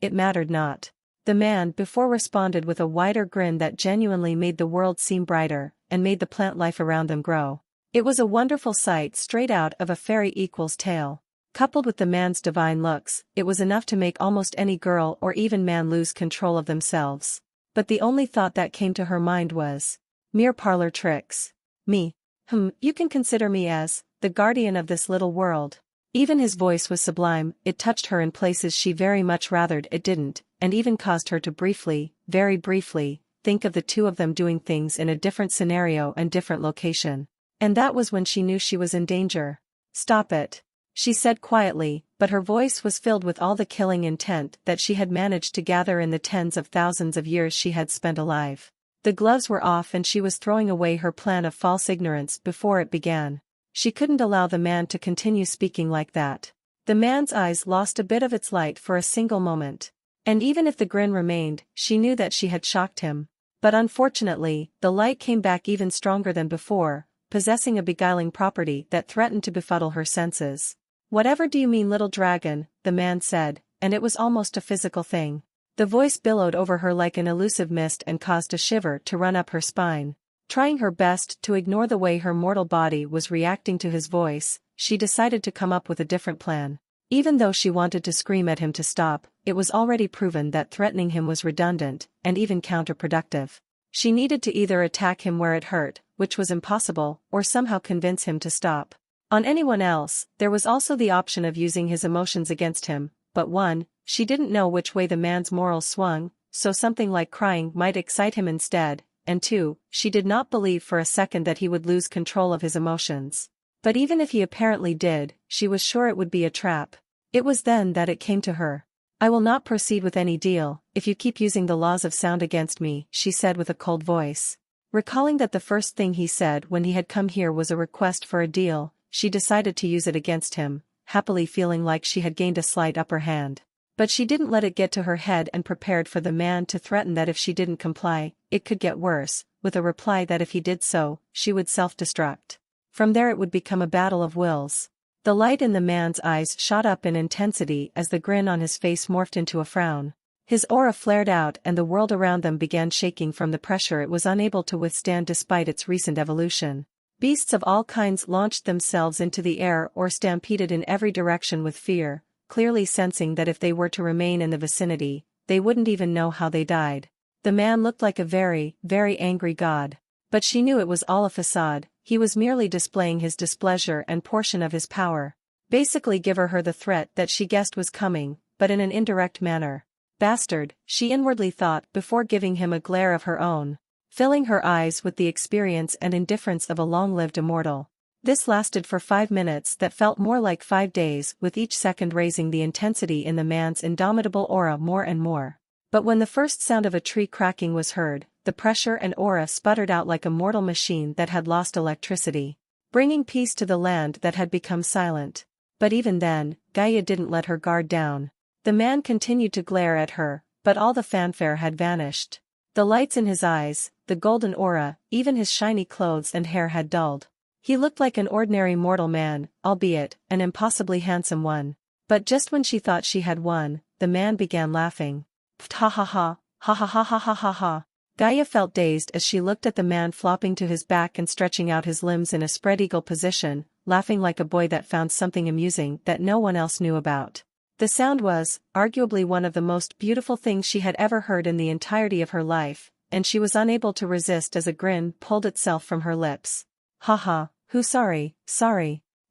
it mattered not. The man before responded with a wider grin that genuinely made the world seem brighter, and made the plant life around them grow. It was a wonderful sight straight out of a fairy equals tale. Coupled with the man's divine looks, it was enough to make almost any girl or even man lose control of themselves. But the only thought that came to her mind was, mere parlor tricks. Me? You can consider me as the guardian of this little world. Even his voice was sublime, it touched her in places she very much rathered it didn't, and even caused her to briefly, very briefly, think of the two of them doing things in a different scenario and different location. And that was when she knew she was in danger. "Stop it," she said quietly, but her voice was filled with all the killing intent that she had managed to gather in the tens of thousands of years she had spent alive. The gloves were off and she was throwing away her plan of false ignorance before it began. She couldn't allow the man to continue speaking like that. The man's eyes lost a bit of its light for a single moment. And even if the grin remained, she knew that she had shocked him. But unfortunately, the light came back even stronger than before, possessing a beguiling property that threatened to befuddle her senses. "Whatever do you mean, little dragon?" the man said, and it was almost a physical thing. The voice billowed over her like an elusive mist and caused a shiver to run up her spine. Trying her best to ignore the way her mortal body was reacting to his voice, she decided to come up with a different plan. Even though she wanted to scream at him to stop, it was already proven that threatening him was redundant, and even counterproductive. She needed to either attack him where it hurt, which was impossible, or somehow convince him to stop. On anyone else, there was also the option of using his emotions against him, but one, she didn't know which way the man's morals swung, so something like crying might excite him instead, and two, she did not believe for a second that he would lose control of his emotions. But even if he apparently did, she was sure it would be a trap. It was then that it came to her. "I will not proceed with any deal, if you keep using the laws of sound against me," she said with a cold voice. Recalling that the first thing he said when he had come here was a request for a deal, she decided to use it against him, happily feeling like she had gained a slight upper hand. But she didn't let it get to her head and prepared for the man to threaten that if she didn't comply, it could get worse, with a reply that if he did so, she would self-destruct. From there it would become a battle of wills. The light in the man's eyes shot up in intensity as the grin on his face morphed into a frown. His aura flared out and the world around them began shaking from the pressure it was unable to withstand despite its recent evolution. Beasts of all kinds launched themselves into the air or stampeded in every direction with fear, clearly sensing that if they were to remain in the vicinity, they wouldn't even know how they died. The man looked like a very, very angry god. But she knew it was all a facade, he was merely displaying his displeasure and portion of his power. Basically give her the threat that she guessed was coming, but in an indirect manner. Bastard, she inwardly thought before giving him a glare of her own, filling her eyes with the experience and indifference of a long-lived immortal. This lasted for 5 minutes that felt more like 5 days, with each second raising the intensity in the man's indomitable aura more and more. But when the first sound of a tree cracking was heard, the pressure and aura sputtered out like a mortal machine that had lost electricity, bringing peace to the land that had become silent. But even then, Gaia didn't let her guard down. The man continued to glare at her, but all the fanfare had vanished. The lights in his eyes, the golden aura, even his shiny clothes and hair had dulled. He looked like an ordinary mortal man, albeit an impossibly handsome one. But just when she thought she had won, the man began laughing. Ha ha ha, ha ha ha ha ha ha ha. Gaia felt dazed as she looked at the man flopping to his back and stretching out his limbs in a spread eagle position, laughing like a boy that found something amusing that no one else knew about. The sound was, arguably, one of the most beautiful things she had ever heard in the entirety of her life, and she was unable to resist as a grin pulled itself from her lips. Haha, who sorry.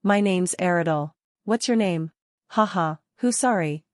My name's Eridel. What's your name? Haha, who sorry.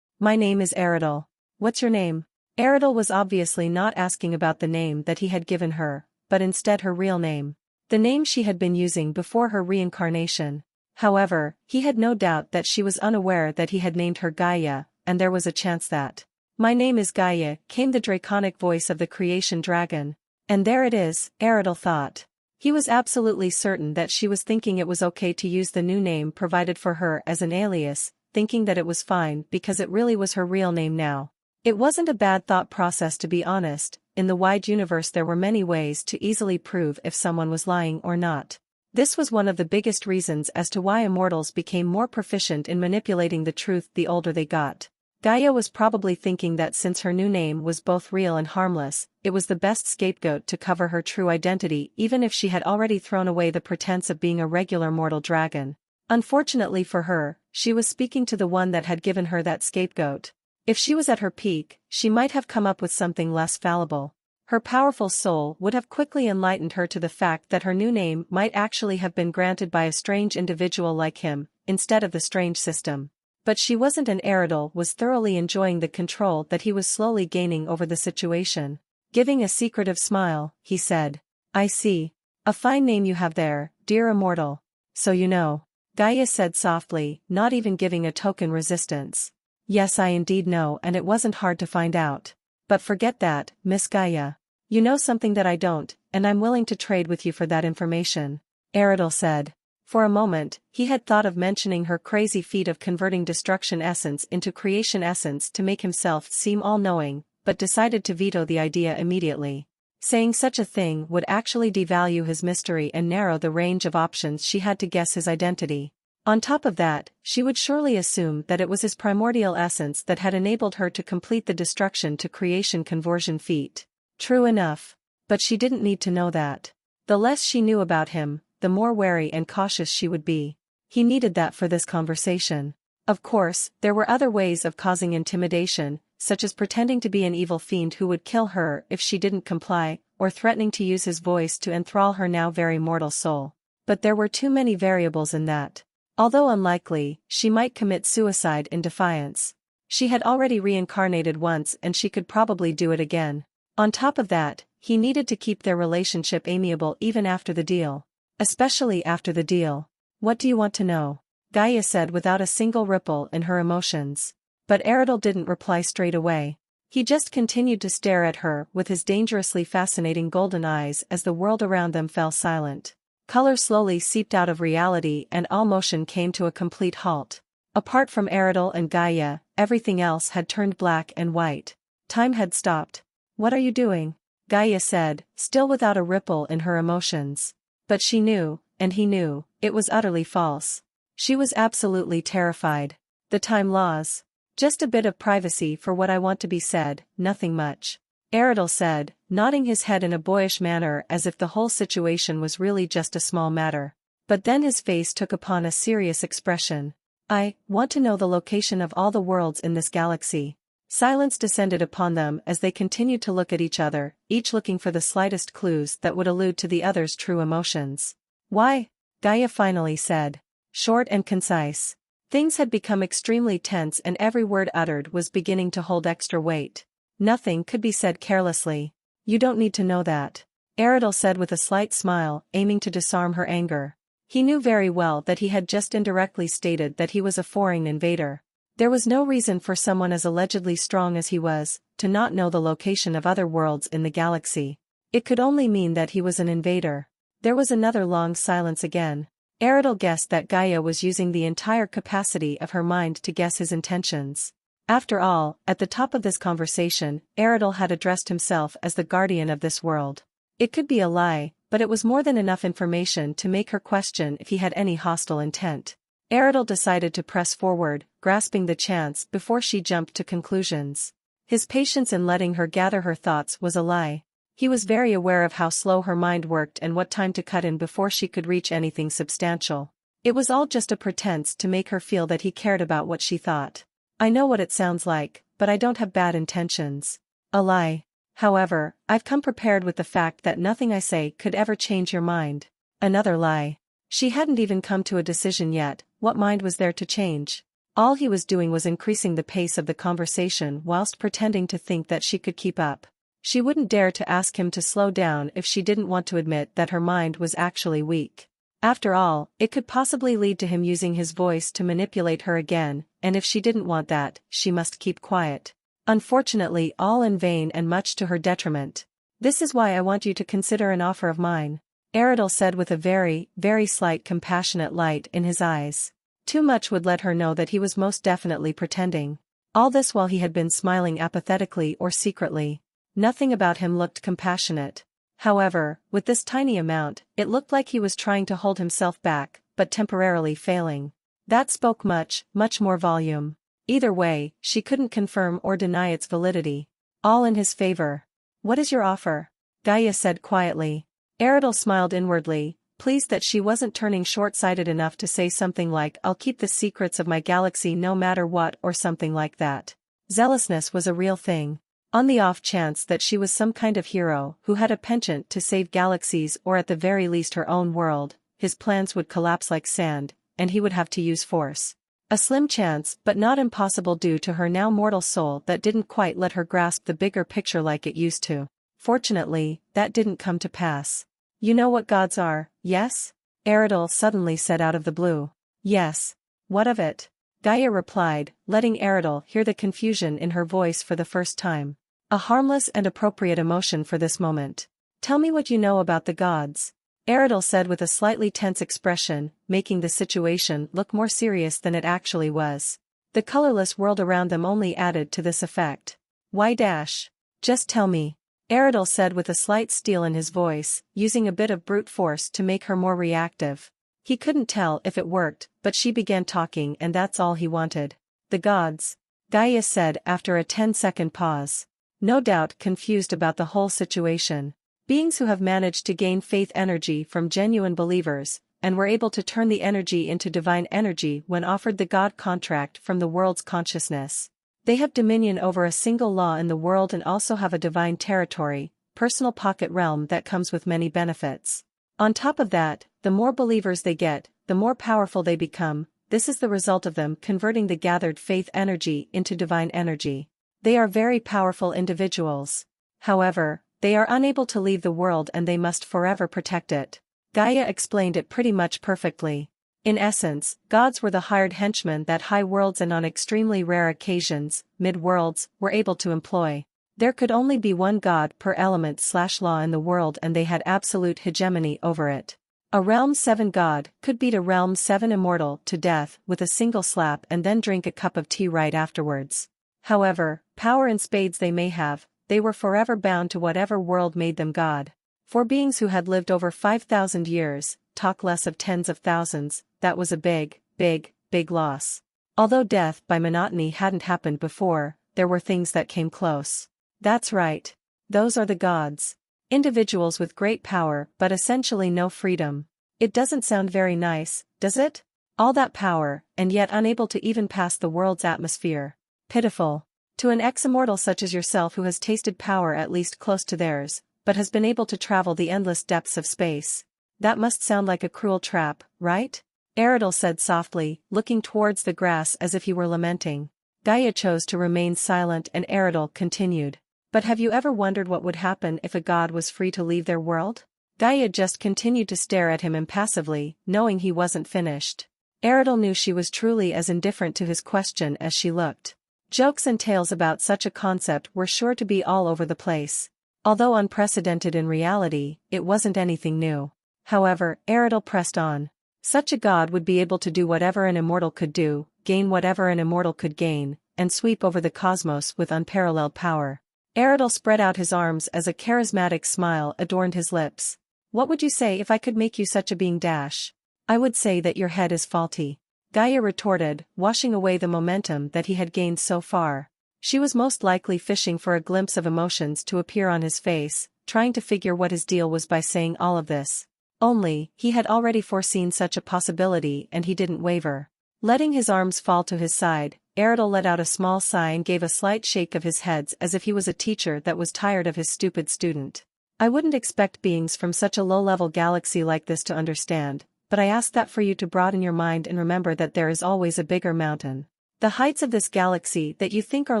My name is Eridel. What's your name? Eridel was obviously not asking about the name that he had given her, but instead her real name. The name she had been using before her reincarnation. However, he had no doubt that she was unaware that he had named her Gaia, and there was a chance that. My name is Gaia, came the draconic voice of the creation dragon. And there it is, Eridel thought. He was absolutely certain that she was thinking it was okay to use the new name provided for her as an alias, thinking that it was fine because it really was her real name now. It wasn't a bad thought process, to be honest. In the wide universe there were many ways to easily prove if someone was lying or not. This was one of the biggest reasons as to why immortals became more proficient in manipulating the truth the older they got. Gaia was probably thinking that since her new name was both real and harmless, it was the best scapegoat to cover her true identity, even if she had already thrown away the pretense of being a regular mortal dragon. Unfortunately for her, she was speaking to the one that had given her that scapegoat. If she was at her peak, she might have come up with something less fallible. Her powerful soul would have quickly enlightened her to the fact that her new name might actually have been granted by a strange individual like him, instead of the strange system. But she wasn't, and Eridel was thoroughly enjoying the control that he was slowly gaining over the situation. Giving a secretive smile, he said, I see. A fine name you have there, dear immortal. So you know. Gaia said softly, not even giving a token resistance. Yes, I indeed know, and it wasn't hard to find out. But forget that, Miss Gaia. You know something that I don't, and I'm willing to trade with you for that information, Eridel said. For a moment, he had thought of mentioning her crazy feat of converting destruction essence into creation essence to make himself seem all-knowing, but decided to veto the idea immediately. Saying such a thing would actually devalue his mystery and narrow the range of options she had to guess his identity. On top of that, she would surely assume that it was his primordial essence that had enabled her to complete the destruction to creation conversion feat. True enough. But she didn't need to know that. The less she knew about him, the more wary and cautious she would be. He needed that for this conversation. Of course, there were other ways of causing intimidation, such as pretending to be an evil fiend who would kill her if she didn't comply, or threatening to use his voice to enthrall her now very mortal soul. But there were too many variables in that. Although unlikely, she might commit suicide in defiance. She had already reincarnated once and she could probably do it again. On top of that, he needed to keep their relationship amiable even after the deal. Especially after the deal. What do you want to know? Gaia said without a single ripple in her emotions. But Eridel didn't reply straight away. He just continued to stare at her with his dangerously fascinating golden eyes as the world around them fell silent. Color slowly seeped out of reality and all motion came to a complete halt. Apart from Eridel and Gaia, everything else had turned black and white. Time had stopped. What are you doing? Gaia said, still without a ripple in her emotions. But she knew, and he knew, it was utterly false. She was absolutely terrified. The time laws. Just a bit of privacy for what I want to be said, nothing much. Eridel said, nodding his head in a boyish manner as if the whole situation was really just a small matter. But then his face took upon a serious expression. I want to know the location of all the worlds in this galaxy. Silence descended upon them as they continued to look at each other, each looking for the slightest clues that would allude to the other's true emotions. Why? Gaia finally said. Short and concise. Things had become extremely tense and every word uttered was beginning to hold extra weight. Nothing could be said carelessly. You don't need to know that. Eridel said with a slight smile, aiming to disarm her anger. He knew very well that he had just indirectly stated that he was a foreign invader. There was no reason for someone as allegedly strong as he was, to not know the location of other worlds in the galaxy. It could only mean that he was an invader. There was another long silence again. Eridel guessed that Gaia was using the entire capacity of her mind to guess his intentions. After all, at the top of this conversation, Eridel had addressed himself as the guardian of this world. It could be a lie, but it was more than enough information to make her question if he had any hostile intent. Eridel decided to press forward, grasping the chance before she jumped to conclusions. His patience in letting her gather her thoughts was a lie. He was very aware of how slow her mind worked and what time to cut in before she could reach anything substantial. It was all just a pretense to make her feel that he cared about what she thought. I know what it sounds like, but I don't have bad intentions. A lie. However, I've come prepared with the fact that nothing I say could ever change your mind. Another lie. She hadn't even come to a decision yet. What mind was there to change? All he was doing was increasing the pace of the conversation whilst pretending to think that she could keep up. She wouldn't dare to ask him to slow down if she didn't want to admit that her mind was actually weak. After all, it could possibly lead to him using his voice to manipulate her again, and if she didn't want that, she must keep quiet. Unfortunately, all in vain and much to her detriment. This is why I want you to consider an offer of mine, Eridel said with a very, very slight compassionate light in his eyes. Too much would let her know that he was most definitely pretending. All this while he had been smiling apathetically or secretly. Nothing about him looked compassionate. However, with this tiny amount, it looked like he was trying to hold himself back, but temporarily failing. That spoke much, much more volume. Either way, she couldn't confirm or deny its validity. All in his favor. What is your offer? Gaia said quietly. Eridel smiled inwardly, pleased that she wasn't turning short-sighted enough to say something like I'll keep the secrets of my galaxy no matter what or something like that. Zealousness was a real thing. On the off chance that she was some kind of hero who had a penchant to save galaxies or at the very least her own world, his plans would collapse like sand, and he would have to use force. A slim chance but not impossible due to her now mortal soul that didn't quite let her grasp the bigger picture like it used to. Fortunately, that didn't come to pass. You know what gods are, yes? Eridel suddenly said out of the blue. Yes. What of it? Gaia replied, letting Eridel hear the confusion in her voice for the first time. A harmless and appropriate emotion for this moment. Tell me what you know about the gods. Eridel said with a slightly tense expression, making the situation look more serious than it actually was. The colorless world around them only added to this effect. Why dash? Just tell me. Eridel said with a slight steel in his voice, using a bit of brute force to make her more reactive. He couldn't tell if it worked, but she began talking and that's all he wanted. The gods. Gaia said after a 10-second pause. No doubt confused about the whole situation. Beings who have managed to gain faith energy from genuine believers, and were able to turn the energy into divine energy when offered the God contract from the world's consciousness. They have dominion over a single law in the world and also have a divine territory, personal pocket realm that comes with many benefits. On top of that, the more believers they get, the more powerful they become. This is the result of them converting the gathered faith energy into divine energy. They are very powerful individuals. However, they are unable to leave the world and they must forever protect it. Gaia explained it pretty much perfectly. In essence, gods were the hired henchmen that high worlds and on extremely rare occasions, mid-worlds, were able to employ. There could only be one god per element/law in the world and they had absolute hegemony over it. A Realm 7 god could beat a Realm 7 immortal to death with a single slap and then drink a cup of tea right afterwards. However, power in spades they may have, they were forever bound to whatever world made them god. For beings who had lived over 5,000 years, talk less of tens of thousands, that was a big, big, big loss. Although death by monotony hadn't happened before, there were things that came close. That's right. Those are the gods. Individuals with great power but essentially no freedom. It doesn't sound very nice, does it? All that power, and yet unable to even pass the world's atmosphere. Pitiful. To an ex-immortal such as yourself who has tasted power at least close to theirs, but has been able to travel the endless depths of space. That must sound like a cruel trap, right? Eridel said softly, looking towards the grass as if he were lamenting. Gaia chose to remain silent and Eridel continued. But have you ever wondered what would happen if a god was free to leave their world? Gaia just continued to stare at him impassively, knowing he wasn't finished. Eridel knew she was truly as indifferent to his question as she looked. Jokes and tales about such a concept were sure to be all over the place. Although unprecedented in reality, it wasn't anything new. However, Eridel pressed on. Such a god would be able to do whatever an immortal could do, gain whatever an immortal could gain, and sweep over the cosmos with unparalleled power. Eridel spread out his arms as a charismatic smile adorned his lips. What would you say if I could make you such a being? I would say that your head is faulty. Gaia retorted, washing away the momentum that he had gained so far. She was most likely fishing for a glimpse of emotions to appear on his face, trying to figure what his deal was by saying all of this. Only, he had already foreseen such a possibility and he didn't waver. Letting his arms fall to his side, Eridel let out a small sigh and gave a slight shake of his head as if he was a teacher that was tired of his stupid student. I wouldn't expect beings from such a low-level galaxy like this to understand, but I ask that for you to broaden your mind and remember that there is always a bigger mountain. The heights of this galaxy that you think are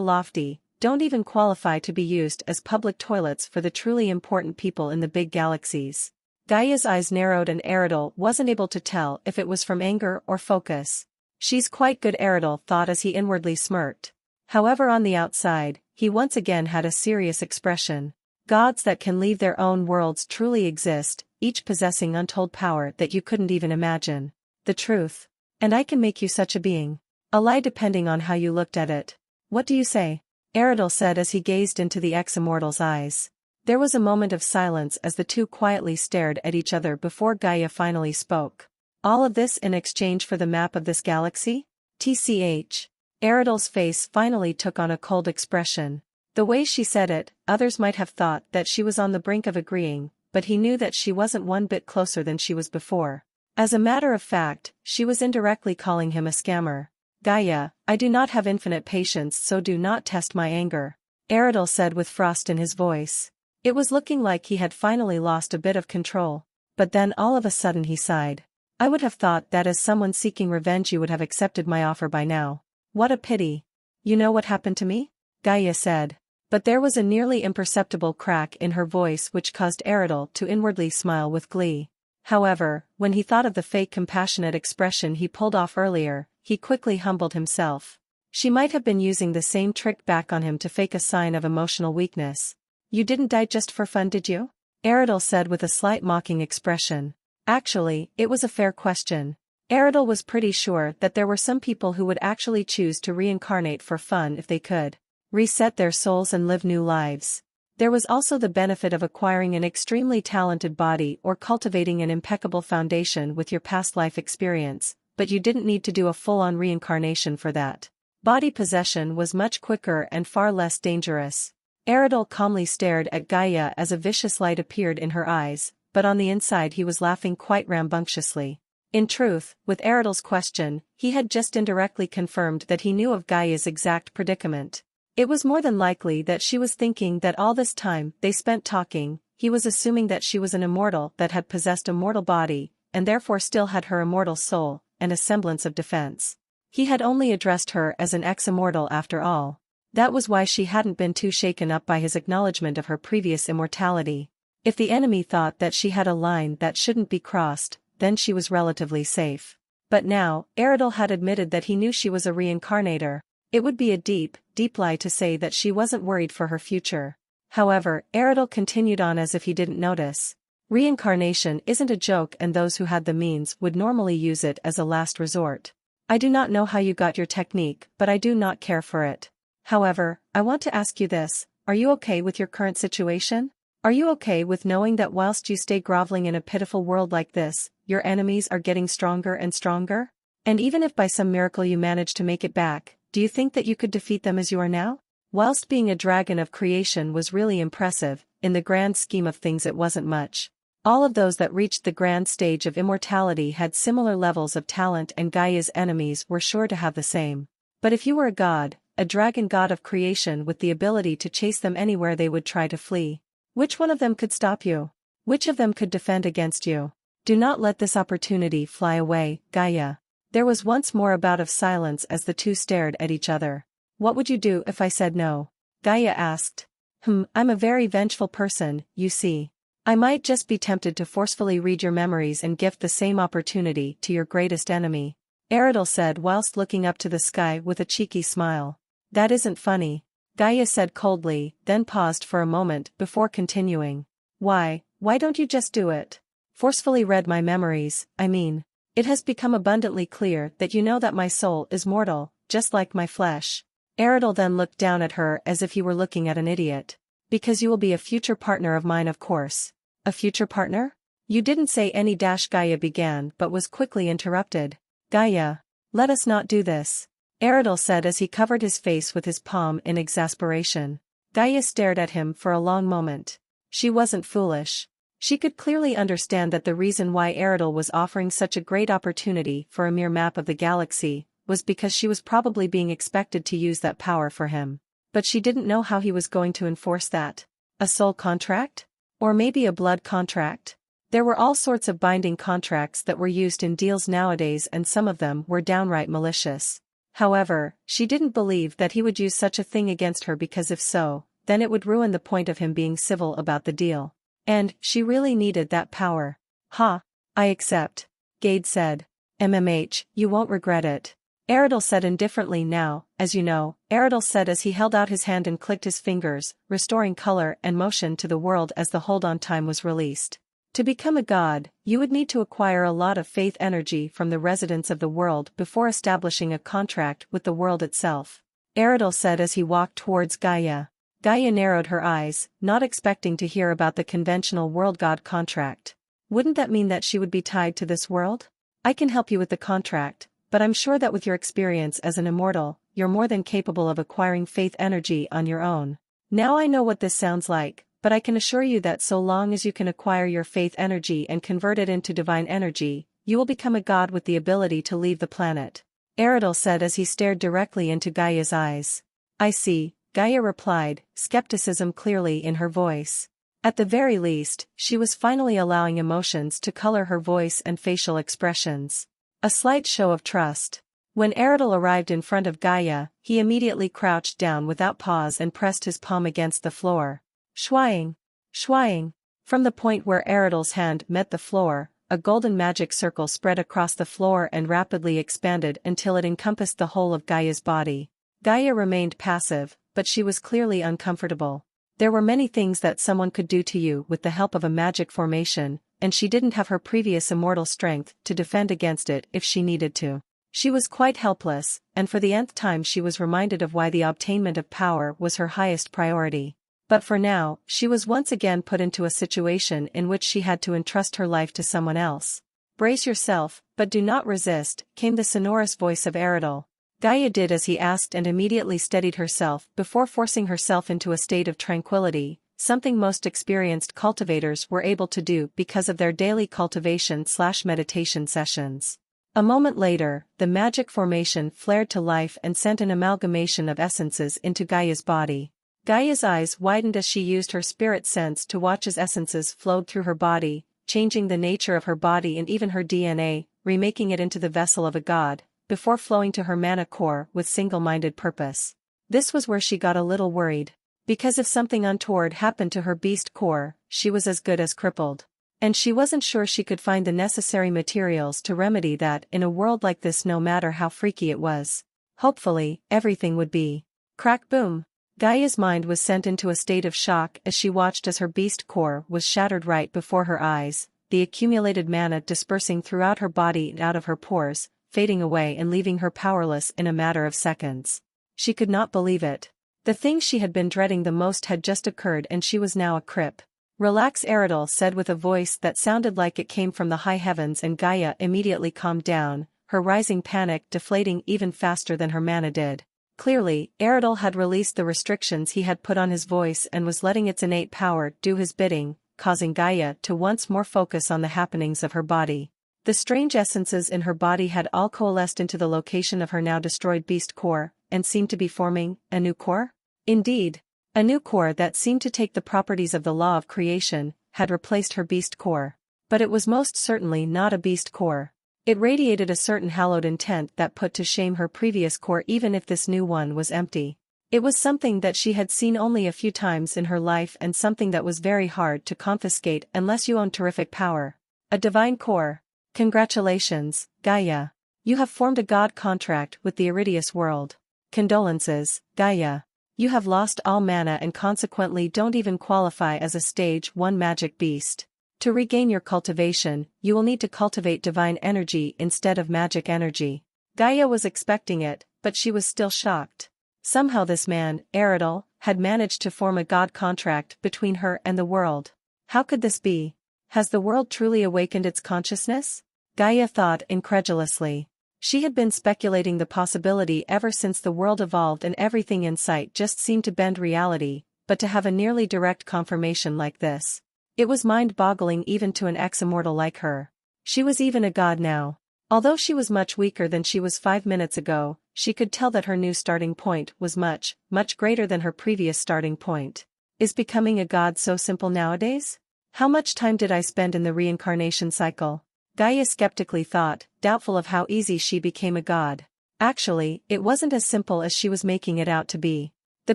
lofty don't even qualify to be used as public toilets for the truly important people in the big galaxies. Gaia's eyes narrowed and Eridel wasn't able to tell if it was from anger or focus. She's quite good, Eridel thought as he inwardly smirked. However, on the outside, he once again had a serious expression. Gods that can leave their own worlds truly exist, each possessing untold power that you couldn't even imagine. The truth. And I can make you such a being. A lie depending on how you looked at it. What do you say? Eridel said as he gazed into the ex-immortal's eyes. There was a moment of silence as the two quietly stared at each other before Gaia finally spoke. All of this in exchange for the map of this galaxy? TCH. Eridel's face finally took on a cold expression. The way she said it, others might have thought that she was on the brink of agreeing, but he knew that she wasn't one bit closer than she was before. As a matter of fact, she was indirectly calling him a scammer. Gaia, I do not have infinite patience, so do not test my anger, Eridel said with frost in his voice. It was looking like he had finally lost a bit of control. But then all of a sudden he sighed. I would have thought that as someone seeking revenge you would have accepted my offer by now. What a pity. You know what happened to me? Gaia said. But there was a nearly imperceptible crack in her voice which caused Eridel to inwardly smile with glee. However, when he thought of the fake compassionate expression he pulled off earlier, he quickly humbled himself. She might have been using the same trick back on him to fake a sign of emotional weakness. You didn't die just for fun, did you? Eridel said with a slight mocking expression. Actually, it was a fair question. Eridel was pretty sure that there were some people who would actually choose to reincarnate for fun if they could reset their souls and live new lives. There was also the benefit of acquiring an extremely talented body or cultivating an impeccable foundation with your past life experience, but you didn't need to do a full-on reincarnation for that. Body possession was much quicker and far less dangerous. Eridel calmly stared at Gaia as a vicious light appeared in her eyes, but on the inside he was laughing quite rambunctiously. In truth, with Eridel's question, he had just indirectly confirmed that he knew of Gaia's exact predicament. It was more than likely that she was thinking that all this time they spent talking, he was assuming that she was an immortal that had possessed a mortal body, and therefore still had her immortal soul, and a semblance of defense. He had only addressed her as an ex-immortal after all. That was why she hadn't been too shaken up by his acknowledgement of her previous immortality. If the enemy thought that she had a line that shouldn't be crossed, then she was relatively safe. But now, Eridel had admitted that he knew she was a reincarnator. It would be a deep, deep lie to say that she wasn't worried for her future. However, Eridel continued on as if he didn't notice. Reincarnation isn't a joke, and those who had the means would normally use it as a last resort. I do not know how you got your technique, but I do not care for it. However, I want to ask you this, are you okay with your current situation? Are you okay with knowing that whilst you stay groveling in a pitiful world like this, your enemies are getting stronger and stronger? And even if by some miracle you manage to make it back, do you think that you could defeat them as you are now? Whilst being a dragon of creation was really impressive, in the grand scheme of things it wasn't much. All of those that reached the grand stage of immortality had similar levels of talent, and Gaia's enemies were sure to have the same. But if you were a god, a dragon god of creation with the ability to chase them anywhere they would try to flee, which one of them could stop you? Which of them could defend against you? Do not let this opportunity fly away, Gaia. There was once more a bout of silence as the two stared at each other. What would you do if I said no? Gaia asked. I'm a very vengeful person, you see. I might just be tempted to forcefully read your memories and gift the same opportunity to your greatest enemy, Eridel said whilst looking up to the sky with a cheeky smile. That isn't funny, Gaia said coldly, then paused for a moment before continuing. Why don't you just do it? Forcefully read my memories, I mean. It has become abundantly clear that you know that my soul is mortal, just like my flesh. Eridel then looked down at her as if he were looking at an idiot. Because you will be a future partner of mine, of course. A future partner? You didn't say any. Gaia began but was quickly interrupted. Gaia. Let us not do this. Eridel said as he covered his face with his palm in exasperation. Gaia stared at him for a long moment. She wasn't foolish. She could clearly understand that the reason why Eridel was offering such a great opportunity for a mere map of the galaxy was because she was probably being expected to use that power for him. But she didn't know how he was going to enforce that. A soul contract? Or maybe a blood contract? There were all sorts of binding contracts that were used in deals nowadays, and some of them were downright malicious. However, she didn't believe that he would use such a thing against her, because if so, then it would ruin the point of him being civil about the deal. And she really needed that power. Ha! I accept. Gade said. MMH, you won't regret it. Eridel said indifferently. Now, as you know, Eridel said as he held out his hand and clicked his fingers, restoring color and motion to the world as the hold-on time was released. To become a god, you would need to acquire a lot of faith energy from the residents of the world before establishing a contract with the world itself. Eridel said as he walked towards Gaia. Gaia narrowed her eyes, not expecting to hear about the conventional world god contract. Wouldn't that mean that she would be tied to this world? I can help you with the contract, but I'm sure that with your experience as an immortal, you're more than capable of acquiring faith energy on your own. Now I know what this sounds like, but I can assure you that so long as you can acquire your faith energy and convert it into divine energy, you will become a god with the ability to leave the planet. Eridel said as he stared directly into Gaia's eyes. I see, Gaia replied, skepticism clearly in her voice. At the very least, she was finally allowing emotions to color her voice and facial expressions. A slight show of trust. When Eridel arrived in front of Gaia, he immediately crouched down without pause and pressed his palm against the floor. Shwaying. Shwaying. From the point where Eridel's hand met the floor, a golden magic circle spread across the floor and rapidly expanded until it encompassed the whole of Gaia's body. Gaia remained passive, but she was clearly uncomfortable. There were many things that someone could do to you with the help of a magic formation, and she didn't have her previous immortal strength to defend against it if she needed to. She was quite helpless, and for the nth time she was reminded of why the obtainment of power was her highest priority. But for now, she was once again put into a situation in which she had to entrust her life to someone else. Brace yourself, but do not resist, came the sonorous voice of Eridel. Gaia did as he asked and immediately steadied herself before forcing herself into a state of tranquility, something most experienced cultivators were able to do because of their daily cultivation/meditation sessions. A moment later, the magic formation flared to life and sent an amalgamation of essences into Gaia's body. Gaia's eyes widened as she used her spirit sense to watch as essences flowed through her body, changing the nature of her body and even her DNA, remaking it into the vessel of a god, before flowing to her mana core with single-minded purpose. This was where she got a little worried. Because if something untoward happened to her beast core, she was as good as crippled. And she wasn't sure she could find the necessary materials to remedy that in a world like this, no matter how freaky it was. Hopefully, everything would be. Crack boom. Gaia's mind was sent into a state of shock as she watched as her beast core was shattered right before her eyes, the accumulated mana dispersing throughout her body and out of her pores, fading away and leaving her powerless in a matter of seconds. She could not believe it. The thing she had been dreading the most had just occurred and she was now a crip. Relax, Eridel said with a voice that sounded like it came from the high heavens, and Gaia immediately calmed down, her rising panic deflating even faster than her mana did. Clearly, Eridel had released the restrictions he had put on his voice and was letting its innate power do his bidding, causing Gaia to once more focus on the happenings of her body. The strange essences in her body had all coalesced into the location of her now destroyed beast core, and seemed to be forming a new core? Indeed, a new core that seemed to take the properties of the law of creation, had replaced her beast core. But it was most certainly not a beast core. It radiated a certain hallowed intent that put to shame her previous core even if this new one was empty. It was something that she had seen only a few times in her life and something that was very hard to confiscate unless you owned terrific power. A divine core. Congratulations, Gaia. You have formed a god contract with the Iridius world. Condolences, Gaia. You have lost all mana and consequently don't even qualify as a stage 1 magic beast. To regain your cultivation, you will need to cultivate divine energy instead of magic energy. Gaia was expecting it, but she was still shocked. Somehow this man, Eridel, had managed to form a god contract between her and the world. How could this be? Has the world truly awakened its consciousness? Gaia thought incredulously. She had been speculating the possibility ever since the world evolved and everything in sight just seemed to bend reality, but to have a nearly direct confirmation like this. It was mind-boggling even to an ex-immortal like her. She was even a god now. Although she was much weaker than she was 5 minutes ago, she could tell that her new starting point was much, much greater than her previous starting point. Is becoming a god so simple nowadays? How much time did I spend in the reincarnation cycle? Gaia skeptically thought, doubtful of how easy she became a god. Actually, it wasn't as simple as she was making it out to be. The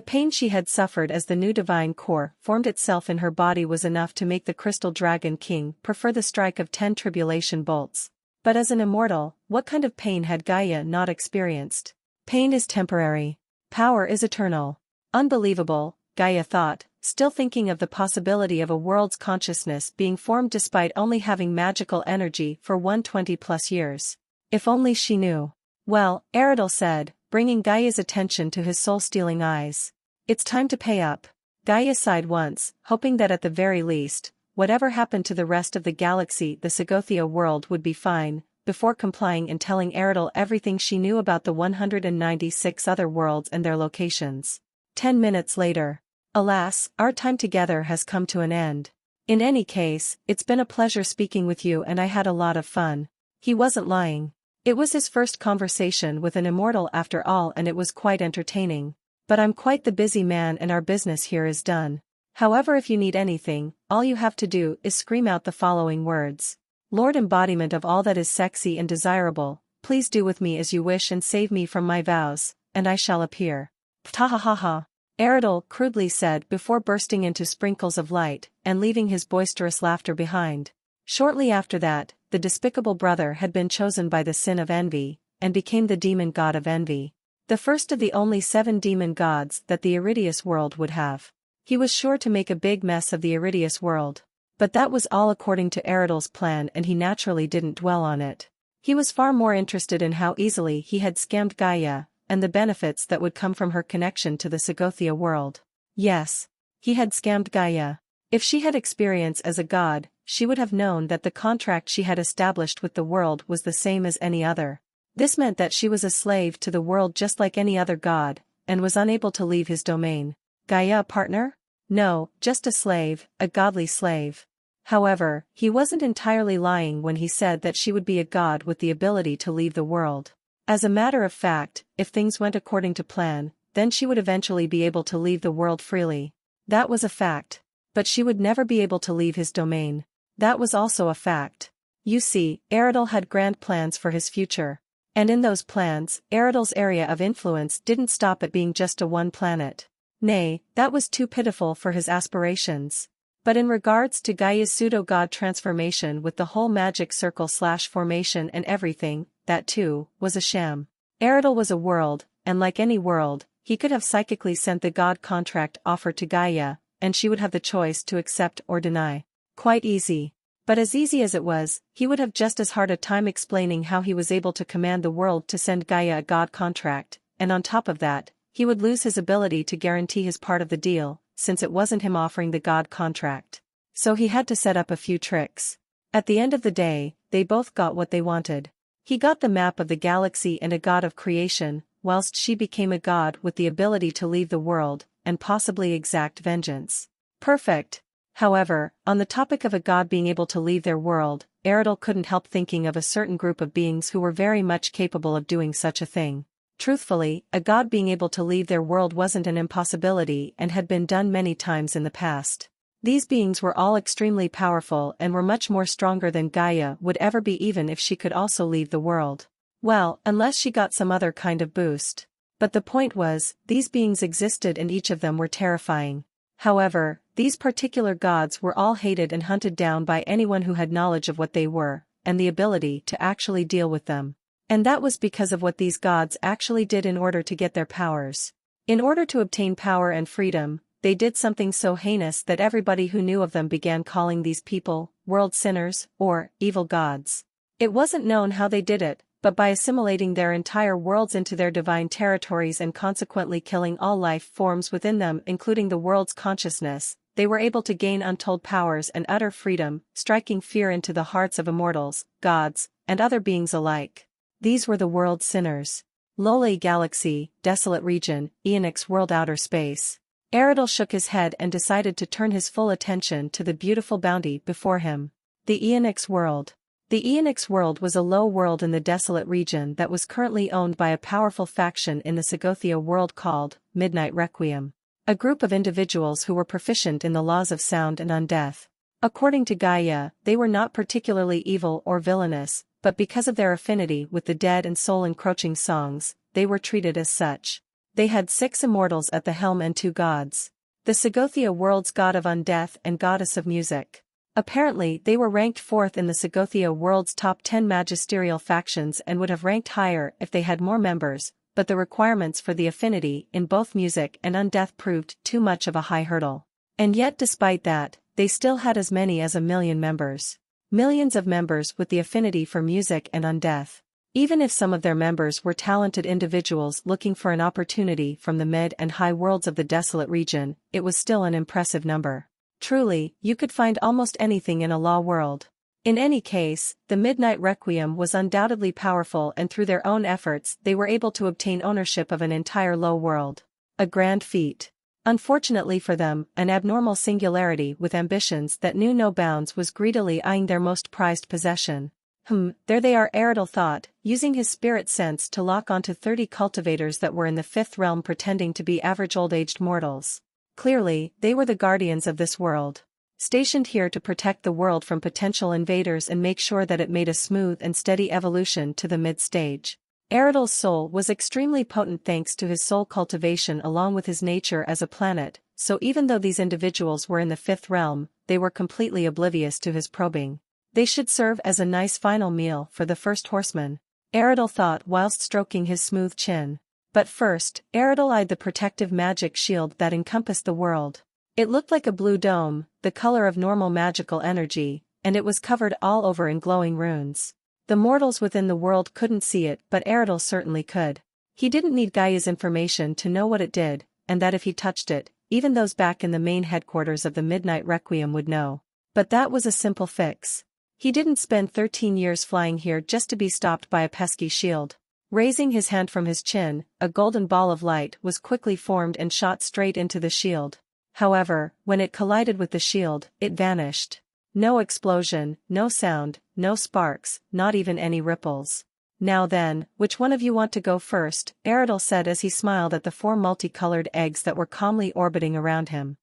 pain she had suffered as the new divine core formed itself in her body was enough to make the crystal dragon king prefer the strike of 10 tribulation bolts. But as an immortal, what kind of pain had Gaia not experienced? Pain is temporary. Power is eternal. Unbelievable, Gaia thought, still thinking of the possibility of a world's consciousness being formed despite only having magical energy for 120+ years. If only she knew. Well, Eridel said, bringing Gaia's attention to his soul-stealing eyes. It's time to pay up. Gaia sighed once, hoping that at the very least, whatever happened to the rest of the galaxy, the Segothia world would be fine, before complying and telling Eridel everything she knew about the 196 other worlds and their locations. 10 minutes later. Alas, our time together has come to an end. In any case, it's been a pleasure speaking with you and I had a lot of fun. He wasn't lying. It was his first conversation with an immortal after all and it was quite entertaining. But I'm quite the busy man and our business here is done. However, if you need anything, all you have to do is scream out the following words. Lord embodiment of all that is sexy and desirable, please do with me as you wish and save me from my vows, and I shall appear. Ptahahaha. Eridel crudely said before bursting into sprinkles of light and leaving his boisterous laughter behind. Shortly after that, the despicable brother had been chosen by the sin of envy, and became the demon god of envy. The first of the only 7 demon gods that the Iridius world would have. He was sure to make a big mess of the Iridius world. But that was all according to Eridel's plan and he naturally didn't dwell on it. He was far more interested in how easily he had scammed Gaia, and the benefits that would come from her connection to the Segothia world. Yes. He had scammed Gaia. If she had experience as a god, she would have known that the contract she had established with the world was the same as any other. This meant that she was a slave to the world just like any other god, and was unable to leave his domain. Gaia a partner? No, just a slave, a godly slave. However, he wasn't entirely lying when he said that she would be a god with the ability to leave the world. As a matter of fact, if things went according to plan, then she would eventually be able to leave the world freely. That was a fact. But she would never be able to leave his domain. That was also a fact. You see, Eridel had grand plans for his future. And in those plans, Eridel's area of influence didn't stop at being just a one planet. Nay, that was too pitiful for his aspirations. But in regards to Gaia's pseudo-god transformation with the whole magic circle/formation and everything, that too, was a sham. Eridel was a world, and like any world, he could have psychically sent the god contract offer to Gaia, and she would have the choice to accept or deny. Quite easy. But as easy as it was, he would have just as hard a time explaining how he was able to command the world to send Gaia a god contract, and on top of that, he would lose his ability to guarantee his part of the deal, since it wasn't him offering the god contract. So he had to set up a few tricks. At the end of the day, they both got what they wanted. He got the map of the galaxy and a god of creation, whilst she became a god with the ability to leave the world, and possibly exact vengeance. Perfect. However, on the topic of a god being able to leave their world, Eridel couldn't help thinking of a certain group of beings who were very much capable of doing such a thing. Truthfully, a god being able to leave their world wasn't an impossibility and had been done many times in the past. These beings were all extremely powerful and were much more stronger than Gaia would ever be even if she could also leave the world. Well, unless she got some other kind of boost. But the point was, these beings existed and each of them were terrifying. However, these particular gods were all hated and hunted down by anyone who had knowledge of what they were, and the ability to actually deal with them. And that was because of what these gods actually did in order to get their powers. In order to obtain power and freedom, they did something so heinous that everybody who knew of them began calling these people world sinners or evil gods. It wasn't known how they did it, but by assimilating their entire worlds into their divine territories and consequently killing all life forms within them, including the world's consciousness, they were able to gain untold powers and utter freedom, striking fear into the hearts of immortals, gods, and other beings alike. These were the world sinners. Lowly galaxy, desolate region, Eonix world, outer space. Eridel shook his head and decided to turn his full attention to the beautiful bounty before him. The Eonix world. The Eonix world was a low world in the desolate region that was currently owned by a powerful faction in the Segothia world called Midnight Requiem. A group of individuals who were proficient in the laws of sound and undeath. According to Gaia, they were not particularly evil or villainous, but because of their affinity with the dead and soul-encroaching songs, they were treated as such. They had 6 immortals at the helm and 2 gods. The Segothia world's god of undeath and goddess of music. Apparently they were ranked 4th in the Segothia world's top 10 magisterial factions and would have ranked higher if they had more members, but the requirements for the affinity in both music and undeath proved too much of a high hurdle. And yet despite that, they still had as many as 1 million members. Millions of members with the affinity for music and undeath. Even if some of their members were talented individuals looking for an opportunity from the mid and high worlds of the desolate region, it was still an impressive number. Truly, you could find almost anything in a law world. In any case, the Midnight Requiem was undoubtedly powerful, and through their own efforts they were able to obtain ownership of an entire low world. A grand feat. Unfortunately for them, an abnormal singularity with ambitions that knew no bounds was greedily eyeing their most prized possession. There they are, Eridel thought, using his spirit sense to lock onto 30 cultivators that were in the 5th realm pretending to be average old-aged mortals. Clearly, they were the guardians of this world. Stationed here to protect the world from potential invaders and make sure that it made a smooth and steady evolution to the mid-stage. Eridel's soul was extremely potent thanks to his soul cultivation along with his nature as a planet, so even though these individuals were in the 5th realm, they were completely oblivious to his probing. They should serve as a nice final meal for the first horseman, Eridel thought whilst stroking his smooth chin. But first, Eridel eyed the protective magic shield that encompassed the world. It looked like a blue dome, the color of normal magical energy, and it was covered all over in glowing runes. The mortals within the world couldn't see it, but Eridel certainly could. He didn't need Gaia's information to know what it did, and that if he touched it, even those back in the main headquarters of the Midnight Requiem would know. But that was a simple fix. He didn't spend 13 years flying here just to be stopped by a pesky shield. Raising his hand from his chin, a golden ball of light was quickly formed and shot straight into the shield. However, when it collided with the shield, it vanished. No explosion, no sound, no sparks, not even any ripples. Now then, which one of you want to go first? Eridel said as he smiled at the 4 multicolored eggs that were calmly orbiting around him.